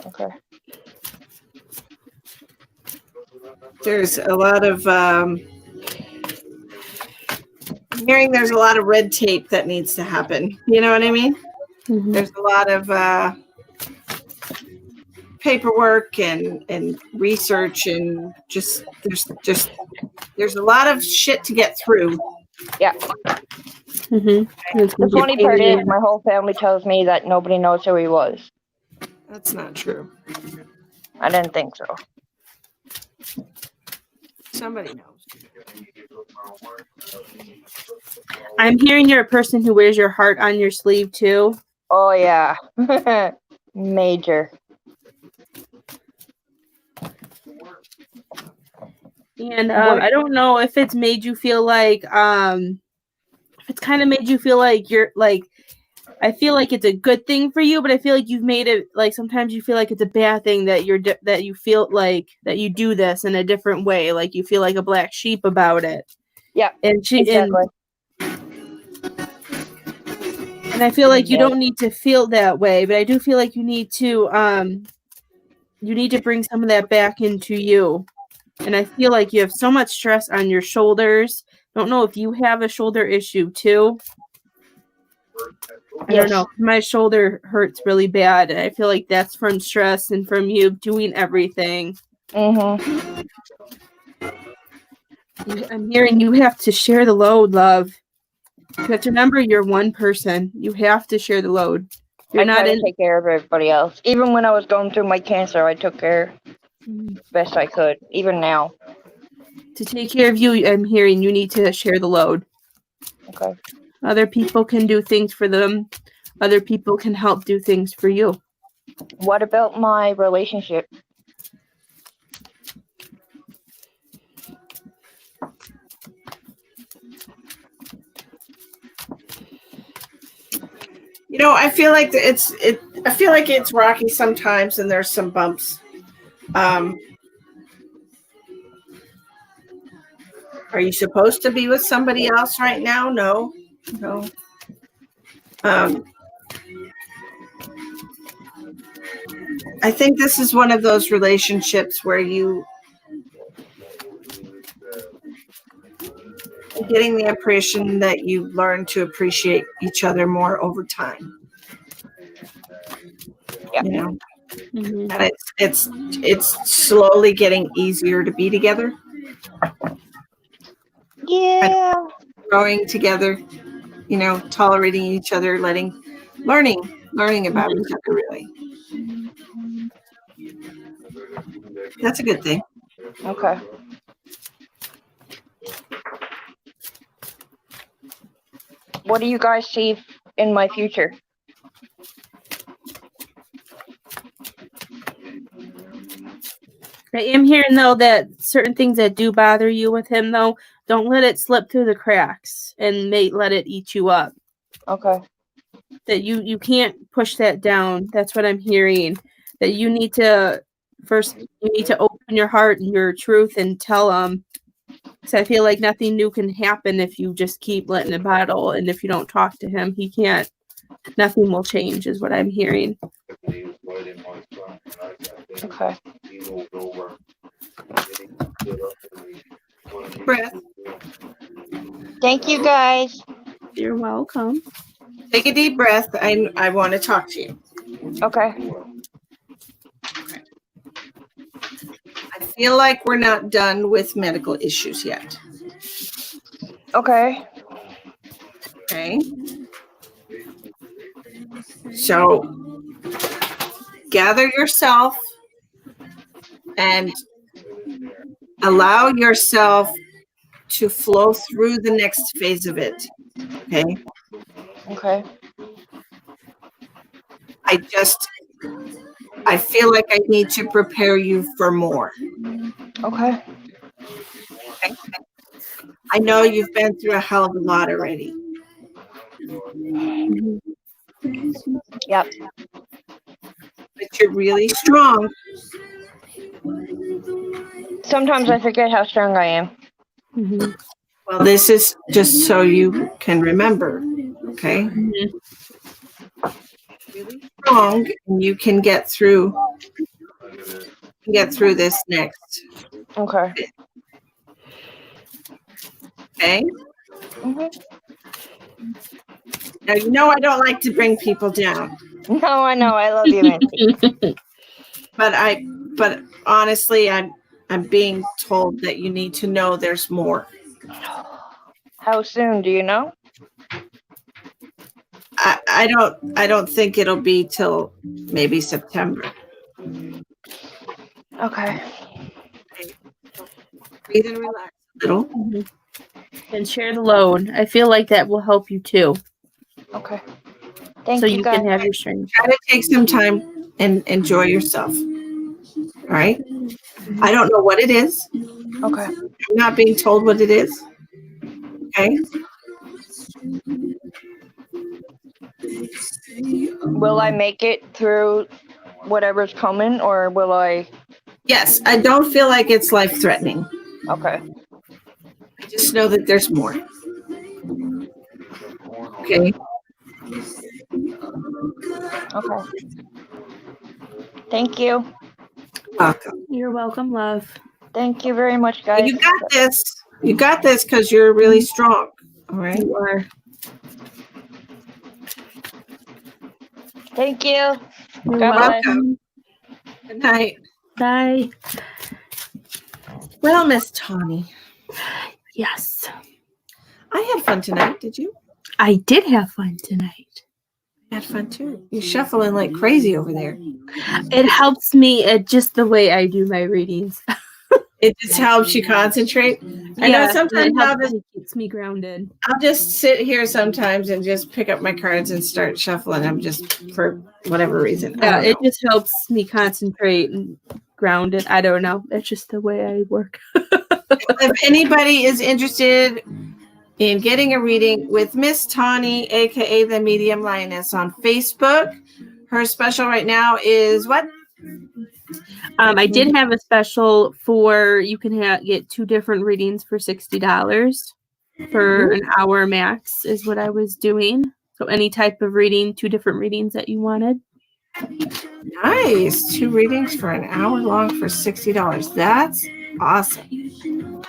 Okay. There's a lot of hearing there's a lot of red tape that needs to happen. You know what I mean? There's a lot of paperwork and research and there's a lot of shit to get through. Yeah. The funny part is my whole family tells me that nobody knows who he was. That's not true. I didn't think so. Somebody knows. I'm hearing you're a person who wears your heart on your sleeve too. Oh yeah. Major. And I don't know if it's made you feel like if it's kind of made you feel like you're like, I feel like it's a good thing for you, but I feel like you've made it like sometimes you feel like it's a bad thing that that you feel like that you do this in a different way, like you feel like a black sheep about it. Yeah. And exactly. And I feel like you don't need to feel that way, but I do feel like you need to bring some of that back into you. And I feel like you have so much stress on your shoulders. Don't know if you have a shoulder issue too. I don't know. My shoulder hurts really bad, and I feel like that's from stress and from you doing everything. I'm hearing you have to share the load, love. You have to remember you're one person. You have to share the load. I try to take care of everybody else. Even when I was going through my cancer, I took care best I could. Even now. To take care of you, I'm hearing you need to share the load. Okay. Other people can do things for them. other people can help do things for you. What about my relationship? You know, I feel like I feel like it's rocky sometimes, and there's some bumps. Are you supposed to be with somebody else right now? No. I think this is one of those relationships where you're getting the impression that you learn to appreciate each other more over time. Yeah. You know, and it's slowly getting easier to be together. Yeah. Growing together, you know, tolerating each other, learning about each other, really. That's a good thing. Okay. What do you guys see in my future? I am hearing, though, that certain things that do bother you with him, though, don't let it slip through the cracks and let it eat you up. Okay. That you can't push that down. That's what I'm hearing. That you need to open your heart and your truth and tell him. Because I feel like nothing new can happen if you just keep letting it bottle. And if you don't talk to him, he can't. Nothing will change, is what I'm hearing. Okay. Breath. Thank you, guys. You're welcome. Take a deep breath. I want to talk to you. Okay. I feel like we're not done with medical issues yet. Okay. Okay. So gather yourself and allow yourself to flow through the next phase of it. Okay. Okay. I feel like I need to prepare you for more. Okay. I know you've been through a hell of a lot already. Yep. But you're really strong. Sometimes I forget how strong I am. Well, this is just so you can remember, okay? Really strong, and you can get through this next. Okay. Okay? Now, you know I don't like to bring people down. No, I know. I love you, Nancy. But honestly, I'm being told that you need to know there's more. How soon, do you know? I don't think it'll be till maybe September. Okay. Breathe and relax a little. And share the load. I feel like that will help you too. Okay. Thank so you, you guys. can have your strength. Try to take some time and enjoy yourself. All right? I don't know what it is. Okay. I'm not being told what it is. Okay? Will I make it through whatever's coming, or will I? Yes, I don't feel like it's life-threatening. Okay. I just know that there's more. Okay? Okay. Thank you. Welcome. You're welcome, love. Thank you very much, guys. You got this. You got this because you're really strong. All right? You are. Thank you. You're God bless. welcome. Good night. Bye. Well, Miss Tawny. Yes. I had fun tonight. Did you? I did have fun tonight. I had fun too. You're shuffling like crazy over there. It helps me at just the way I do my readings. It just helps you concentrate. I know sometimes it keeps me grounded. I'll just sit here sometimes and just pick up my cards and start shuffling them just for whatever reason. Yeah, it just helps me concentrate and grounded. I don't know. It's just the way I work. If anybody is interested in getting a reading with Miss Tawny, aka the Medium Lioness, on Facebook, her special right now is what? I did have a special for you can get 2 different readings for $60 for an hour max is what I was doing. So any type of reading, 2 different readings that you wanted. Nice. 2 readings for an hour long for $60. That's awesome.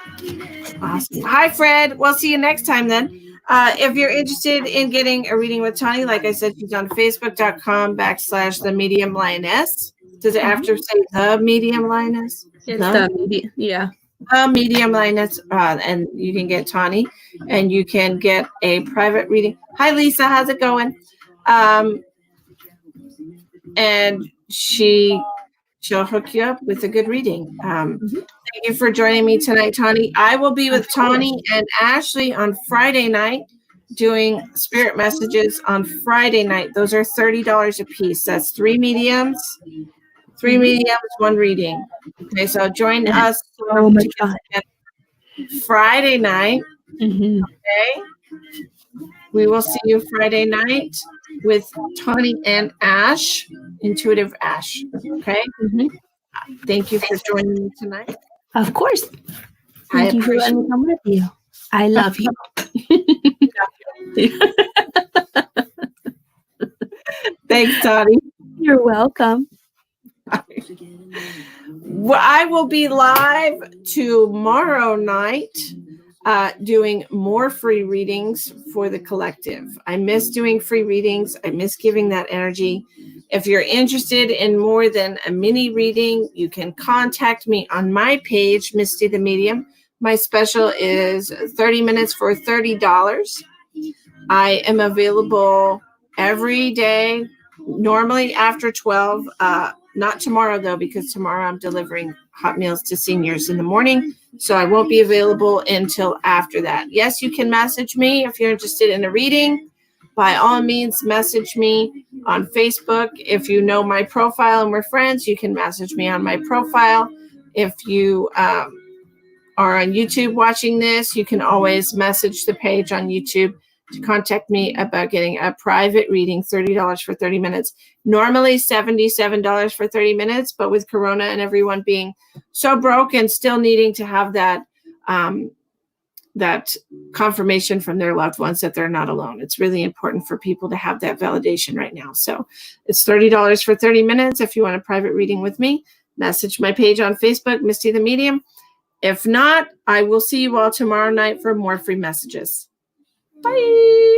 Awesome. Hi, Fred. We'll see you next time then. If you're interested in getting a reading with Tawny, like I said, she's on facebook.com/the Medium Lioness. Does it have to say the Medium Lioness? It's the medium, yeah. The Medium Lioness, and you can get Tawny, and you can get a private reading. Hi, Lisa. How's it going? And she'll hook you up with a good reading. Thank you for joining me tonight, Tawny. I will be with Tawny and Ashley on Friday night doing spirit messages on Friday night. Those are $30 a piece. That's 3 mediums. 3 mediums, 1 reading. Okay, so join us Friday night. Okay. We will see you Friday night with Tawny and Ash, Intuitive Ash. Okay. Thank you for joining me tonight. Of course. Thank you for letting me come with you. I love you. Thanks, Tawny. You're welcome. Well, I will be live tomorrow night doing more free readings for the collective. I miss doing free readings. I miss giving that energy. If you're interested in more than a mini reading, you can contact me on my page, Misty the Medium. My special is 30 minutes for $30. I am available every day, normally after 12. Not tomorrow, though, because tomorrow I'm delivering hot meals to seniors in the morning. So I won't be available until after that. Yes, you can message me if you're interested in a reading. By all means, message me on Facebook. If you know my profile and we're friends, you can message me on my profile. If you are on YouTube watching this, you can always message the page on YouTube to contact me about getting a private reading, $30 for 30 minutes. Normally $77 for 30 minutes, but with Corona and everyone being so broke and still needing to have that that confirmation from their loved ones that they're not alone. It's really important for people to have that validation right now. So it's $30 for 30 minutes. If you want a private reading with me, message my page on Facebook, Misty the Medium. If not, I will see you all tomorrow night for more free messages. Bye.